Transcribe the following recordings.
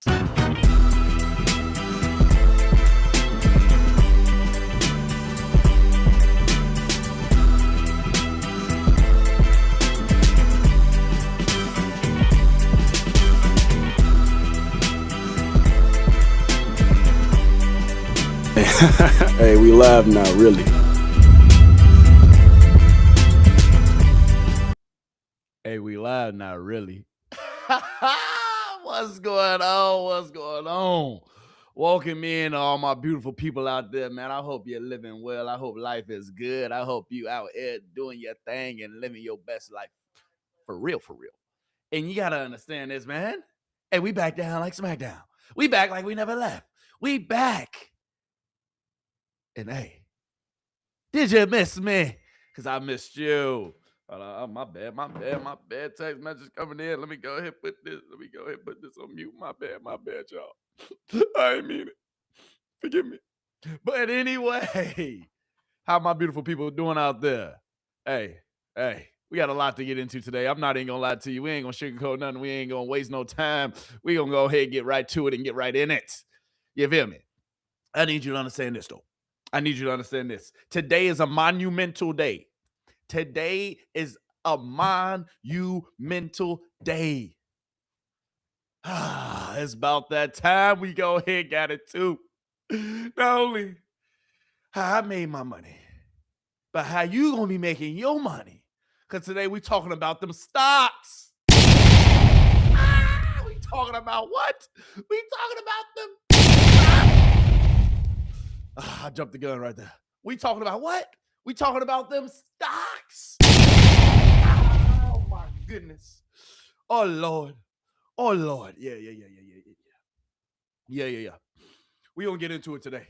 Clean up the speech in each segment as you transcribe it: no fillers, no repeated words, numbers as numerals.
Hey, we live now, really. Hey, we live now, really. What's going on? What's going on? Welcome in all my beautiful people out there, man. I hope you're living well. I hope life is good. I hope you out here doing your thing and living your best life. For real, for real. And you got to understand this, man. Hey, we back down like SmackDown. We back like we never left. We back. And hey, did you miss me? Because I missed you. My bad. Text message coming in. Let me go ahead and put this on mute. My bad, y'all. I ain't mean it. Forgive me. But anyway, how my beautiful people doing out there? Hey, we got a lot to get into today. I'm not even gonna lie to you. We ain't gonna sugarcoat nothing. We ain't gonna waste no time. We gonna go ahead and get right to it and get right in it. You feel me? I need you to understand this, though. I need you to understand this. Today is a monumental day. Today is a monumental day. It's about that time we go ahead and got it too. Not only how I made my money, but how you gonna be making your money. Because today we talking about them stocks. We talking about what? We talking about them. I jumped the gun right there. We talking about what? We talking about them stocks. Oh my goodness. Oh Lord. Yeah. We gonna get into it today.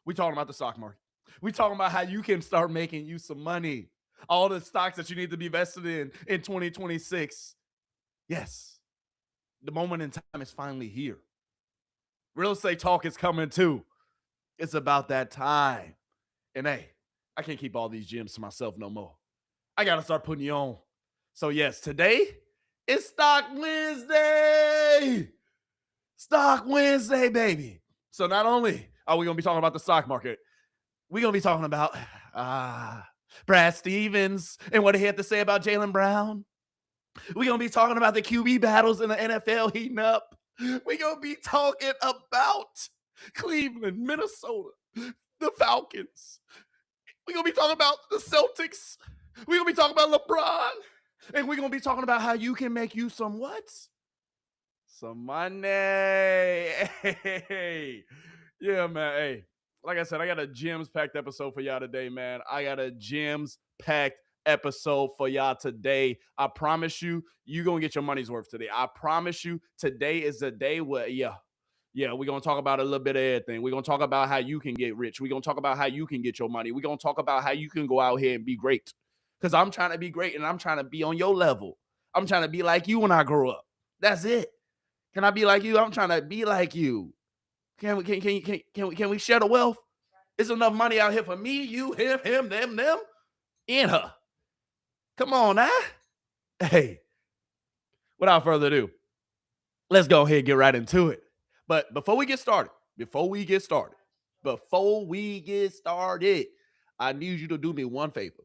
We talking about the stock market. We talking about how you can start making you some money. All the stocks that you need to be vested in 2026. Yes. The moment in time is finally here. Real estate talk is coming too. It's about that time. And hey, I can't keep all these gems to myself no more. I got to start putting you on. So yes, today is Stock Wednesday. Stock Wednesday, baby. So not only are we going to be talking about the stock market, we're going to be talking about Brad Stevens and what he had to say about Jaylen Brown. We're going to be talking about the QB battles in the NFL heating up. We're going to be talking about Cleveland, Minnesota, the Falcons. We're going to be talking about the Celtics. We're going to be talking about LeBron. And we're going to be talking about how you can make you some what? Some money. Hey. Yeah, man. Hey, like I said, I got a gems-packed episode for y'all today, man. I got a gems-packed episode for y'all today. I promise you, you're going to get your money's worth today. I promise you, today is the day where, we're going to talk about a little bit of everything. We're going to talk about how you can get rich. We're going to talk about how you can get your money. We're going to talk about how you can go out here and be great. Because I'm trying to be great and I'm trying to be on your level. I'm trying to be like you when I grow up. That's it. Can I be like you? I'm trying to be like you. Can we share the wealth? There's enough money out here for me, you, him, them, and her. Come on now. Hey, without further ado, let's go ahead and get right into it. But before we get started, I need you to do me one favor.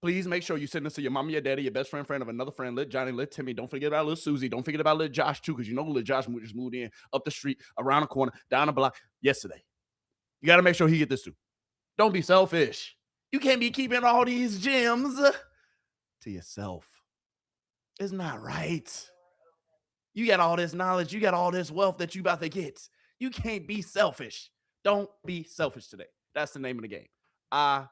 Please make sure you send this to your mama, your daddy, your best friend of another friend, little Johnny, little Timmy. Don't forget about little Susie. Don't forget about little Josh too, because you know little Josh just moved in up the street, around the corner, down the block yesterday. You got to make sure he get this too. Don't be selfish. You can't be keeping all these gems to yourself. It's not right. You got all this knowledge. You got all this wealth that you about to get. You can't be selfish. Don't be selfish today. That's the name of the game. I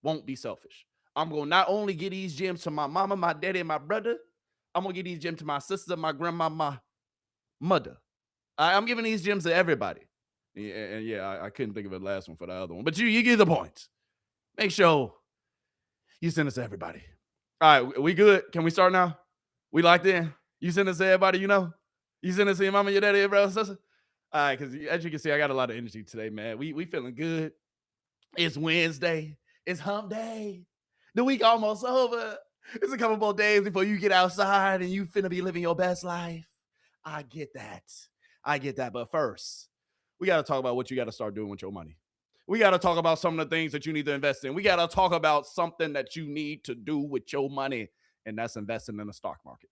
won't be selfish. I'm going to not only get these gems to my mama, my daddy, and my brother. I'm going to get these gems to my sister, my grandma, my mother. I'm giving these gems to everybody. I couldn't think of a last one for the other one. But you get the point. Make sure you send us to everybody. All right, we good? Can we start now? We locked in? You send us to everybody you know? You send us to your mama, your daddy, your brother, sister? All right, because as you can see, I got a lot of energy today, man. We feeling good. It's Wednesday. It's hump day. The week almost over. It's a couple more days before you get outside and you finna be living your best life. I get that. I get that. But first, we got to talk about what you got to start doing with your money. We got to talk about some of the things that you need to invest in. We got to talk about something that you need to do with your money, and that's investing in the stock market.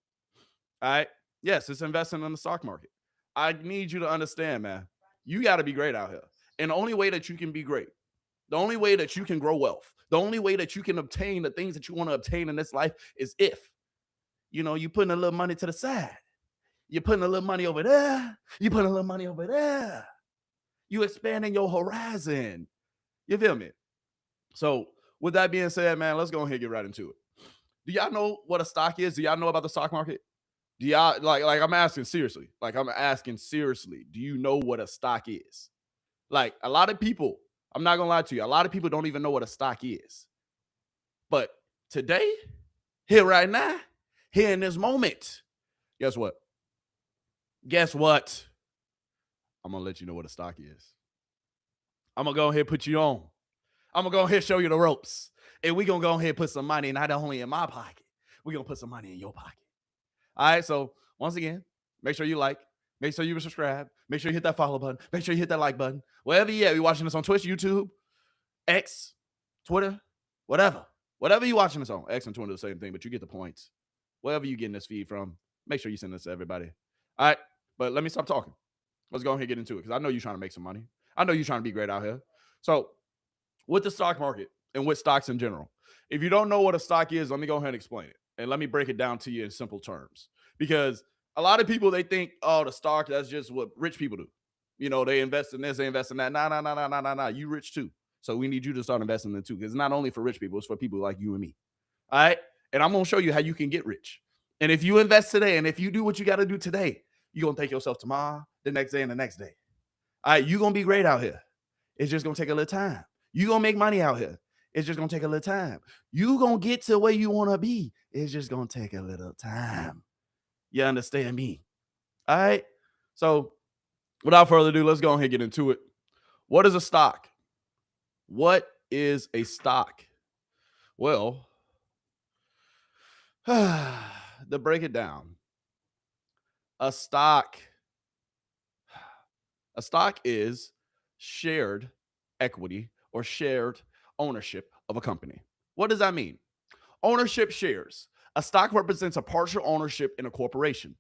All right. Yes, it's investing in the stock market. I need you to understand, man. You got to be great out here. And the only way that you can be great, the only way that you can grow wealth, the only way that you can obtain the things that you want to obtain in this life is if, you putting a little money to the side. You're putting a little money over there. You're putting a little money over there. You expanding your horizon. You feel me? So with that being said, man, let's go ahead and get right into it. Do y'all know what a stock is? Do y'all know about the stock market? Do y'all like I'm asking seriously? Do you know what a stock is? Like a lot of people, I'm not gonna lie to you, a lot of people don't even know what a stock is. But today, here right now, here in this moment, guess what? I'm gonna let you know what a stock is. I'm gonna go ahead and put you on. I'm gonna go ahead and show you the ropes. And we're gonna go ahead and put some money not only in my pocket, we're gonna put some money in your pocket. All right, so once again, make sure you like, make sure you subscribe, make sure you hit that follow button, make sure you hit that like button. Wherever you're at, you're watching this on Twitch, YouTube, X, Twitter, whatever. Whatever you're watching this on, X and Twitter the same thing, but you get the points. Wherever you're getting this feed from, make sure you send this to everybody. All right, but let me stop talking. Let's go ahead and get into it because I know you're trying to make some money. I know you're trying to be great out here. So with the stock market and with stocks in general, if you don't know what a stock is, let me go ahead and explain it. And let me break it down to you in simple terms. Because a lot of people, they think, oh, the stock, that's just what rich people do. They invest in this, they invest in that. Nah. You rich too. So we need you to start investing in it too. Because it's not only for rich people, it's for people like you and me. All right? And I'm going to show you how you can get rich. And if you invest today, and if you do what you got to do today, you're going to take yourself tomorrow, the next day, and the next day. All right? You're going to be great out here. It's just going to take a little time. You're going to make money out here. It's just going to take a little time. You're going to get to where you want to be. It's just going to take a little time. You understand me? All right? So without further ado, let's go ahead and get into it. What is a stock? What is a stock? Well, to break it down, a stock is shared equity or shared ownership of a company. What does that mean? Ownership shares. A stock represents a partial ownership in a corporation.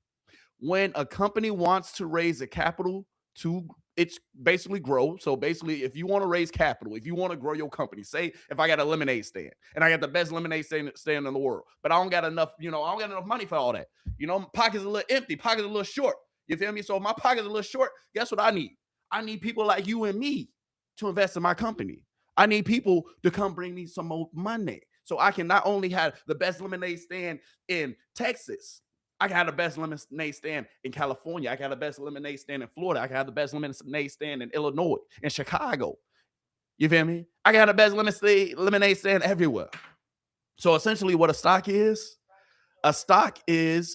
When a company wants to raise the capital to it's basically grow. So basically, if you want to raise capital, if you want to grow your company, say if I got a lemonade stand and I got the best lemonade stand in the world, but I don't got enough, I don't got enough money for all that. My pocket's a little empty, pocket's a little short. You feel me? So if my pocket's a little short, guess what I need? I need people like you and me to invest in my company. I need people to come bring me some more money so I can not only have the best lemonade stand in Texas, I can have the best lemonade stand in California. I can have the best lemonade stand in Florida. I can have the best lemonade stand in Illinois, in Chicago. You feel me? I can have the best lemonade stand everywhere. So essentially what a stock is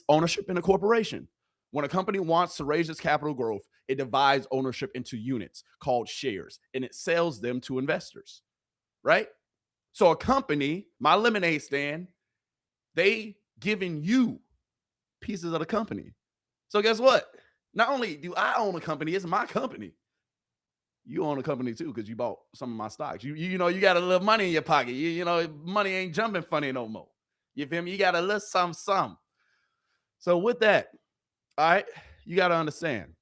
ownership in a corporation. When a company wants to raise its capital growth, it divides ownership into units called shares, and it sells them to investors, right? So a company, my lemonade stand, they giving you pieces of the company. So guess what? Not only do I own a company, it's my company. You own a company too because you bought some of my stocks. You got a little money in your pocket. Money ain't jumping funny no more. You feel me? You got a little some. So with that, all right, you got to understand,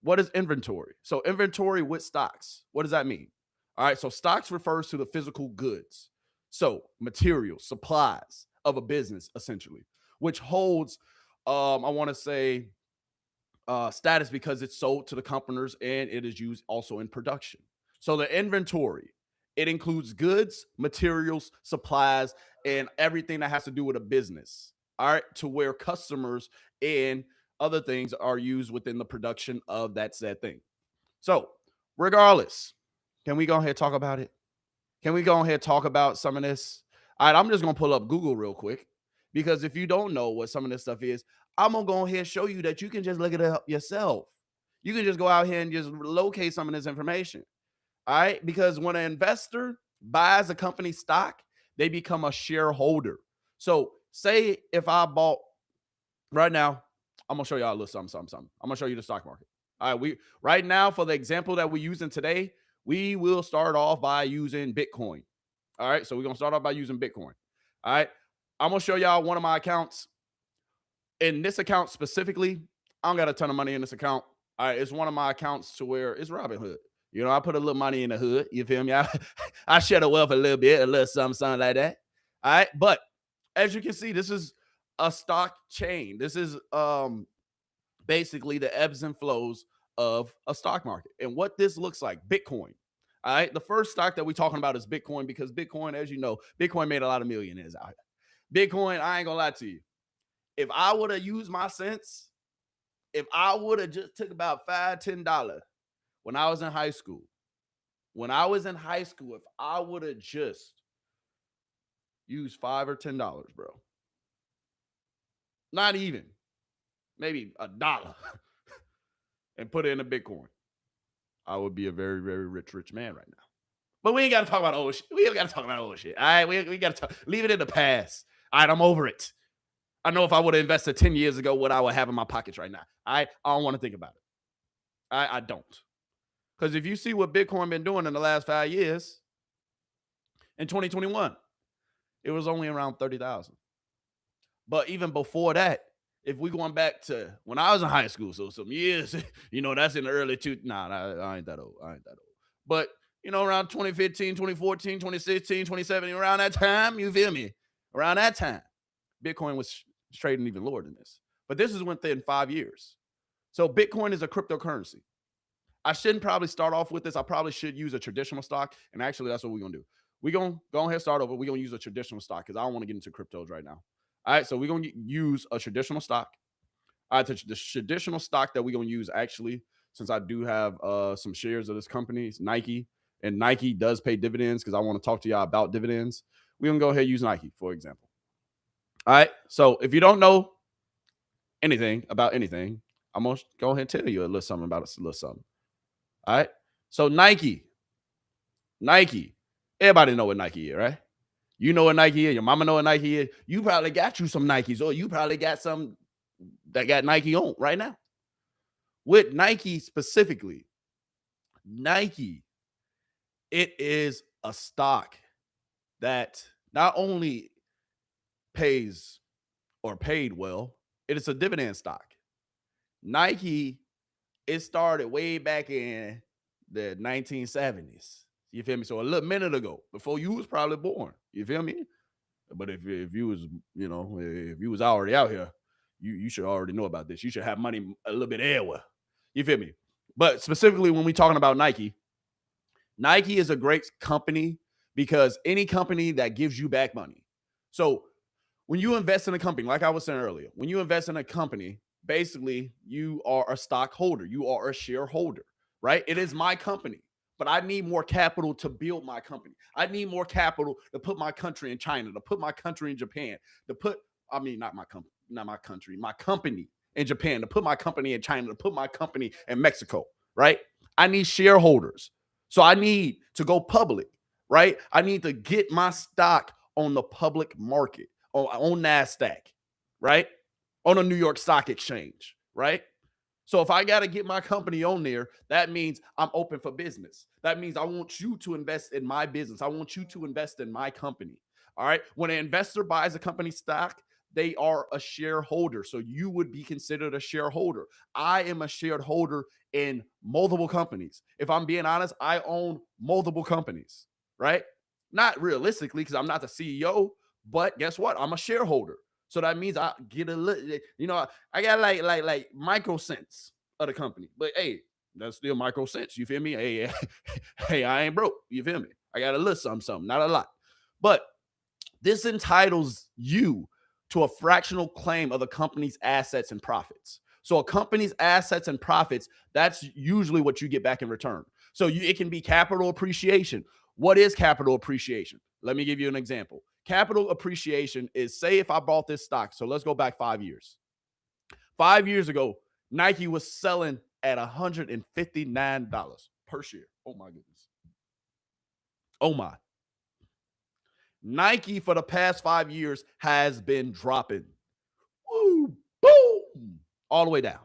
what is inventory? So inventory with stocks, what does that mean? All right, so stocks refers to the physical goods. So materials, supplies of a business, essentially, which holds, I want to say, status because it's sold to the companies and it is used also in production. So the inventory, it includes goods, materials, supplies, and everything that has to do with a business. All right, to where customers and other things are used within the production of that said thing. So regardless, can we go ahead and talk about it? Can we go ahead and talk about some of this? All right, I'm just going to pull up Google real quick because if you don't know what some of this stuff is, I'm going to go ahead and show you that you can just look it up yourself. You can just go out here and just locate some of this information. All right, because when an investor buys a company stock, they become a shareholder. So say if I bought right now, I'm gonna show y'all a little something. I'm gonna show you the stock market. All right, right now for the example that we're using today, we will start off by using Bitcoin. All right, so we're gonna start off by using Bitcoin. All right, I'm gonna show y'all one of my accounts. In this account specifically, I don't got a ton of money in this account. All right, it's one of my accounts to where it's Robinhood. You know, I put a little money in the hood. You feel me? I share the wealth a little bit, a little something like that. All right, but as you can see, this is a stock chain. This is basically the ebbs and flows of a stock market. And what this looks like, Bitcoin. All right. The first stock that we're talking about is Bitcoin because Bitcoin, as you know, Bitcoin made a lot of millionaires out here. Bitcoin, I ain't gonna lie to you. If I would have used my sense, if I would have just took about $5, $10 when I was in high school, if I would have just used $5 or $10, bro, not even, maybe $1 and put it in a Bitcoin, I would be a very, very rich man right now. But we ain't got to talk about old shit. We ain't got to talk about old shit. All right, we got to talk. Leave it in the past. All right, I'm over it. I know if I would have invested 10 years ago, what I would have in my pockets right now. I don't want to think about it. I don't. Because if you see what Bitcoin been doing in the last 5 years, in 2021, it was only around 30,000. But even before that, if we going back to when I was in high school, so some years, you know, that's in the early I ain't that old. But, you know, around 2015, 2014, 2016, 2017, around that time, you feel me? Around that time, Bitcoin was trading even lower than this. But this is within 5 years. So Bitcoin is a cryptocurrency. I shouldn't probably start off with this. I probably should use a traditional stock. And actually, that's what we're going to do. We're going to go ahead and start over. We're going to use a traditional stock because I don't want to get into cryptos right now. All right, so we're going to use a traditional stock. All right, the traditional stock that we're going to use, actually, since I do have some shares of this company, it's Nike, and Nike does pay dividends because I want to talk to y'all about dividends. We're going to go ahead and use Nike, for example. All right, so if you don't know anything about anything, I'm going to go ahead and tell you a little something about it, a little something. All right, so Nike, everybody know what Nike is, right? You know what Nike is. Your mama know what Nike is. You probably got you some Nikes, or you probably got some that got Nike on right now. With Nike specifically, Nike, it is a stock that not only pays or paid well, it is a dividend stock. Nike, it started way back in the 1970s. You feel me? So a little minute ago, before you was probably born. You feel me? But if you was, you know, if you was already out here, you should already know about this. You should have money a little bit everywhere. You feel me? But specifically when we talking about Nike, Nike is a great company because any company that gives you back money. So when you invest in a company, like I was saying earlier, when you invest in a company, basically you are a stockholder, you are a shareholder, right? It is my company, but I need more capital to build my company. I need more capital to put my country in China, to put my country in Japan, my company in Japan, to put my company in China, to put my company in Mexico, right? I need shareholders. So I need to go public, right? I need to get my stock on the public market, on NASDAQ, right? On a New York Stock Exchange, right? So if I got to get my company on there, that means I'm open for business. That means I want you to invest in my business. I want you to invest in my company. All right. When an investor buys a company stock, they are a shareholder. So you would be considered a shareholder. I am a shareholder in multiple companies. If I'm being honest, I own multiple companies, right? Not realistically, because I'm not the CEO, but guess what? I'm a shareholder. So that means I get a little, you know, I got like micro cents of the company. But hey, that's still micro cents. You feel me? Hey, hey, I ain't broke. You feel me? I got a little something, not a lot. But this entitles you to a fractional claim of the company's assets and profits. So a company's assets and profits, that's usually what you get back in return. So it can be capital appreciation. What is capital appreciation? Let me give you an example. Capital appreciation is, say if I bought this stock, so let's go back 5 years. 5 years ago, Nike was selling at $159 per share. Oh my goodness. Oh my. Nike for the past 5 years has been dropping. Woo, boom. all the way down.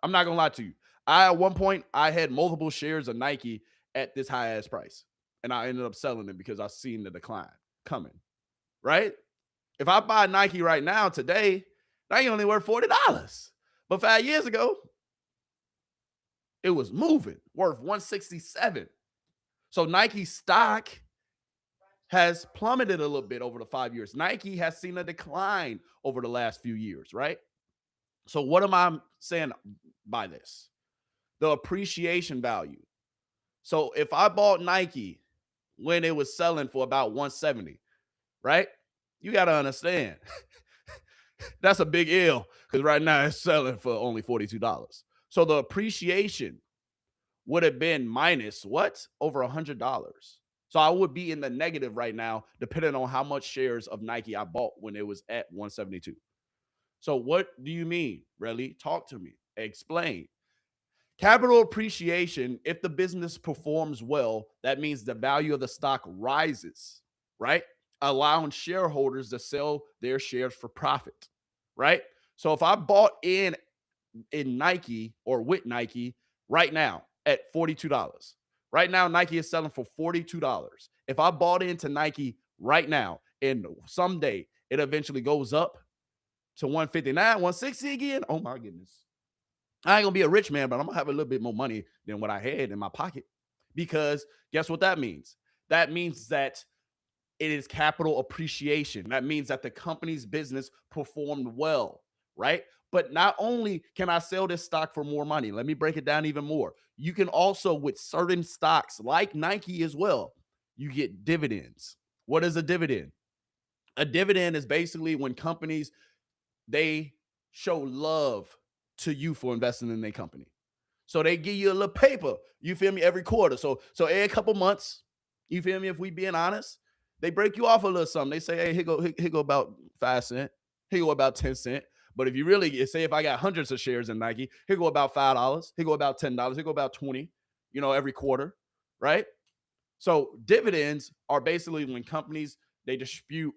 I'm not gonna lie to you. At one point, I had multiple shares of Nike at this high ass price, and I ended up selling it because I seen the decline coming. Right? If I buy Nike right now today, Nike only worth $40. But 5 years ago, it was moving, worth 167. So Nike stock has plummeted a little bit over the 5 years. Nike has seen a decline over the last few years, right? So what am I saying by this? The appreciation value. So if I bought Nike when it was selling for about 170, right? You got to understand that's a big L because right now it's selling for only $42. So the appreciation would have been minus what? Over $100. So I would be in the negative right now, depending on how much shares of Nike I bought when it was at 172. So what do you mean, really? Talk to me. Explain. Capital appreciation, if the business performs well, that means the value of the stock rises, right? Allowing shareholders to sell their shares for profit, right? So if I bought in Nike or with Nike right now at $42, right now Nike is selling for $42. If I bought into Nike right now and someday it eventually goes up to 159, 160 again, oh my goodness. I ain't gonna be a rich man, but I'm gonna have a little bit more money than what I had in my pocket. Because guess what that means? That means that it is capital appreciation. That means that the company's business performed well, right? But not only can I sell this stock for more money, let me break it down even more. You can also, with certain stocks like Nike as well, you get dividends. What is a dividend? A dividend is basically when companies, they show love to you for investing in their company. So they give you a little paper, you feel me, every quarter. So every couple months, you feel me, if we being honest, they break you off a little something. They say, hey, here go about 5 cents, here go about 10 cents. But if you really say, if I got hundreds of shares in Nike, here go about $5, here go about $10, here go about 20, every quarter, right? So dividends are basically when companies, they dispute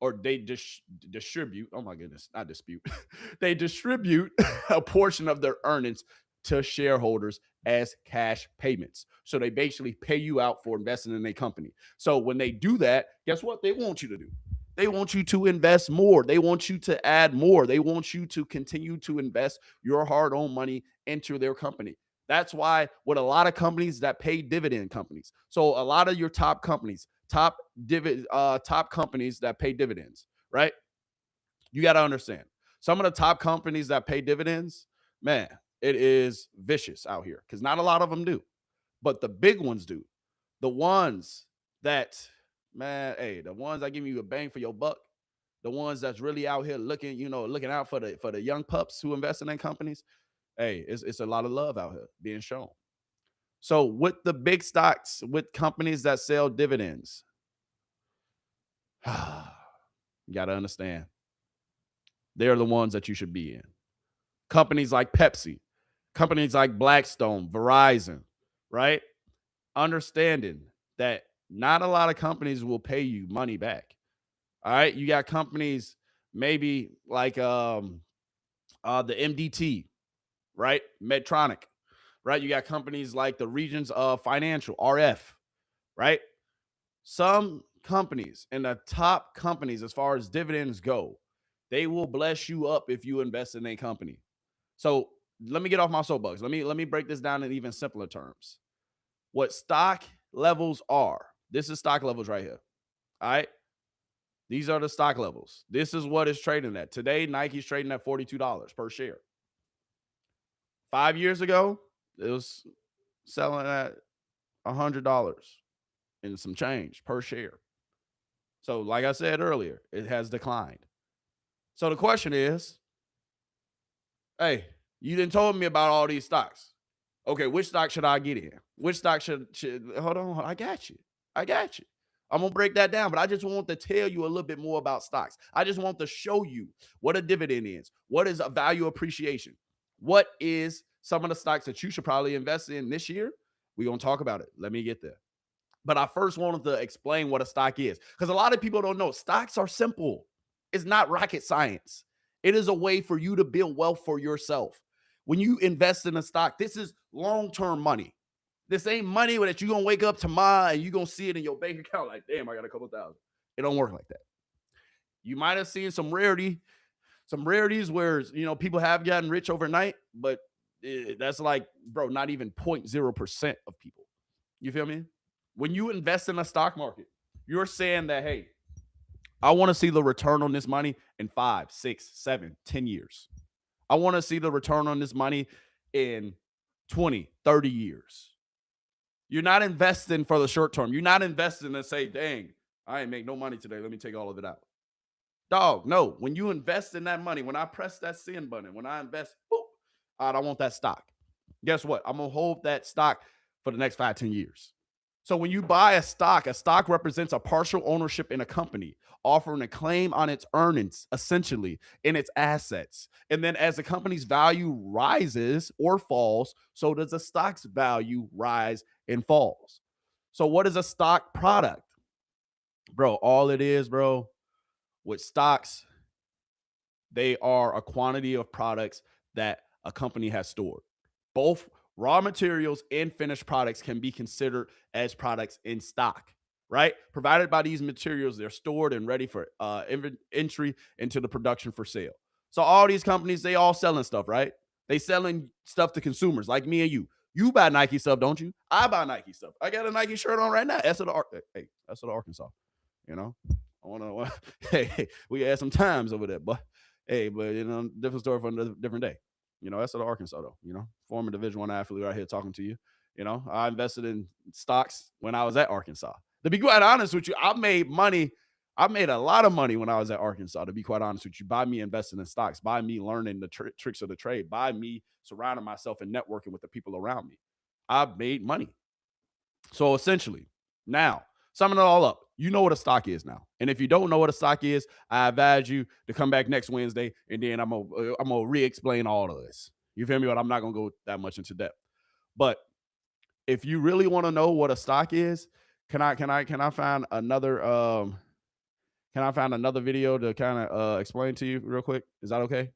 or they distribute, oh my goodness, not dispute, they distribute a portion of their earnings to shareholders as cash payments. So they basically pay you out for investing in a company. So when they do that, guess what they want you to do? They want you to invest more. They want you to add more. They want you to continue to invest your hard-earned money into their company. That's why with a lot of companies that pay dividend companies. So a lot of your top companies, top companies that pay dividends, right? You got to understand. Some of the top companies that pay dividends, man, it is vicious out here because not a lot of them do. But the big ones do. The ones that, man, hey, the ones that give you a bang for your buck, the ones that's really out here looking, looking out for the young pups who invest in their companies, hey, it's a lot of love out here being shown. So with the big stocks, with companies that sell dividends, you got to understand, they're the ones that you should be in. Companies like Pepsi, companies like Blackstone, Verizon, right? Understanding that not a lot of companies will pay you money back. All right. You got companies maybe like the MDT, right? Medtronic, right? You got companies like the Regions of Financial, RF, right? Some companies and the top companies, as far as dividends go, they will bless you up if you invest in a company. So let me get off my soapbox. Let me break this down in even simpler terms. What stock levels are. This is stock levels right here. All right. These are the stock levels. This is what it's trading at. Today, Nike's trading at $42 per share. 5 years ago, it was selling at $100 and some change per share. So like I said earlier, it has declined. So the question is, hey, you didn't told me about all these stocks. Okay, which stock should I get in? Which stock should hold on, I got you. I'm going to break that down, but I just want to tell you a little bit more about stocks. I just want to show you what a dividend is. What is a value appreciation? What is some of the stocks that you should probably invest in this year? We're going to talk about it. Let me get there. But I first wanted to explain what a stock is because a lot of people don't know. Stocks are simple. It's not rocket science. It is a way for you to build wealth for yourself. When you invest in a stock, this is long-term money. This ain't money that you're going to wake up tomorrow and you're going to see it in your bank account like, damn, I got a couple thousand. It don't work like that. You might have seen some rarities where, people have gotten rich overnight, but that's like, bro, not even 0.0% of people. You feel me? When you invest in a stock market, you're saying that, hey, I want to see the return on this money in 5, 6, 7, 10 years. I want to see the return on this money in 20, 30 years. You're not investing for the short term. You're not investing to say, dang, I ain't make no money today. Let me take all of it out. Dog, no. When you invest in that money, when I press that send button, when I invest, boop, all right, I want that stock. Guess what? I'm going to hold that stock for the next 5, 10 years. So when you buy a stock represents a partial ownership in a company, offering a claim on its earnings, essentially, in its assets. And then as the company's value rises or falls, so does the stock's value rise and falls. So what is a stock product? Bro, all it is, bro, with stocks, they are a quantity of products that a company has stored. Both raw materials and finished products can be considered as products in stock, right? Provided by these materials, they're stored and ready for entry into the production for sale. So all these companies, they all selling stuff, right? They selling stuff to consumers like me and you. You buy Nike stuff, don't you? I buy Nike stuff. I got a Nike shirt on right now. That's at Arkansas. I want to. Hey, we had some times over there, but different story for another different day. That's at Arkansas though. Former Division I athlete right here talking to you. I invested in stocks when I was at Arkansas. To be quite honest with you, I made money. I made a lot of money when I was at Arkansas, to be quite honest with you, by me investing in stocks, by me learning the tricks of the trade, by me surrounding myself and networking with the people around me. I made money. So essentially, now, summing it all up, you know what a stock is now. And if you don't know what a stock is, I advise you to come back next Wednesday, and then I'm gonna re-explain all of this. You feel me? But I'm not gonna go that much into depth. But if you really want to know what a stock is, can I find another video to kind of explain to you real quick? Is that okay?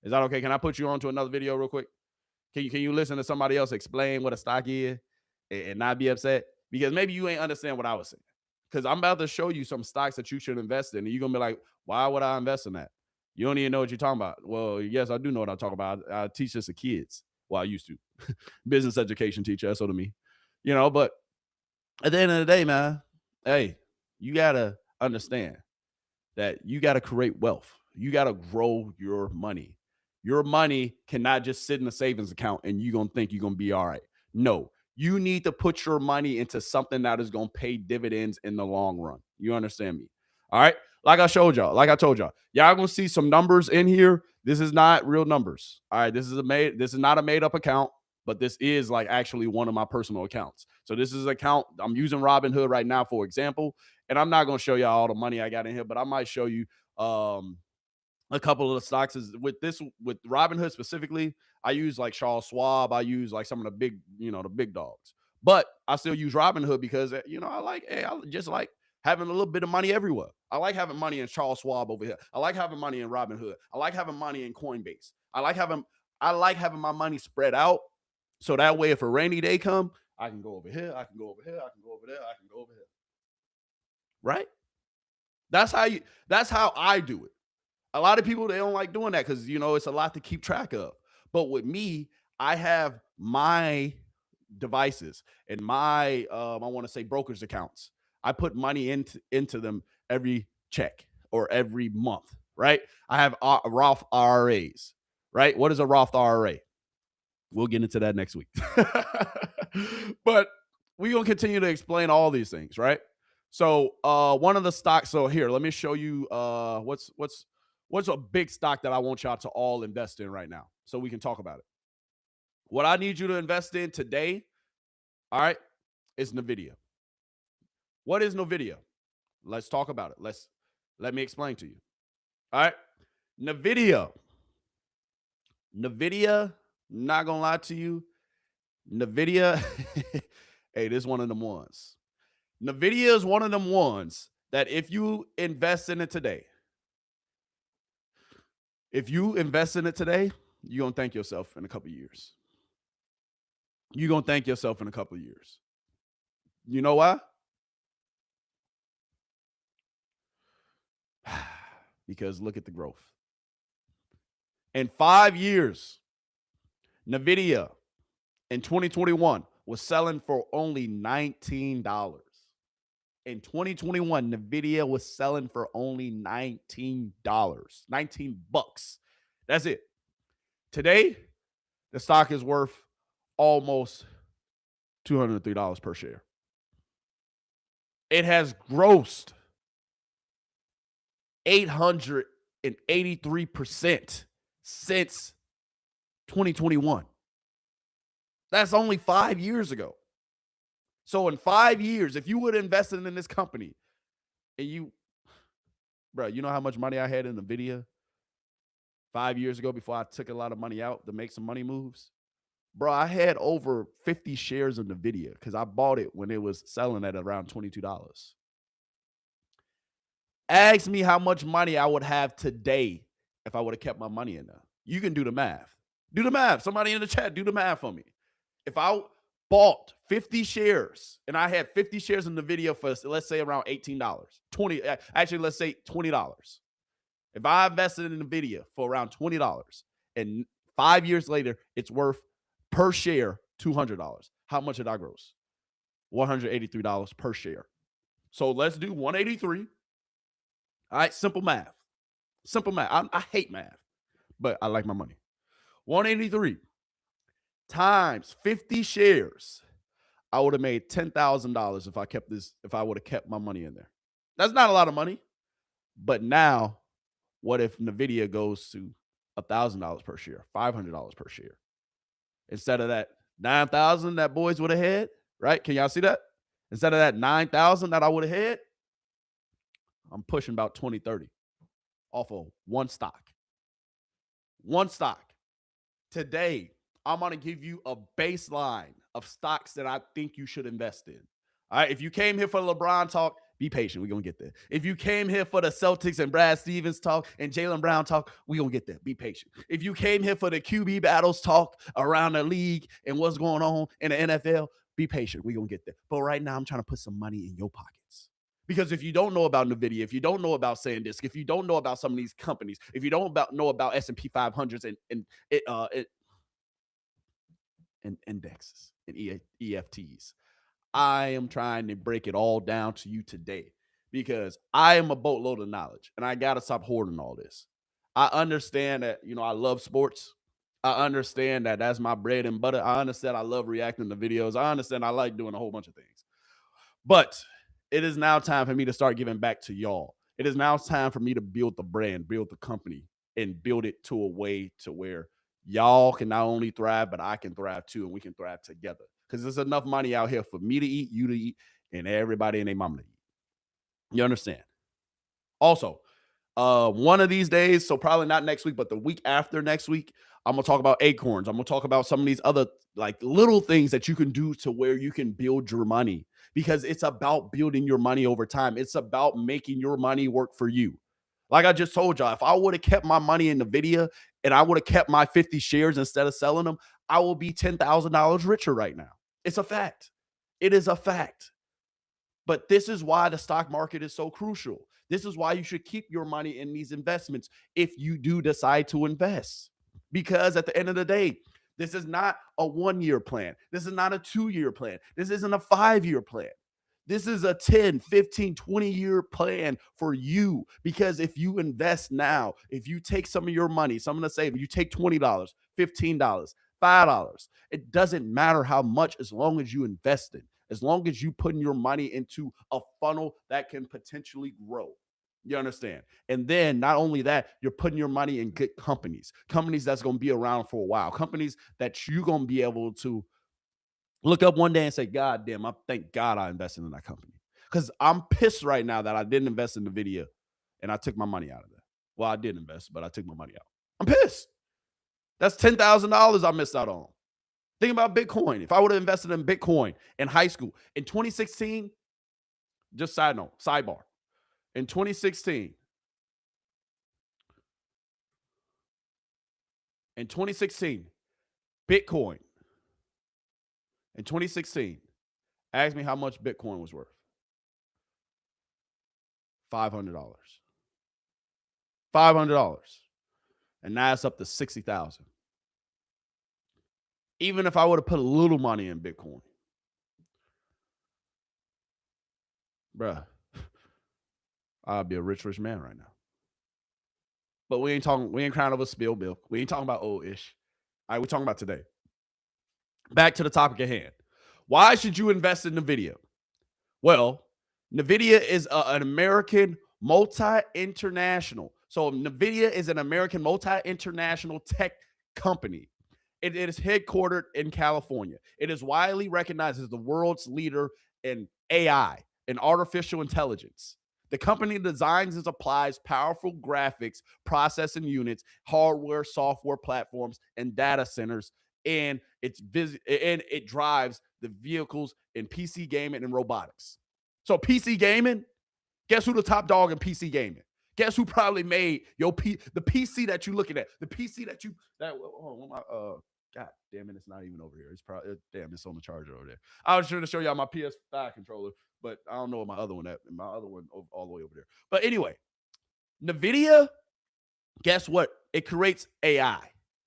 Is that okay? Can I put you on to another video real quick? Can you listen to somebody else explain what a stock is and not be upset? Because maybe you ain't understand what I was saying. Because I'm about to show you some stocks that you should invest in. And you're going to be like, why would I invest in that? You don't even know what you're talking about. Well, yes, I do know what I'm talking about. I teach this to kids. Well, I used to. Business education teacher, that's what I mean. But at the end of the day, man, hey, you got to understand that you got to create wealth. You got to grow your money. Your money cannot just sit in a savings account and you're going to think you're going to be all right. No, you need to put your money into something that is going to pay dividends in the long run. You understand me? All right. Like I told y'all, y'all going to see some numbers in here. This is not real numbers. All right. This is not a made up account, but this is like actually one of my personal accounts. So this is an account. I'm using Robinhood right now, for example, and I'm not going to show y'all all the money I got in here, but I might show you, a couple of the stocks. Is with Robinhood specifically, I use like Charles Schwab. I use like some of the big, the big dogs. But I still use Robinhood because I just like having a little bit of money everywhere. I like having money in Charles Schwab over here. I like having money in Robinhood. I like having money in Coinbase. I like having my money spread out. So that way, if a rainy day come, I can go over here. I can go over here. I can go over there. I can go over here. Right? That's how I do it. A lot of people, they don't like doing that because, it's a lot to keep track of. But with me, I have my devices and my, I want to say brokerage accounts. I put money into them every check or every month, right? I have Roth IRAs, right? What is a Roth IRA? We'll get into that next week. But we're going to continue to explain all these things, right? So one of the stocks, so here, let me show you what's a big stock that I want y'all to all invest in right now so we can talk about it. What I need you to invest in today, all right, is NVIDIA. What is NVIDIA? Let's talk about it. Let me explain to you. All right. NVIDIA, not going to lie to you. NVIDIA, hey, this is one of them ones. NVIDIA is one of them ones that if you invest in it today, If you invest in it today, you're going to thank yourself in a couple of years. You're going to thank yourself in a couple of years. You know why? Because look at the growth. In 5 years, NVIDIA in 2021 was selling for only $19. In 2021, NVIDIA was selling for only $19. 19 bucks. That's it. Today, the stock is worth almost $203 per share. It has grossed 883% since 2021. That's only 5 years ago. So in 5 years, if you would have invested in this company and you know how much money I had in NVIDIA 5 years ago before I took a lot of money out to make some money moves? Bro, I had over 50 shares of NVIDIA because I bought it when it was selling at around $22. Ask me how much money I would have today if I would have kept my money in there. You can do the math. Do the math. Somebody in the chat, do the math for me. If I bought 50 shares and I had 50 shares in NVIDIA for, let's say, around $18, let's say $20. If I invested in NVIDIA for around $20 and 5 years later, it's worth per share $200, how much did I gross? $183 per share. So let's do 183. All right, simple math. Simple math. I hate math, but I like my money. 183 times 50 shares. I would have made $10,000 if I would have kept my money in there. That's not a lot of money. But now, what if NVIDIA goes to $1,000 per share, $500 per share? Instead of that 9,000 that boys would have had, right? Can y'all see that? Instead of that 9,000 that I would have had, I'm pushing about 20, 30 off of one stock. One stock. Today, I'm going to give you a baseline of stocks that I think you should invest in. All right. If you came here for LeBron talk, be patient. We're going to get there. If you came here for the Celtics and Brad Stevens talk and Jaylen Brown talk, we're going to get there. Be patient. If you came here for the QB battles talk around the league and what's going on in the NFL, be patient. We're going to get there. But right now, I'm trying to put some money in your pockets. Because if you don't know about NVIDIA, if you don't know about SanDisk, if you don't know about some of these companies, if you don't know about S&P 500s and indexes and EFTs, I am trying to break it all down to you today because I am a boatload of knowledge and I got to stop hoarding all this. I understand that, I love sports. I understand that that's my bread and butter. I understand I love reacting to videos. I understand I like doing a whole bunch of things. But it is now time for me to start giving back to y'all. It is now time for me to build the brand, build the company, and build it to a way to where y'all can not only thrive, but I can thrive too, and we can thrive together. Because there's enough money out here for me to eat, you to eat, and everybody and their mama to eat. You understand? Also, one of these days, so probably not next week, but the week after next week, I'm going to talk about acorns. I'm going to talk about some of these other little things that you can do to where you can build your money, because it's about building your money over time. It's about making your money work for you. Like I just told y'all, if I would have kept my money in NVIDIA and I would have kept my 50 shares instead of selling them, I will be $10,000 richer right now. It's a fact. It is a fact. But this is why the stock market is so crucial. This is why you should keep your money in these investments if you do decide to invest. Because at the end of the day, this is not a 1-year plan. This is not a 2-year plan. This isn't a 5-year plan. This is a 10, 15, 20-year plan for you. Because if you invest now, if you take some of your money, some of the savings, you take $20, $15, $5, it doesn't matter how much as long as you invest it. As long as you putting your money into a funnel that can potentially grow. You understand? And then not only that, you're putting your money in good companies that's going to be around for a while, companies that you're going to be able to look up one day and say, God damn, I thank God I invested in that company. Because I'm pissed right now that I didn't invest in NVIDIA and I took my money out of there. Well, I did invest, but I took my money out. I'm pissed. That's $10,000 I missed out on. Think about Bitcoin. If I would have invested in Bitcoin in high school in 2016, just sidebar. In 2016, In 2016, Bitcoin. In 2016, ask me how much Bitcoin was worth. $500. $500. And now it's up to 60,000. Even if I would have put a little money in Bitcoin, bruh, I'd be a rich man right now. But we ain't crying over spilled milk. We ain't talking about old-ish. All right, we're talking about today. Back to the topic at hand. Why should you invest in NVIDIA? Well, NVIDIA is an American multi-international. So NVIDIA is an American multi-international tech company. It is headquartered in California. It is widely recognized as the world's leader in AI and artificial intelligence. The company designs and applies powerful graphics, processing units, hardware, software platforms, and data centers, and it drives the vehicles in PC gaming and robotics. So PC gaming, guess who the top dog in PC gaming? Guess who probably made the PC that you looking at? The PC God damn it, it's not even over here. It's probably it's on the charger over there. I was trying to show y'all my PS5 controller, but I don't know what my other one at. My other one all the way over there. But anyway, NVIDIA, guess what? It creates AI.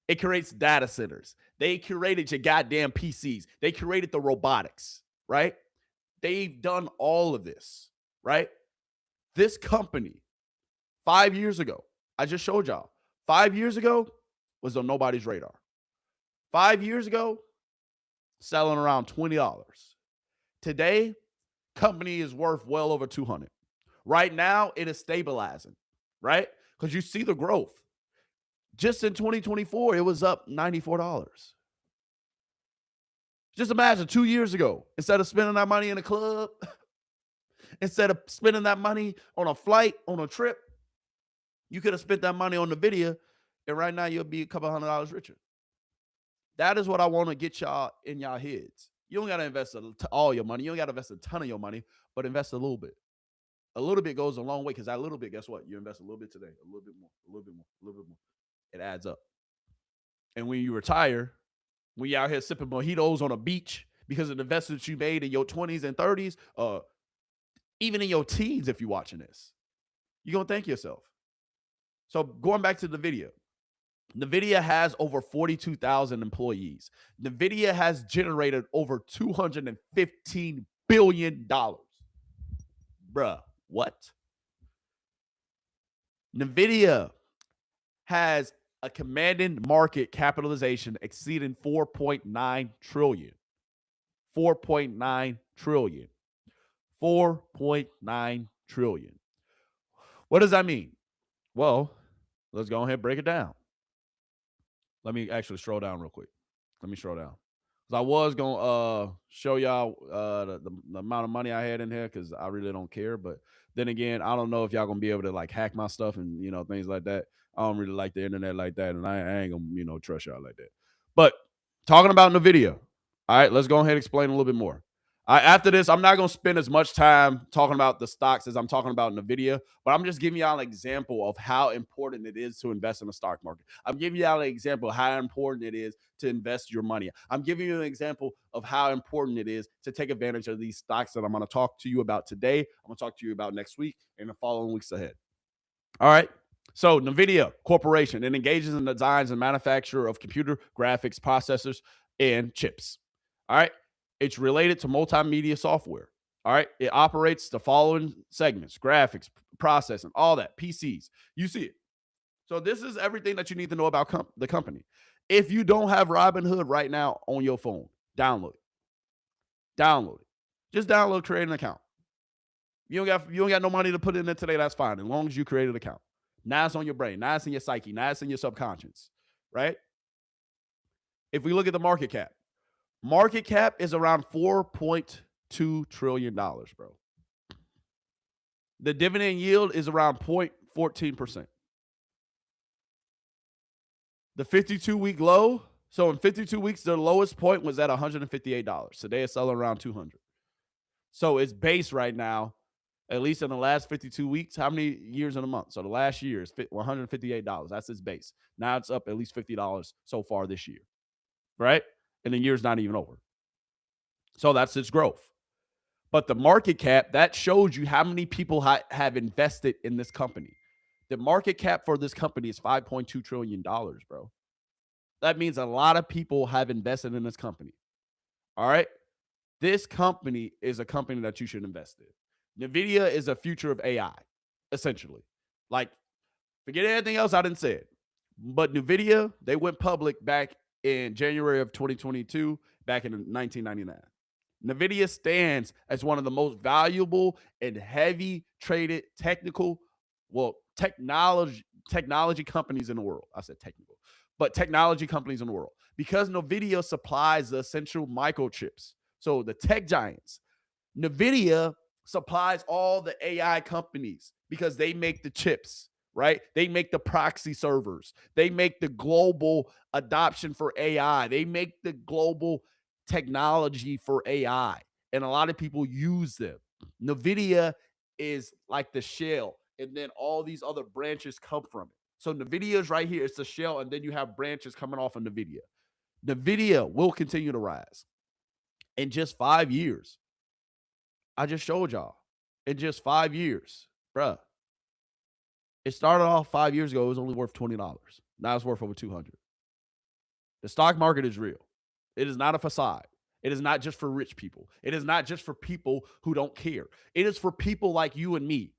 It creates data centers. They created your goddamn PCs. They created the robotics, right? They've done all of this, right? This company, 5 years ago, I just showed y'all, 5 years ago was on nobody's radar. 5 years ago, selling around $20. Today, company is worth well over $200. Right now, it is stabilizing, right? Because you see the growth. Just in 2024, it was up $94. Just imagine 2 years ago, instead of spending that money in a club, instead of spending that money on a flight, on a trip, you could have spent that money on NVIDIA, and right now you'll be a couple $100 richer. That is what I want to get y'all in y'all heads. You don't got to invest all your money. You don't got to invest a ton of your money, but invest a little bit. A little bit goes a long way because that little bit, guess what? You invest a little bit today, a little bit more, a little bit more, a little bit more. It adds up. And when you retire, when you're out here sipping mojitos on a beach because of the investments you made in your 20s and 30s, even in your teens, if you're watching this, you're going to thank yourself. So going back to the video, NVIDIA has over 42,000 employees. NVIDIA has generated over $215 billion. Bruh, what? NVIDIA has a commanding market capitalization exceeding $4.9 trillion. $4.9 trillion. $4.9 trillion. What does that mean? Well, let's go ahead and break it down. Let me actually scroll down real quick. Let me scroll down. Because I was going to show y'all the amount of money I had in here because I really don't care. But then again, I don't know if y'all going to be able to like hack my stuff and, things like that. I don't really like the internet like that. And I ain't going to, trust y'all like that. But talking about NVIDIA. All right, let's go ahead and explain a little bit more. After this, I'm not going to spend as much time talking about the stocks as I'm talking about NVIDIA, but I'm just giving y'all an example of how important it is to invest in the stock market. I'm giving y'all an example of how important it is to invest your money. I'm giving you an example of how important it is to take advantage of these stocks that I'm going to talk to you about today. I'm going to talk to you about next week and the following weeks ahead. All right. So NVIDIA Corporation, it engages in the designs and manufacture of computer graphics processors and chips. All right. It's related to multimedia software. All right. It operates the following segments: graphics, processing, all that, PCs. You see it. So this is everything that you need to know about the company. If you don't have Robinhood right now on your phone, download it. Download it. Just download, create an account. You don't got no money to put in there today, that's fine. As long as you create an account. Now it's on your brain. Now it's in your psyche. Now it's in your subconscious. Right? If we look at the market cap is around $4.2 trillion, bro. The dividend yield is around 0.14%. The 52-week low, so in 52 weeks, the lowest point was at $158. Today it's selling around $200. So its base right now, at least in the last 52 weeks. How many years in a month? So the last year is $158. That's its base. Now it's up at least $50 so far this year, right? And the year's not even over. So that's its growth. But the market cap, that shows you how many people have invested in this company. The market cap for this company is $5.2 trillion, bro. That means a lot of people have invested in this company. All right? This company is a company that you should invest in. NVIDIA is a future of AI, essentially. Like, forget anything else I didn't say it. But NVIDIA, they went public back in January of 2022, back in 1999. NVIDIA stands as one of the most valuable and heavy traded technology companies in the world. I said technical, but technology companies in the world, because NVIDIA supplies the essential microchips. So the tech giants, NVIDIA supplies all the AI companies because they make the chips, right? They make the proxy servers. They make the global adoption for AI. They make the global technology for AI. And a lot of people use them. NVIDIA is like the shell, and then all these other branches come from it. So NVIDIA is right here. It's the shell, and then you have branches coming off of NVIDIA. NVIDIA will continue to rise. In just 5 years, I just showed y'all. In just 5 years, bruh. It started off 5 years ago. It was only worth $20. Now it's worth over $200. The stock market is real. It is not a facade. It is not just for rich people. It is not just for people who don't care. It is for people like you and me.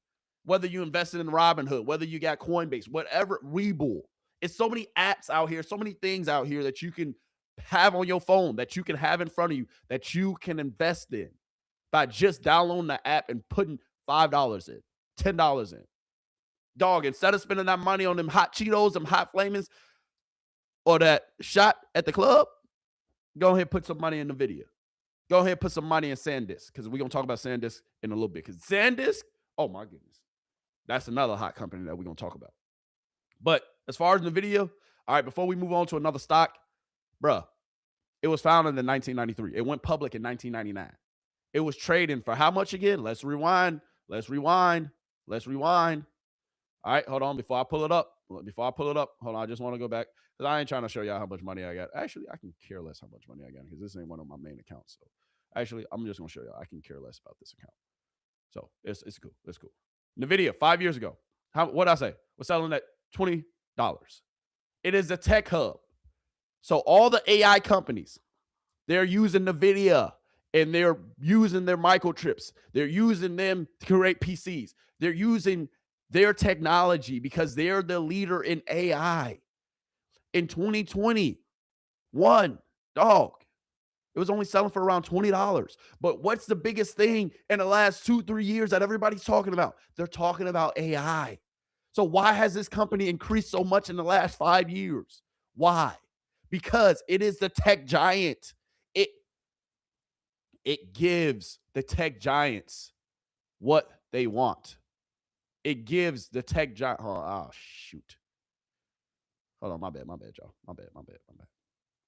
Whether you invested in Robinhood, whether you got Coinbase, whatever, Webull. It's so many apps out here, so many things out here that you can have on your phone, that you can have in front of you, that you can invest in by just downloading the app and putting $5 in, $10 in. Dog, instead of spending that money on them hot Cheetos, them hot flamings, or that shot at the club, go ahead and put some money in NVIDIA. Go ahead and put some money in SanDisk, because we're going to talk about SanDisk in a little bit. Because SanDisk, oh my goodness, that's another hot company that we're going to talk about. But as far as NVIDIA, all right, before we move on to another stock, bruh, it was founded in 1993. It went public in 1999. It was trading for how much again? Let's rewind. All right, hold on. Before I pull it up, hold on. I just want to go back, because I ain't trying to show y'all how much money I got. Actually, I can care less how much money I got, because this ain't one of my main accounts. So actually, I'm just going to show y'all. I can care less about this account. So it's cool. It's cool. NVIDIA, 5 years ago. What did I say? We're selling at $20. It is a tech hub. So all the AI companies, they're using NVIDIA, and they're using their microchips. They're using them to create PCs. They're using their technology because they're the leader in AI. In 2021, dog, it was only selling for around $20. But what's the biggest thing in the last 2-3 years that everybody's talking about? They're talking about AI. So why has this company increased so much in the last 5 years? Why? Because it is the tech giant. It gives the tech giants what they want. It gives the tech giant. Oh, shoot. Hold on, my bad, y'all. My bad. All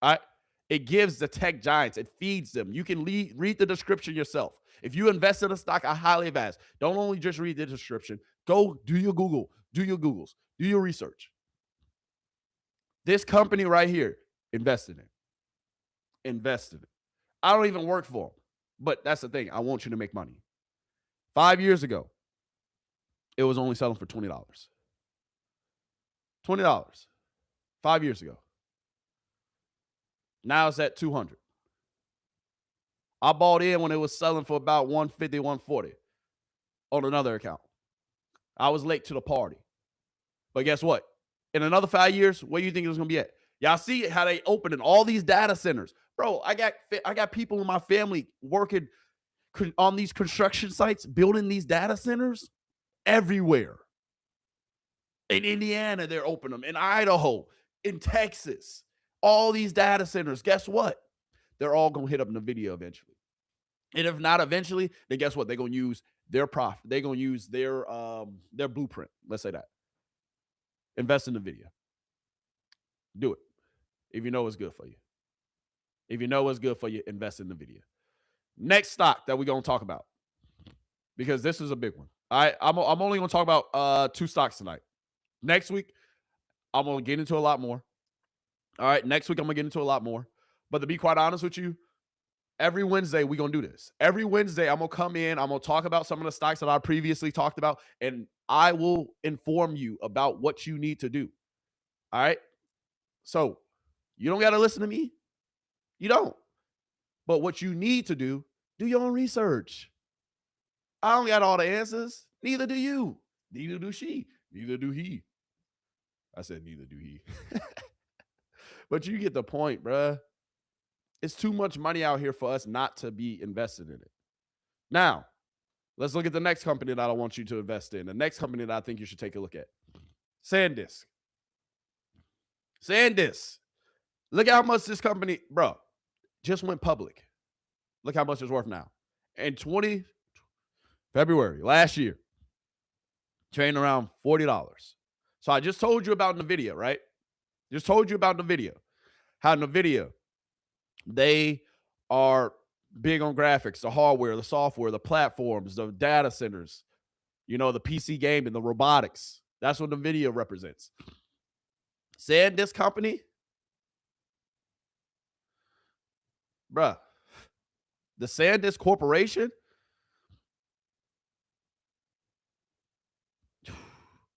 right. It gives the tech giants. It feeds them. You can read the description yourself. If you invest in a stock, I highly advise. Don't only just read the description. Go do your Google. Do your Googles. Do your research. This company right here, invested in. I don't even work for them. But that's the thing. I want you to make money. 5 years ago, it was only selling for $20. $20. 5 years ago. Now it's at $200. I bought in when it was selling for about $150, $140 on another account. I was late to the party. But guess what? In another 5 years, where do you think it was going to be at? Y'all see how they opening all these data centers. Bro, I got people in my family working on these construction sites, building these data centers everywhere. In Indiana, they're opening them. In Idaho, in Texas, all these data centers. Guess what? They're all going to hit up NVIDIA eventually. And if not eventually, then guess what? They're going to use their profit. They're going to use their blueprint. Let's say that. Invest in NVIDIA. Do it. If you know it's good for you. If you know it's good for you, invest in NVIDIA. Next stock that we're going to talk about, because this is a big one. I'm only going to talk about 2 stocks tonight. Next week, I'm going to get into a lot more. All right, next week I'm going to get into a lot more. But to be quite honest with you, every Wednesday we're going to do this. Every Wednesday I'm going to come in, I'm going to talk about some of the stocks that I previously talked about, and I will inform you about what you need to do. All right? So, you don't got to listen to me. You don't. But what you need to do your own research. I don't got all the answers. Neither do you. Neither do she. Neither do he. I said neither do he. But you get the point, bruh. It's too much money out here for us not to be invested in it. Now, let's look at the next company that I want you to invest in. The next company that I think you should take a look at. SanDisk. SanDisk. Look at how much this company, bro, just went public. Look how much it's worth now. In February last year, trading around $40. So I just told you about NVIDIA, right? Just told you about NVIDIA. How NVIDIA, they are big on graphics, the hardware, the software, the platforms, the data centers, the PC gaming, the robotics. That's what NVIDIA represents. SanDisk company, bruh, the SanDisk Corporation,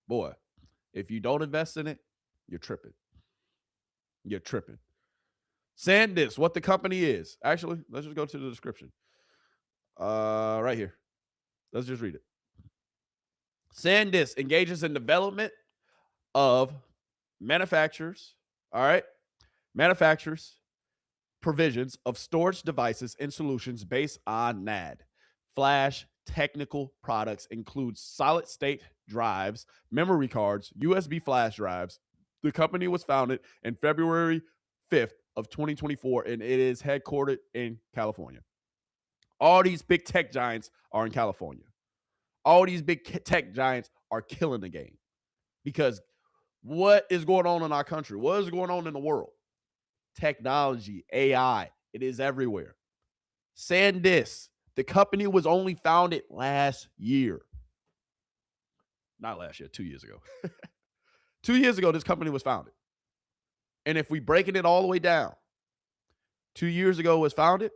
boy, if you don't invest in it, you're tripping. You're tripping. SanDisk, what the company is. Actually, let's just go to the description. Right here. Let's just read it. SanDisk engages in development of manufacturers, all right? Manufacturers, provisions of storage devices and solutions based on NAND. Flash technical products include solid-state drives, memory cards, USB flash drives. The company was founded in February 5th of 2024, and it is headquartered in California. All these big tech giants are in California. All these big tech giants are killing the game because what is going on in our country? What is going on in the world? Technology, AI, it is everywhere. SanDisk, the company was only founded last year. Not last year, 2 years ago. 2 years ago, this company was founded. And if we breaking it all the way down, 2 years ago it was founded,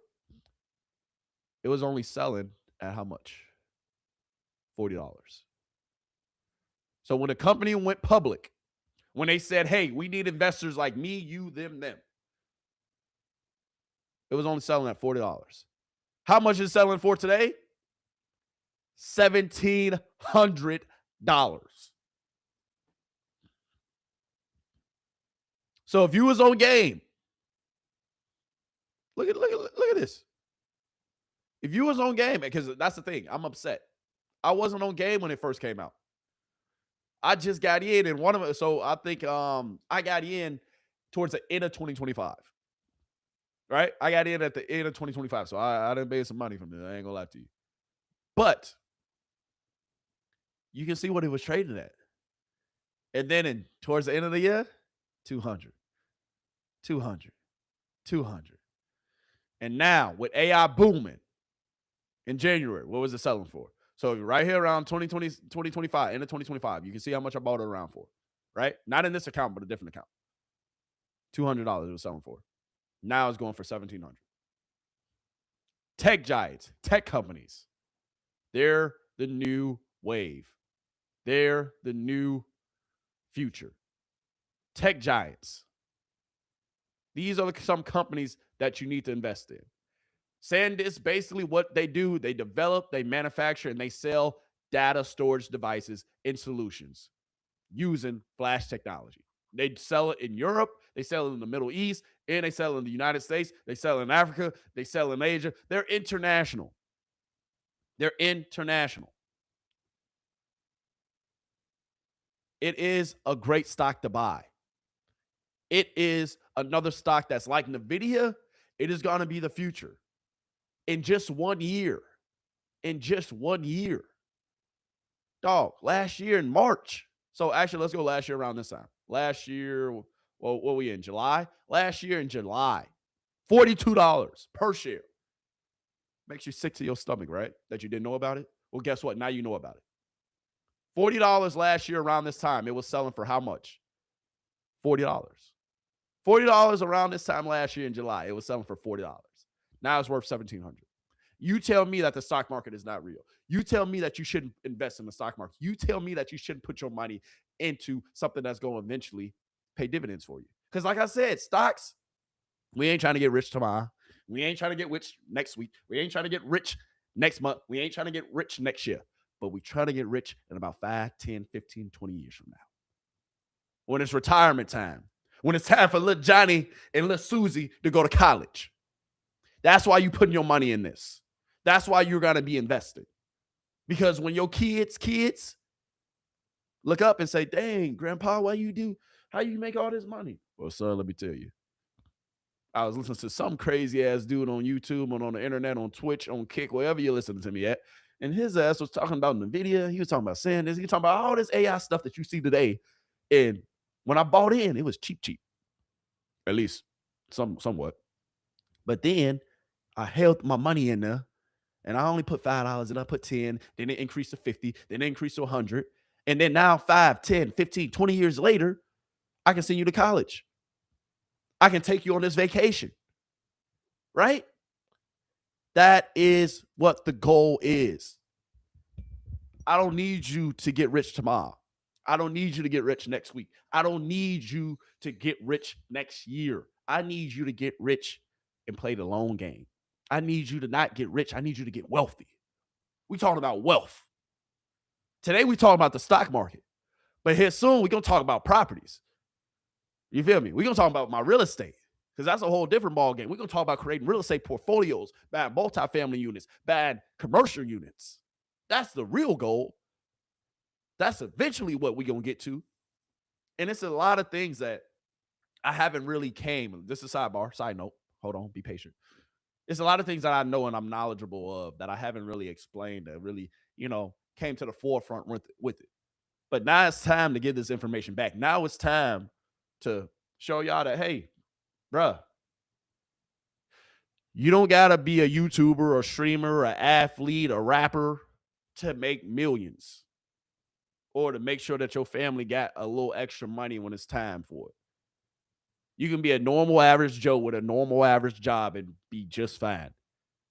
it was only selling at how much? $40. So when the company went public, when they said, hey, we need investors like me, you, them, it was only selling at $40. How much is selling for today? $1,700. So if you was on game, look at this. If you was on game, because that's the thing, I'm upset. I wasn't on game when it first came out. I just got in, and one of it. So I think I got in towards the end of 2025. Right? I got in at the end of 2025. So I didn't pay some money from it. I ain't gonna lie to you. But you can see what it was trading at. And then towards the end of the year, 200. And now with AI booming in January, what was it selling for? So right here around 2025, end of 2025, you can see how much I bought it around for, right? Not in this account, but a different account. $200 it was selling for. Now it's going for $1,700. Tech giants, tech companies, they're the new wave. They're the new future. Tech giants. These are some companies that you need to invest in. SanDisk, basically what they do, they develop, they manufacture, and they sell data storage devices and solutions using flash technology. They sell it in Europe, they sell it in the Middle East, and they sell it in the United States, they sell it in Africa, they sell it in Asia. They're international. They're international. It is a great stock to buy. It is another stock that's like NVIDIA. It is going to be the future. In just 1 year. In just 1 year. Dog, last year in March. So actually, let's go last year around this time. Last year, well, what were we in? July? Last year in July, $42 per share. Makes you sick to your stomach, right? That you didn't know about it? Well, guess what? Now you know about it. $40 last year around this time. It was selling for how much? $40. $40 around this time last year in July. It was selling for $40. Now it's worth $1,700. You tell me that the stock market is not real. You tell me that you shouldn't invest in the stock market. You tell me that you shouldn't put your money into something that's going to eventually pay dividends for you. Because like I said, stocks, we ain't trying to get rich tomorrow. We ain't trying to get rich next week. We ain't trying to get rich next month. We ain't trying to get rich next year. But we try to get rich in about 5, 10, 15, 20 years from now. When it's retirement time. When it's time for little Johnny and little Susie to go to college. That's why you putting your money in this. That's why you're going to be invested. Because when your kids look up and say, dang, Grandpa, how you make all this money? Well, son, let me tell you. I was listening to some crazy ass dude on YouTube and on the internet, on Twitch, on Kick, wherever you're listening to me at. And his ass was talking about NVIDIA. He was talking about SanDisk. He was talking about all this AI stuff that you see today. And when I bought in, it was cheap. At least somewhat. But then I held my money in there. And I only put $5 and I put 10, then it increased to 50, then it increased to 100. And then now 5, 10, 15, 20 years later, I can send you to college. I can take you on this vacation. Right? That is what the goal is. I don't need you to get rich tomorrow. I don't need you to get rich next week. I don't need you to get rich next year. I need you to get rich and play the long game. I need you to not get rich. I need you to get wealthy. We talking about wealth. Today we talking about the stock market. But here soon we're going to talk about properties. You feel me? We're going to talk about my real estate because that's a whole different ball game. We're going to talk about creating real estate portfolios, buying multifamily units, buying commercial units. That's the real goal. That's eventually what we're going to get to. And it's a lot of things that I haven't really came. This is a sidebar, side note. Hold on, be patient. It's a lot of things that I know and I'm knowledgeable of that I haven't really explained that really, came to the forefront with it. But now it's time to get this information back. Now it's time to show y'all that, hey, bruh, you don't got to be a YouTuber or streamer or athlete or rapper to make millions or to make sure that your family got a little extra money when it's time for it. You can be a normal average Joe with a normal average job and be just fine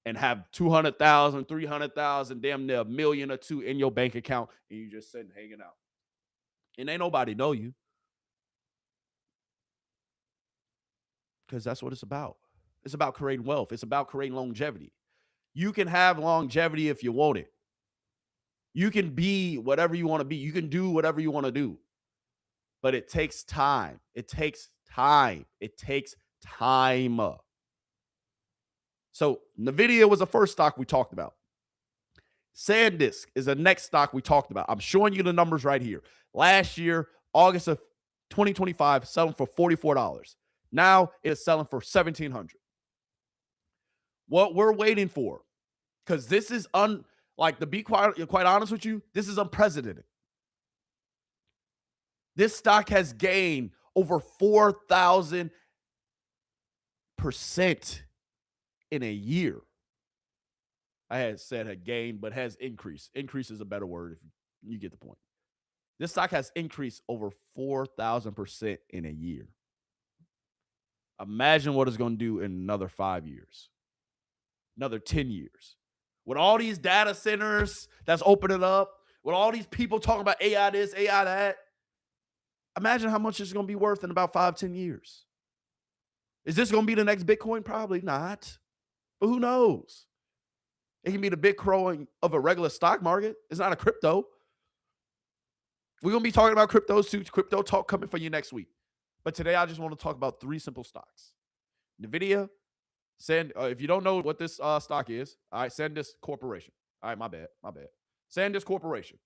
and have 200,000, 300,000, damn near $1 million or $2 million in your bank account and you just sitting hanging out. And ain't nobody know you. Because that's what it's about. It's about creating wealth. It's about creating longevity. You can have longevity if you want it. You can be whatever you want to be. You can do whatever you want to do. But it takes time. It takes time. It takes time. So NVIDIA was the first stock we talked about. SanDisk is the next stock we talked about. I'm showing you the numbers right here. Last year, August of 2025, selling for $44. Now it is selling for $1,700. What we're waiting for, because this is to be quite honest with you, this is unprecedented. This stock has gained over 4,000% in a year. I had said had gained, but has increased. Increase is a better word if you get the point. This stock has increased over 4,000% in a year. Imagine what it's going to do in another 5 years, another 10 years. With all these data centers that's opening up, with all these people talking about AI this, AI that, imagine how much it's going to be worth in about 5, 10 years. Is this going to be the next Bitcoin? Probably not. But who knows? It can be the Bitcoin of a regular stock market. It's not a crypto. We're going to be talking about cryptos too. Crypto talk coming for you next week. But today I just want to talk about 3 simple stocks. NVIDIA, if you don't know what this stock is, all right, SanDisk Corporation. All right, my bad. SanDisk Corporation.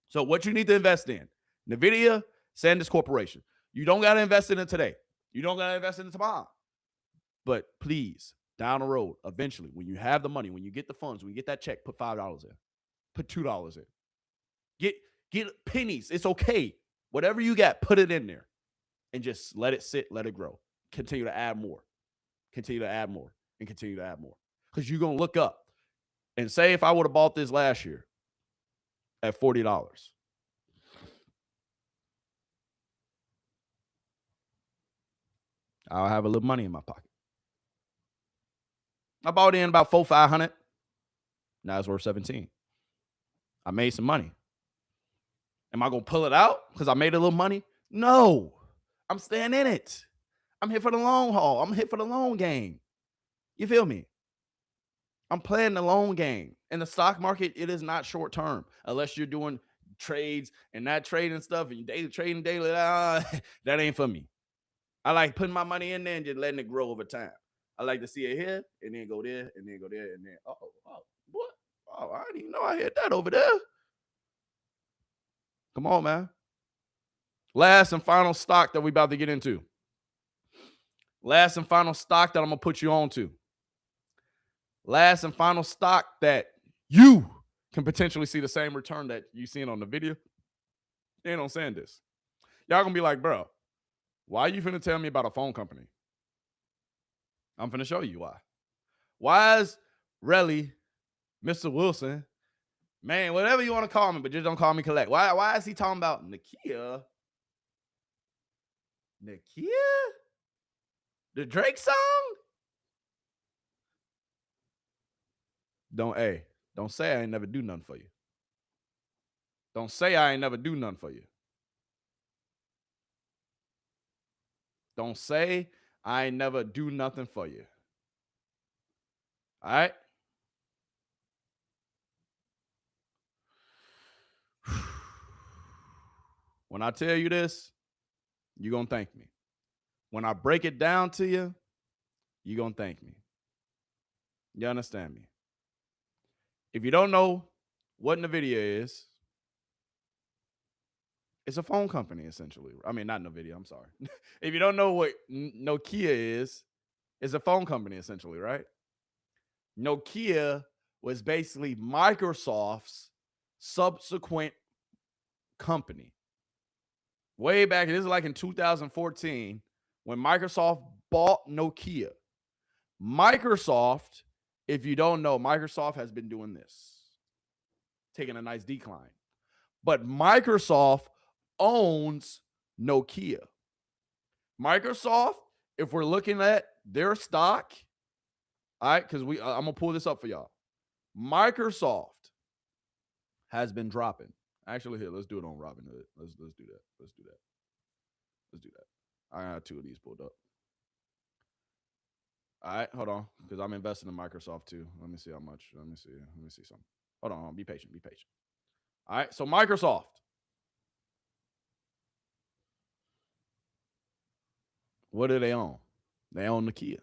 So what you need to invest in, NVIDIA, SanDisk Corporation. You don't got to invest in it today. You don't got to invest in it tomorrow. But please, down the road, eventually, when you have the money, when you get the funds, when you get that check, put $5 in. Put $2 in. Get pennies. It's okay. Whatever you got, put it in there. And just let it sit, let it grow. Continue to add more. Continue to add more. And continue to add more. Because you're going to look up. And say if I would have bought this last year at $40. I'll have a little money in my pocket. I bought in about $400-500. Now it's worth 17. I made some money. Am I gonna pull it out because I made a little money? No, I'm staying in it. I'm here for the long haul. I'm here for the long game. You feel me? I'm playing the long game. In the stock market, it is not short term unless you're doing trades and that trading stuff and you daily trading daily. That ain't for me. I like putting my money in there and just letting it grow over time. I like to see it here and then go there and then go there and then what? Oh, I didn't even know I had that over there. Come on, man. Last and final stock that we about to get into. Last and final stock that I'm gonna put you on to. Last and final stock that you can potentially see the same return that you seen on the video. And on saying this. Y'all gonna be like, bro, why are you finna tell me about a phone company? I'm finna show you why. Why is Relly, Mr. Wilson, man, whatever you want to call me, but just don't call me Collect. Why is he talking about Nakia? Nakia? The Drake song? Don't say I ain't never do nothing for you. Don't say I ain't never do nothing for you. Don't say I ain't never do nothing for you. All right? When I tell you this, you're going to thank me. When I break it down to you, you're going to thank me. You understand me? If you don't know what NVIDIA is, it's a phone company, essentially. I mean, not NVIDIA, I'm sorry. If you don't know what Nokia is, it's a phone company, essentially, right? Nokia was basically Microsoft's subsequent company. Way back, this is like in 2014, when Microsoft bought Nokia. Microsoft, if you don't know, Microsoft has been doing this, taking a nice decline. But Microsoft owns Nokia. Microsoft, if we're looking at their stock, all right, because I'm gonna pull this up for y'all. Microsoft has been dropping. Actually, here, let's do it on Robinhood. Let's do that. Let's do that. I got 2 of these pulled up. All right, hold on, because I'm investing in Microsoft too. Let me see how much. Let me see something. Hold on, be patient. All right, so Microsoft. What do they own? They own Nokia.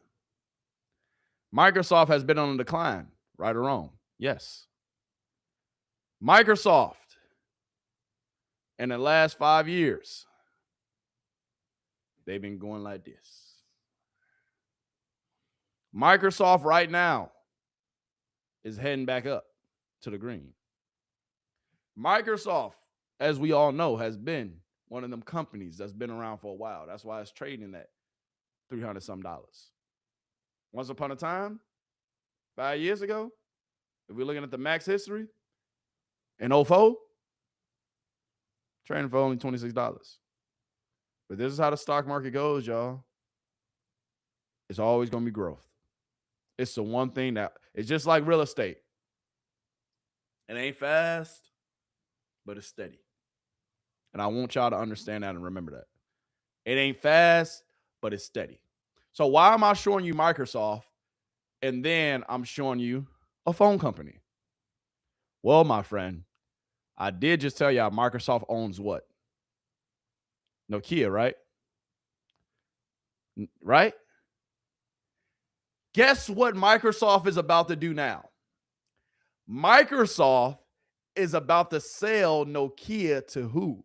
Microsoft has been on a decline, right or wrong? Yes. Microsoft, in the last 5 years, they've been going like this. Microsoft right now is heading back up to the green. Microsoft, as we all know, has been one of them companies that's been around for a while. That's why it's trading at $300-some. Once upon a time, 5 years ago, if we're looking at the max history, in 2004, trading for only $26. But this is how the stock market goes, y'all. It's always going to be growth. It's the one thing that it's just like real estate. It ain't fast, but it's steady. And I want y'all to understand that and remember that. It ain't fast, but it's steady. So why am I showing you Microsoft and then I'm showing you a phone company? Well, my friend, I did just tell y'all Microsoft owns what? Nokia, right? Right? Guess what Microsoft is about to do now? Microsoft is about to sell Nokia to who?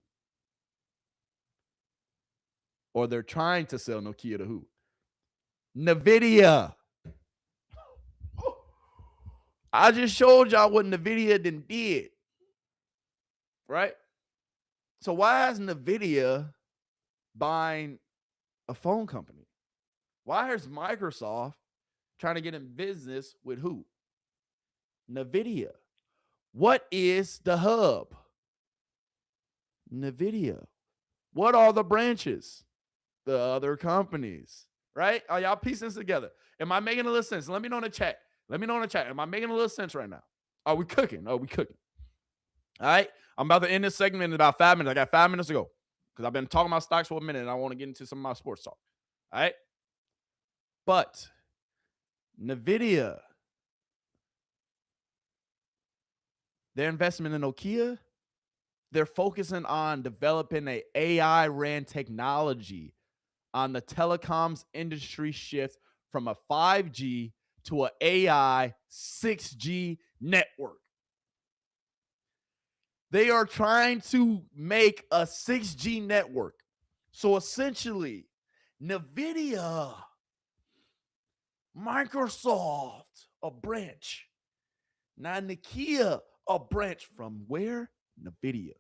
Or they're trying to sell Nokia to who? NVIDIA. I just showed y'all what NVIDIA did. Right? So why is NVIDIA buying a phone company? Why is Microsoft trying to get in business with who? NVIDIA. What is the hub? NVIDIA. What are the branches? The other companies. right? Are y'all piecing this together? Am I making a little sense? Let me know in the chat. Am I making a little sense right now? Are we cooking? All right. I'm about to end this segment in about 5 minutes. I got 5 minutes to go because I've been talking about stocks for a minute and I want to get into some of my sports talk. All right. But NVIDIA, their investment in Nokia, they're focusing on developing a AI RAN technology on the telecoms industry shift from a 5G to an AI 6G network. They are trying to make a 6G network. So essentially, NVIDIA, Microsoft, a branch. Now Nokia, a branch from where? NVIDIA.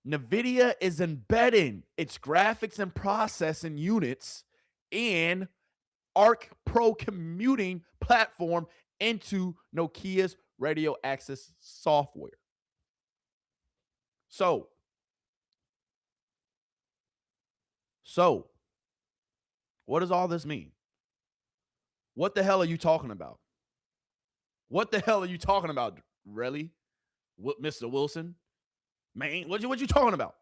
NVIDIA is embedding its graphics and processing units in Arc Pro commuting platform into Nokia's radio access software. So what does all this mean? What the hell are you talking about? What the hell are you talking about, really? What, Mr. Wilson? Man, what you talking about?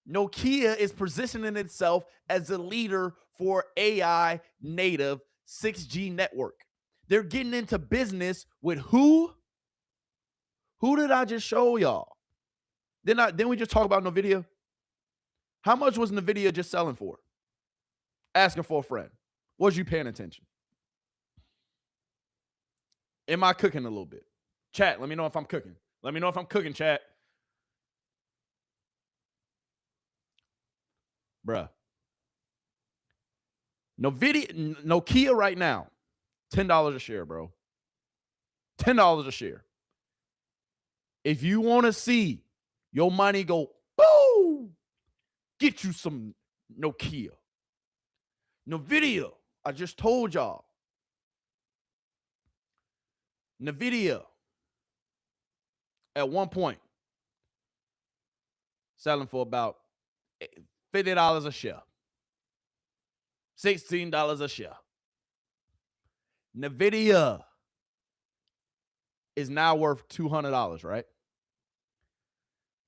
Nokia is positioning itself as a leader for AI native 6G network. They're getting into business with who? Who did I just show y'all? Didn't we just talk about NVIDIA? How much was NVIDIA just selling for? Asking for a friend. Was you paying attention? Am I cooking a little bit? Chat, let me know if I'm cooking. Let me know if I'm cooking, chat. Bruh. Nokia right now, $10 a share, bro. $10 a share. If you want to see your money go, boom, get you some Nokia. NVIDIA, I just told y'all. NVIDIA, at one point, selling for about $50 a share. $16 a share. NVIDIA is now worth $200, right?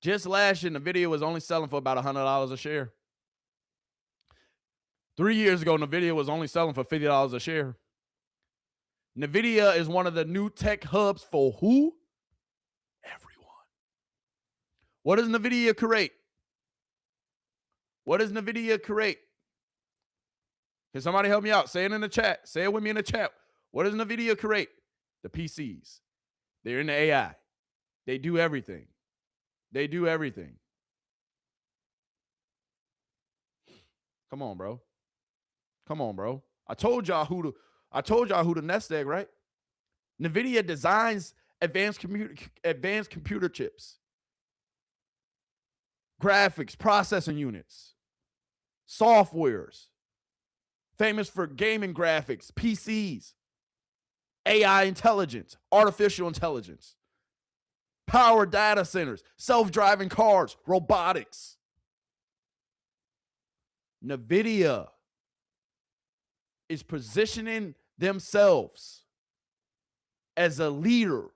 Just last year, NVIDIA was only selling for about $100 a share. 3 years ago, NVIDIA was only selling for $50 a share. NVIDIA is one of the new tech hubs for who? Everyone. What does NVIDIA create? What does NVIDIA create? Can somebody help me out? Say it in the chat. Say it with me in the chat. What does NVIDIA create? The PCs. They're in the AI. They do everything. They do everything. Come on, bro. Come on, bro. I told y'all who the nest egg, right? NVIDIA designs advanced computer chips, graphics, processing units, softwares, famous for gaming graphics, PCs, AI intelligence, artificial intelligence, power data centers, self-driving cars, robotics. NVIDIA is positioning themselves as a leader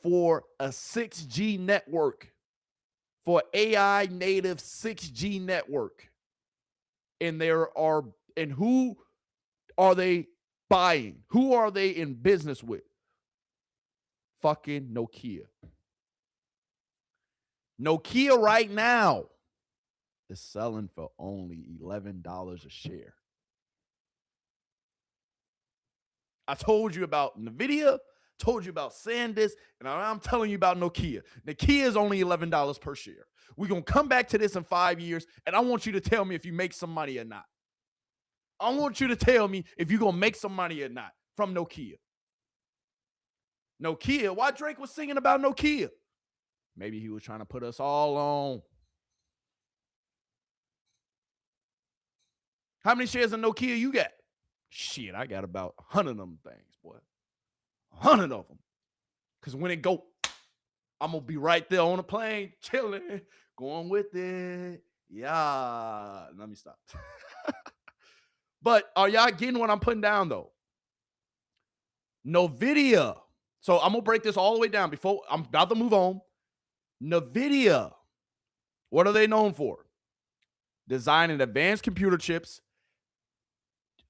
for a 6G network, for AI native 6G network. And who are they buying? Who are they in business with? Fucking Nokia. Nokia right now is selling for only $11 a share. I told you about NVIDIA, told you about SanDisk, and I'm telling you about Nokia. Nokia is only $11 per share. We're going to come back to this in 5 years, and I want you to tell me if you make some money or not. I want you to tell me if you're going to make some money or not from Nokia. Nokia, why Drake was singing about Nokia? Maybe he was trying to put us all on. How many shares of Nokia you got? Shit, I got about 100 of them things, boy. 100 of them. Because when it go, I'm going to be right there on the plane, chilling, going with it. Yeah. Let me stop. But are y'all getting what I'm putting down, though? NVIDIA. So I'm going to break this all the way down before I'm about to move on. NVIDIA. What are they known for? Designing advanced computer chips,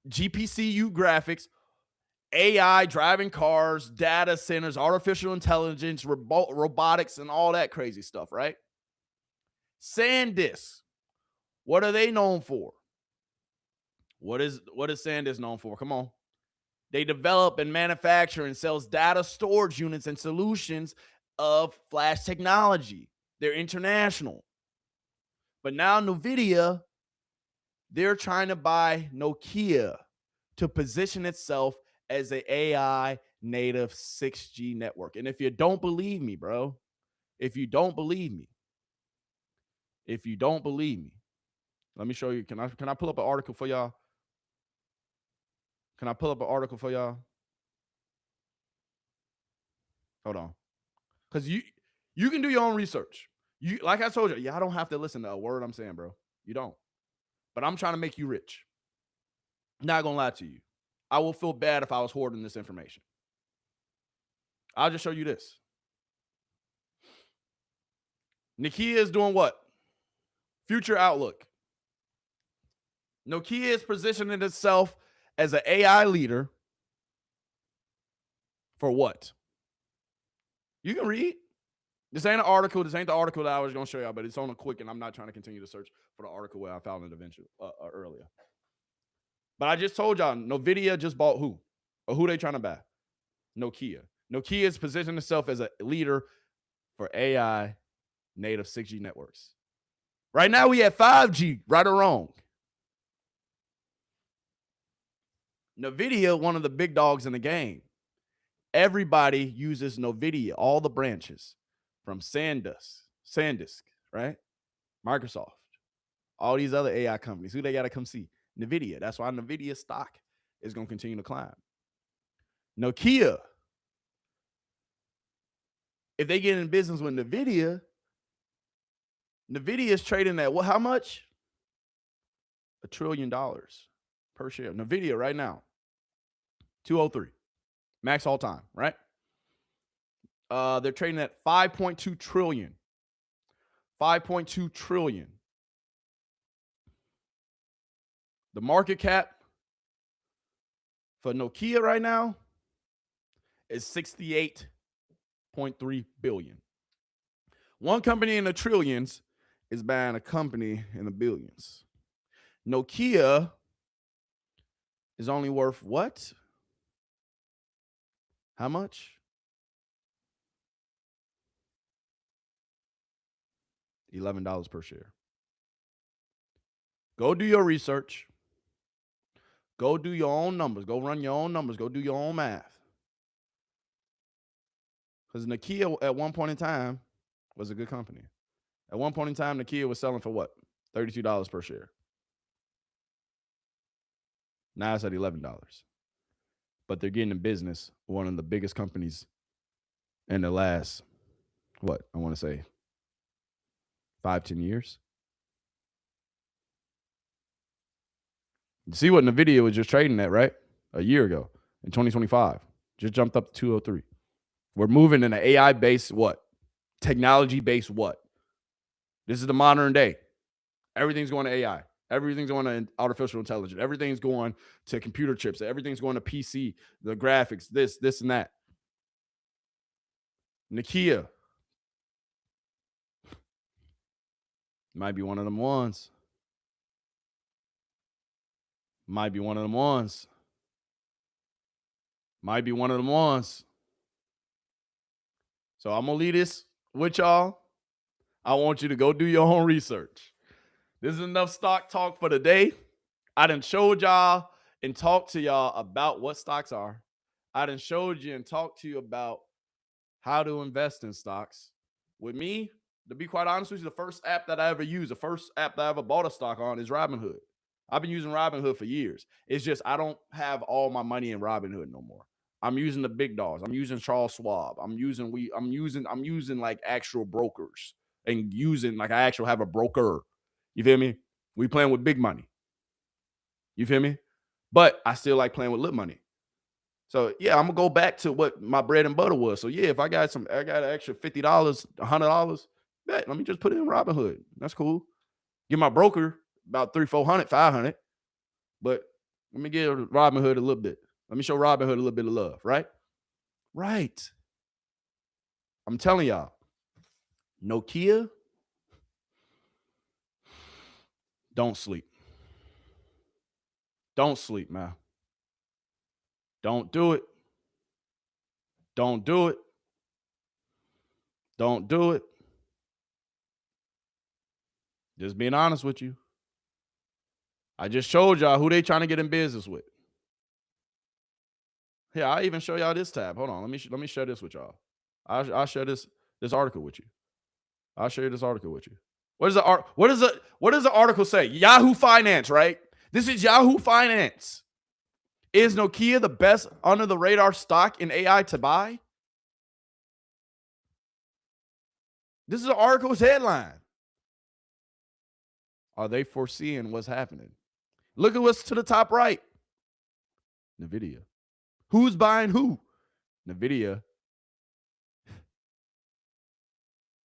GPCU graphics, AI, driving cars, data centers, artificial intelligence, robotics, and all that crazy stuff, right? SanDisk. What are they known for? What is SanDisk known for? Come on. They develop and manufacture and sells data storage units and solutions of flash technology. They're international. But now NVIDIA, they're trying to buy Nokia to position itself as an AI native 6G network. And if you don't believe me, bro, if you don't believe me, let me show you. Can I pull up an article for y'all? Can I pull up an article for y'all? Hold on. Because you can do your own research. You, like I told you, y'all don't have to listen to a word I'm saying, bro. You don't. But I'm trying to make you rich. Not gonna lie to you. I will feel bad if I was hoarding this information. I'll just show you this. Nokia is doing what? Future outlook. Nokia is positioning itself as an AI leader for what? You can read. This ain't an article. This ain't the article that I was going to show y'all, but it's on a quick, and I'm not trying to continue to search for the article where I found it eventually earlier. But I just told y'all, NVIDIA just bought who? Or who they trying to buy? Nokia. Nokia is positioning itself as a leader for AI native 6G networks. Right now we have 5G, right or wrong. NVIDIA, one of the big dogs in the game. Everybody uses NVIDIA, all the branches, from SanDisk, right? Microsoft, all these other AI companies. Who they got to come see? NVIDIA. That's why NVIDIA stock is going to continue to climb. Nokia, if they get in business with NVIDIA is trading at what? How much? $1 trillion per share. NVIDIA right now, 203, max all time, right? They're trading at 5.2 trillion. 5.2 trillion. The market cap for Nokia right now is 68.3 billion. One company in the trillions is buying a company in the billions. Nokia is only worth what? How much? $11 per share. Go do your research. Go do your own numbers. Go run your own numbers. Go do your own math. Because Nokia at one point in time was a good company. At one point in time, Nokia was selling for what? $32 per share. Now it's at $11. But they're getting in business, one of the biggest companies in the last, what, I want to say 5-10 years. You see what NVIDIA was just trading at, right? A year ago in 2025. Just jumped up to 203. We're moving in an AI-based what? Technology-based what? This is the modern day. Everything's going to AI. Everything's going to artificial intelligence. Everything's going to computer chips. Everything's going to PC, the graphics, this, and that. Nokia might be one of them ones. Might be one of them ones. Might be one of them ones. So I'm going to leave this with y'all. I want you to go do your own research. This is enough stock talk for the day. I done showed y'all and talked to y'all about what stocks are. I done showed you and talked to you about how to invest in stocks. With me, to be quite honest with you, the first app that I ever used, the first app that I ever bought a stock on is Robinhood. I've been using Robinhood for years. It's just I don't have all my money in Robinhood no more. I'm using the big dogs. I'm using Charles Schwab. I'm using like actual brokers and using like I actually have a broker You feel me? We playing with big money. You feel me? But I still like playing with little money. So yeah, I'm gonna go back to what my bread and butter was. So yeah, if I got an extra $50, $100, bet let me just put it in Robinhood. That's cool. Give my broker about 300, 400, 500. But let me give Robinhood a little bit. Let me show Robinhood a little bit of love, right? Right. I'm telling y'all, Nokia, don't sleep. Don't sleep, man. Don't do it. Don't do it. Don't do it. Just being honest with you. I just showed y'all who they trying to get in business with. Here, I even show y'all this tab. Hold on, let me share this with y'all. I'll share this article with you. I'll share this article with you. What does the article say? Yahoo Finance, right? This is Yahoo Finance. Is Nokia the best under the radar stock in AI to buy? This is the article's headline. Are they foreseeing what's happening? Look at what's to the top right. NVIDIA. Who's buying who? NVIDIA.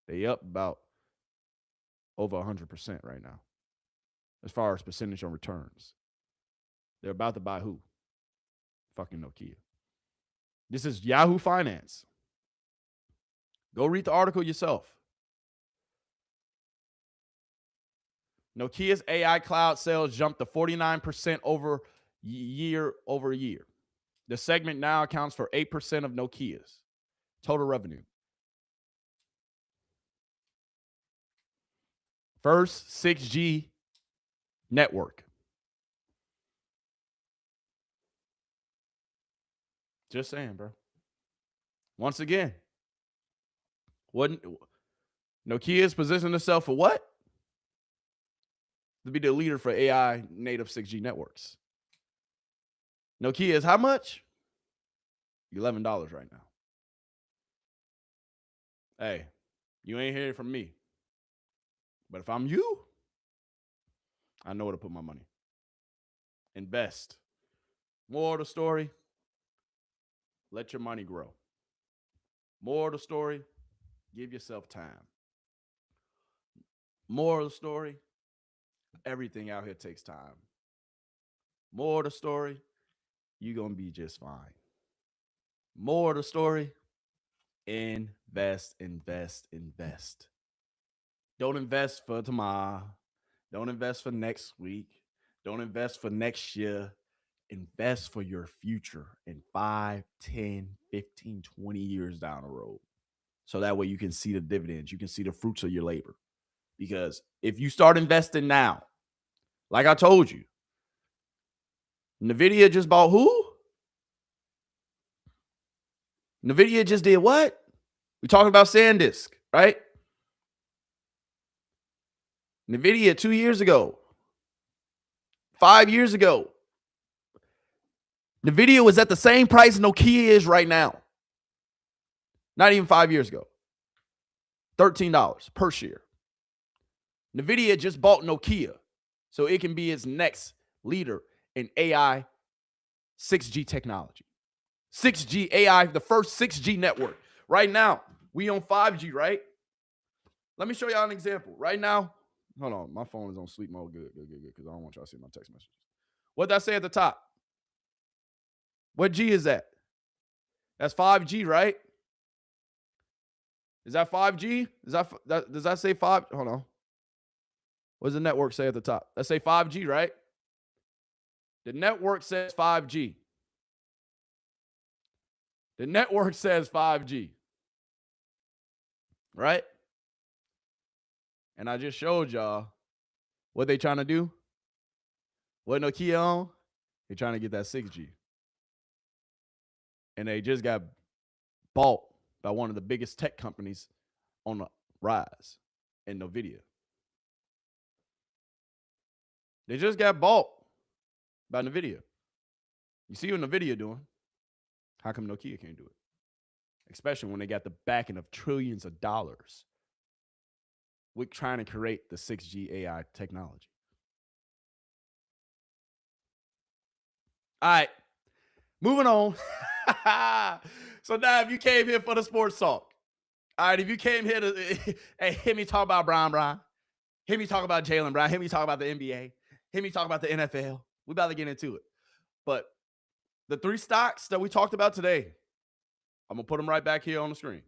They up about over 100% right now as far as percentage on returns. They're about to buy who? Fucking Nokia. This is Yahoo Finance. Go read the article yourself. Nokia's AI cloud sales jumped to 49% year over year. The segment now accounts for 8% of Nokia's total revenue. First 6G network. Just saying, bro. Once again, Nokia's positioned itself for what? To be the leader for AI native 6G networks. Nokia is how much? $11 right now. Hey, you ain't hearing from me. But if I'm you, I know where to put my money. Invest. More of the story, let your money grow. More of the story, give yourself time. More of the story, everything out here takes time. More of the story, you're going to be just fine. More of the story, invest, invest, invest. Don't invest for tomorrow. Don't invest for next week. Don't invest for next year. Invest for your future in 5, 10, 15, 20 years down the road. So that way you can see the dividends. You can see the fruits of your labor. Because if you start investing now, like I told you, NVIDIA just bought who? NVIDIA just did what? We talking about SanDisk, right? NVIDIA 2 years ago, 5 years ago, NVIDIA was at the same price Nokia is right now. Not even 5 years ago. $13 per share. NVIDIA just bought Nokia so it can be its next leader in AI 6G technology. 6G AI, the first 6G network. Right now, we on 5G, right? Let me show y'all an example. Right now, hold on, my phone is on sleep mode. Good, because I don't want y'all to see my text messages. What did I say at the top? What G is that? That's 5G, right? Is that 5G? Does that say 5? Hold on. What does the network say at the top? That say 5G, right? The network says 5G. The network says 5G. Right? And I just showed y'all what they trying to do. What Nokia on? They trying to get that 6G. And they just got bought by one of the biggest tech companies on the rise in NVIDIA. They just got bought by NVIDIA. You see what NVIDIA doing? How come Nokia can't do it? Especially when they got the backing of trillions of dollars with trying to create the 6G AI technology. All right, moving on. So now, if you came here for the sports talk, all right, if you came here to hey, hear me talk about Brown, hear me talk about Jaylen Brown, hear me talk about the NBA, hear me talk about the NFL, we about to get into it. But the 3 stocks that we talked about today, I'm going to put them right back here on the screen.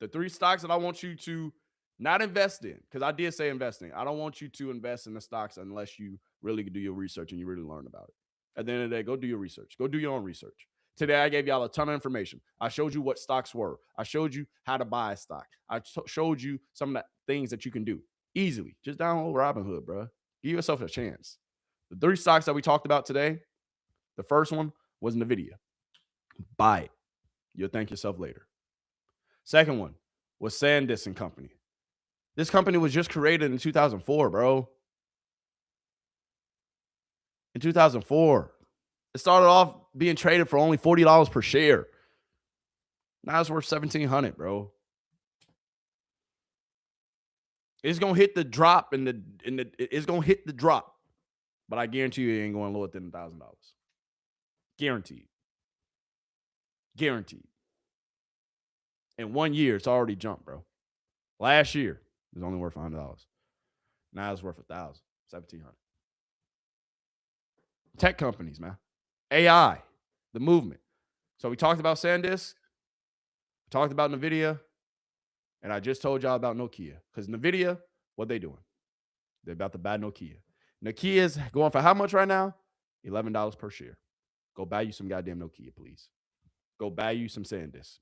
The 3 stocks that I want you to not invest in, because I did say investing. I don't want you to invest in the stocks unless you really do your research and you really learn about it. At the end of the day, go do your research. Go do your own research. Today, I gave y'all a ton of information. I showed you what stocks were. I showed you how to buy a stock. I showed you some of the things that you can do easily. Just download Robinhood, bro. Give yourself a chance. The 3 stocks that we talked about today, the first one was NVIDIA. Buy it. You'll thank yourself later. Second one was SanDisk and Company. This company was just created in 2004, bro. In 2004. It started off being traded for only $40 per share. Now it's worth $1,700, bro. It's gonna hit the drop it's gonna hit the drop, but I guarantee you it ain't going lower than $1,000. Guaranteed. Guaranteed. In 1 year, it's already jumped, bro. Last year, it was only worth $100. Now it's worth $1,000, $1,700. Tech companies, man. AI, the movement. So we talked about SanDisk, we talked about NVIDIA, and I just told y'all about Nokia. Because NVIDIA, what they doing? They're about to buy Nokia. Nokia's going for how much right now? $11 per share. Go buy you some goddamn Nokia, please. Go buy you some SanDisk.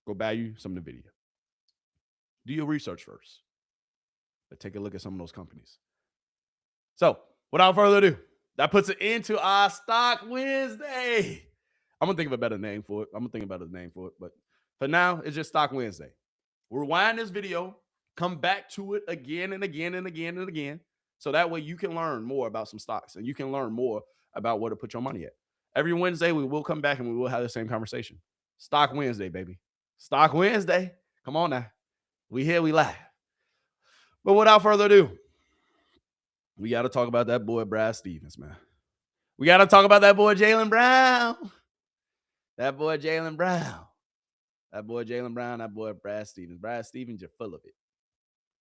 Go buy you some NVIDIA. Do your research first. Let's take a look at some of those companies. So, without further ado, that puts it into our Stock Wednesday. I'm going to think of a better name for it. But for now, it's just Stock Wednesday. Rewind this video, come back to it again and again and again and again. So that way you can learn more about some stocks and you can learn more about where to put your money at. Every Wednesday, we will come back and we will have the same conversation. Stock Wednesday, baby. Stock Wednesday. Come on now. We here, we live. But without further ado, we got to talk about that boy, Brad Stevens, man. We got to talk about that boy, Jaylen Brown. That boy, Jaylen Brown. That boy, Jaylen Brown. That boy, Brad Stevens. Brad Stevens, you're full of it.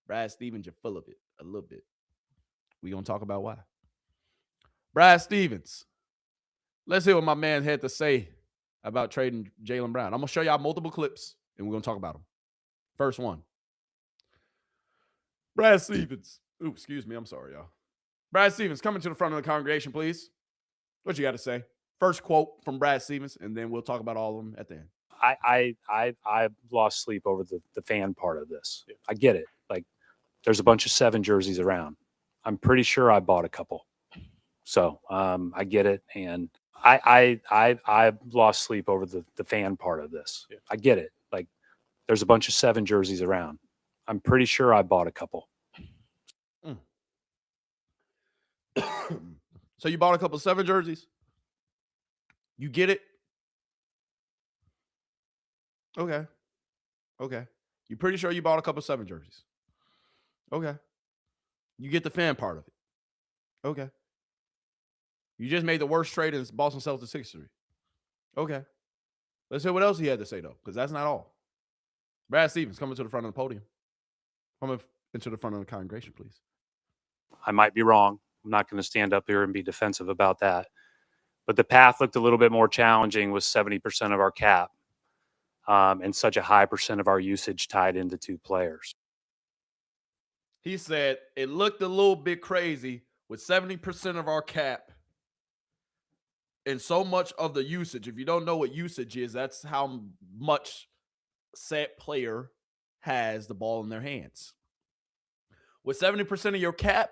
Brad Stevens, you're full of it. A little bit. We going to talk about why. Brad Stevens. Let's hear what my man had to say about trading Jaylen Brown. I'm going to show y'all multiple clips, and we're going to talk about them. First one. Brad Stevens. Ooh, excuse me. I'm sorry, y'all. Brad Stevens, coming to the front of the congregation, please. What you got to say? First quote from Brad Stevens, and then we'll talk about all of them at the end. I lost sleep over the fan part of this. I get it. Like, there's a bunch of 7 jerseys around. I'm pretty sure I bought a couple. So I get it. And I lost sleep over the fan part of this. I get it. Like, there's a bunch of 7 jerseys around. I'm pretty sure I bought a couple. So you bought a couple of 7 jerseys? You get it? Okay. You pretty sure you bought a couple of 7 jerseys? Okay. You get the fan part of it? Okay. You just made the worst trade in Boston Celtics history? Okay. Let's hear what else he had to say, though, because that's not all. Brad Stevens, coming to the front of the podium. Come into the front of the congregation, please. I might be wrong. I'm not going to stand up here and be defensive about that. But the path looked a little bit more challenging with 70% of our cap and such a high percent of our usage tied into 2 players. He said it looked a little bit crazy with 70% of our cap and so much of the usage. If you don't know what usage is, that's how much said player has the ball in their hands. With 70% of your cap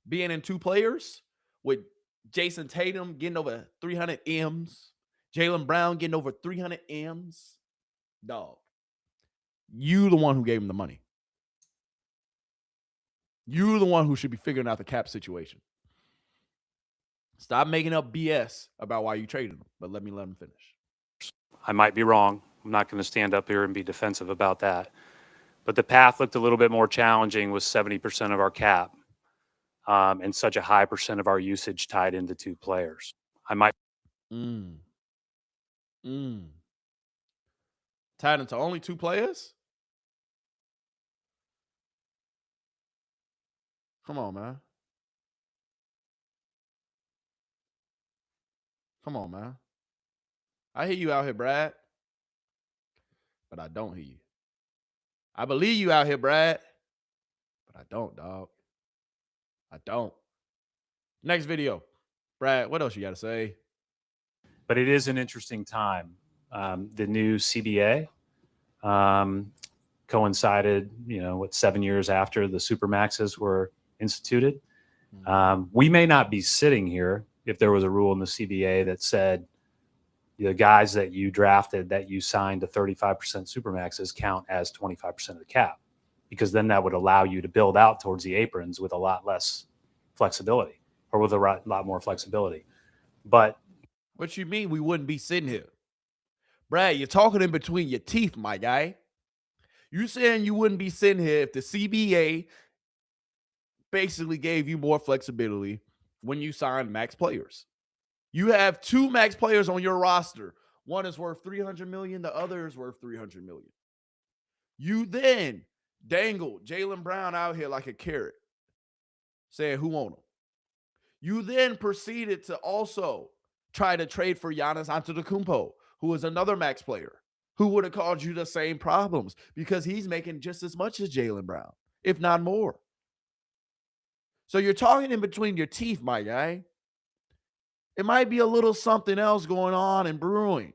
being in 2 players, with Jason Tatum getting over 300 M's, Jaylen Brown getting over 300 M's, dog, you the one who gave him the money. You the one who should be figuring out the cap situation. Stop making up BS about why you traded him, but let him finish. I might be wrong. I'm not going to stand up here and be defensive about that. But the path looked a little bit more challenging with 70% of our cap and such a high percent of our usage tied into 2 players. I might. Tied into only 2 players? Come on, man. Come on, man. I hear you out here, Brad. But I don't hear you. I believe you out here, Brad. But I don't, dog. I don't. Next video. Brad, what else you got to say? But it is an interesting time. The new CBA coincided, 7 years after the Supermaxes were instituted. We may not be sitting here if there was a rule in the CBA that said the guys that you drafted that you signed to 35% Supermaxes count as 25% of the cap, because then that would allow you to build out towards the aprons with a lot less flexibility, or with a lot more flexibility. But what you mean we wouldn't be sitting here? Brad, you're talking in between your teeth, my guy. You saying you wouldn't be sitting here if the CBA basically gave you more flexibility when you signed max players. You have 2 max players on your roster. One is worth $300 million. The other is worth $300 million. You then dangled Jaylen Brown out here like a carrot, saying who want him. You then proceeded to also try to trade for Giannis Antetokounmpo, who is another max player, who would have caused you the same problems because he's making just as much as Jaylen Brown, if not more. So you're talking in between your teeth, my guy. It might be a little something else going on and brewing,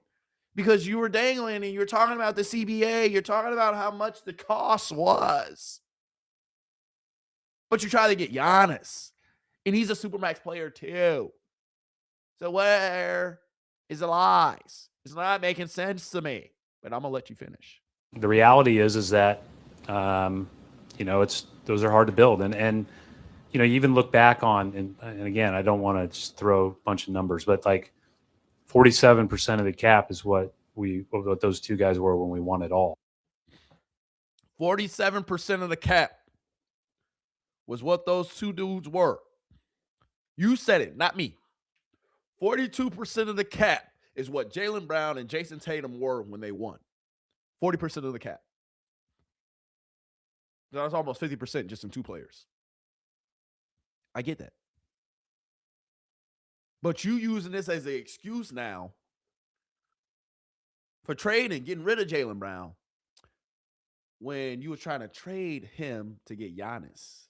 because you were dangling and you're talking about the CBA. You're talking about how much the cost was. But you try to get Giannis, and he's a Supermax player too. So where is the lies? It's not making sense to me, but I'm going to let you finish. The reality is that, those are hard to build. And you even look back on, and again, I don't want to just throw a bunch of numbers, but like 47% of the cap is what those 2 guys were when we won it all. 47% of the cap was what those 2 dudes were. You said it, not me. 42% of the cap is what Jaylen Brown and Jason Tatum were when they won. 40% of the cap. That's almost 50% just in 2 players. I get that. But you using this as an excuse now for trading, getting rid of Jaylen Brown, when you were trying to trade him to get Giannis.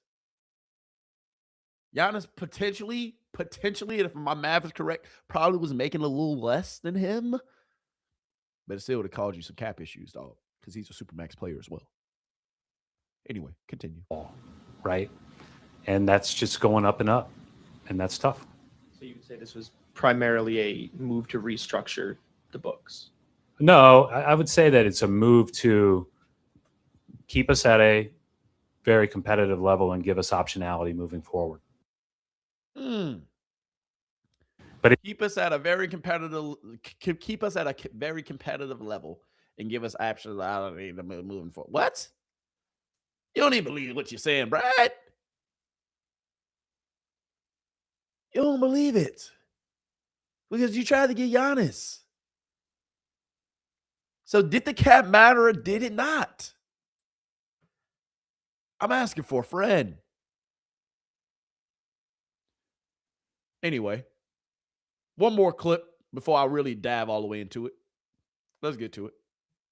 Giannis potentially, if my math is correct, probably was making a little less than him. But it still would have caused you some cap issues, dog, because he's a Supermax player as well. Anyway, continue. Right? And that's just going up and up, and that's tough. So you would say this was primarily a move to restructure the books? No, I would say that it's a move to keep us at a very competitive level and give us optionality moving forward. But keep us at a very competitive level and give us optionality to moving forward. What? You don't even believe what you're saying, Brad. You don't believe it because you tried to get Giannis. So did the cap matter or did it not? I'm asking for a friend. Anyway, one more clip before I really dive all the way into it. Let's get to it.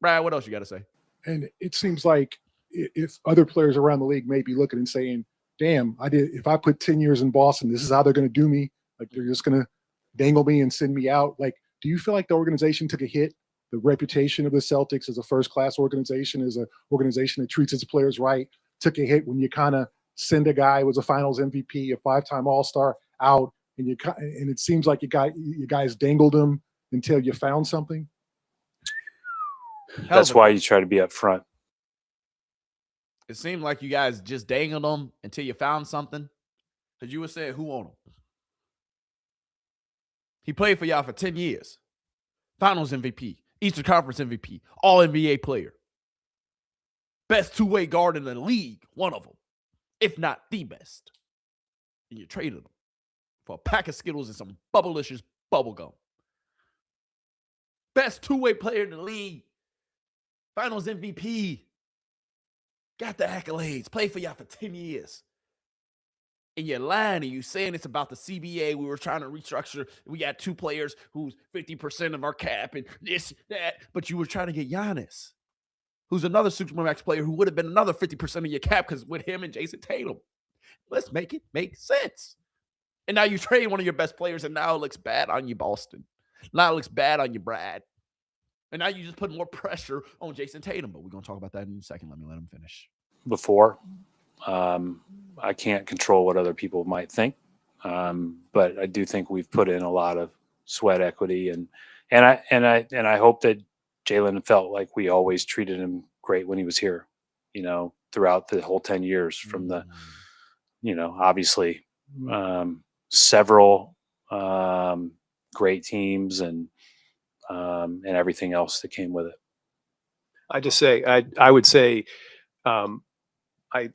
Brad, what else you got to say? And it seems like if other players around the league may be looking and saying, damn, if I put 10 years in Boston, this is how they're going to do me. Like, they're just going to dangle me and send me out. Like, do you feel like the organization took a hit? The reputation of the Celtics as a first-class organization, as an organization that treats its players right, took a hit when you kind of send a guy who was a finals MVP, a 5-time All-Star out, and it seems like you guys dangled him until you found something? That's why you try to be up front. It seemed like you guys just dangled him until you found something. Because you were saying, who on him? He played for y'all for 10 years. Finals MVP, Eastern Conference MVP, All-NBA player. Best two-way guard in the league, one of them, if not the best. And you traded him for a pack of Skittles and some Bubblicious bubblegum. Best two-way player in the league. Finals MVP. Got the accolades. Played for y'all for 10 years. And you're lying and you saying it's about the CBA. We were trying to restructure. We got 2 players who's 50% of our cap and this, that. But you were trying to get Giannis, who's another Supermax player who would have been another 50% of your cap because with him and Jason Tatum. Let's make it make sense. And now you trade one of your best players and now it looks bad on you, Boston. Now it looks bad on you, Brad. And now you just put more pressure on Jason Tatum. But we're going to talk about that in a second. Let him finish. Before, I can't control what other people might think, but I do think we've put in a lot of sweat equity, and I hope that Jaylen felt like we always treated him great when he was here, throughout the whole 10 years from the, obviously several great teams and everything else that came with it. I just say I would say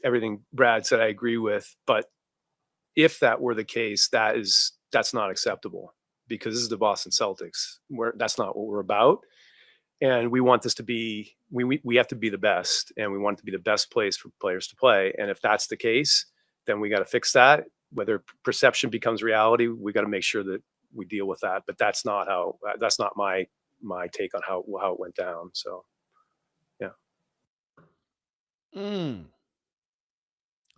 everything Brad said I agree with, but if that were the case, that's not acceptable because this is the Boston Celtics. That's not what we're about, and we want this to be we have to be the best, and we want it to be the best place for players to play. And if that's the case, then we got to fix that. Whether perception becomes reality, we got to make sure that we deal with that. But that's not my take on how it went down. So, yeah.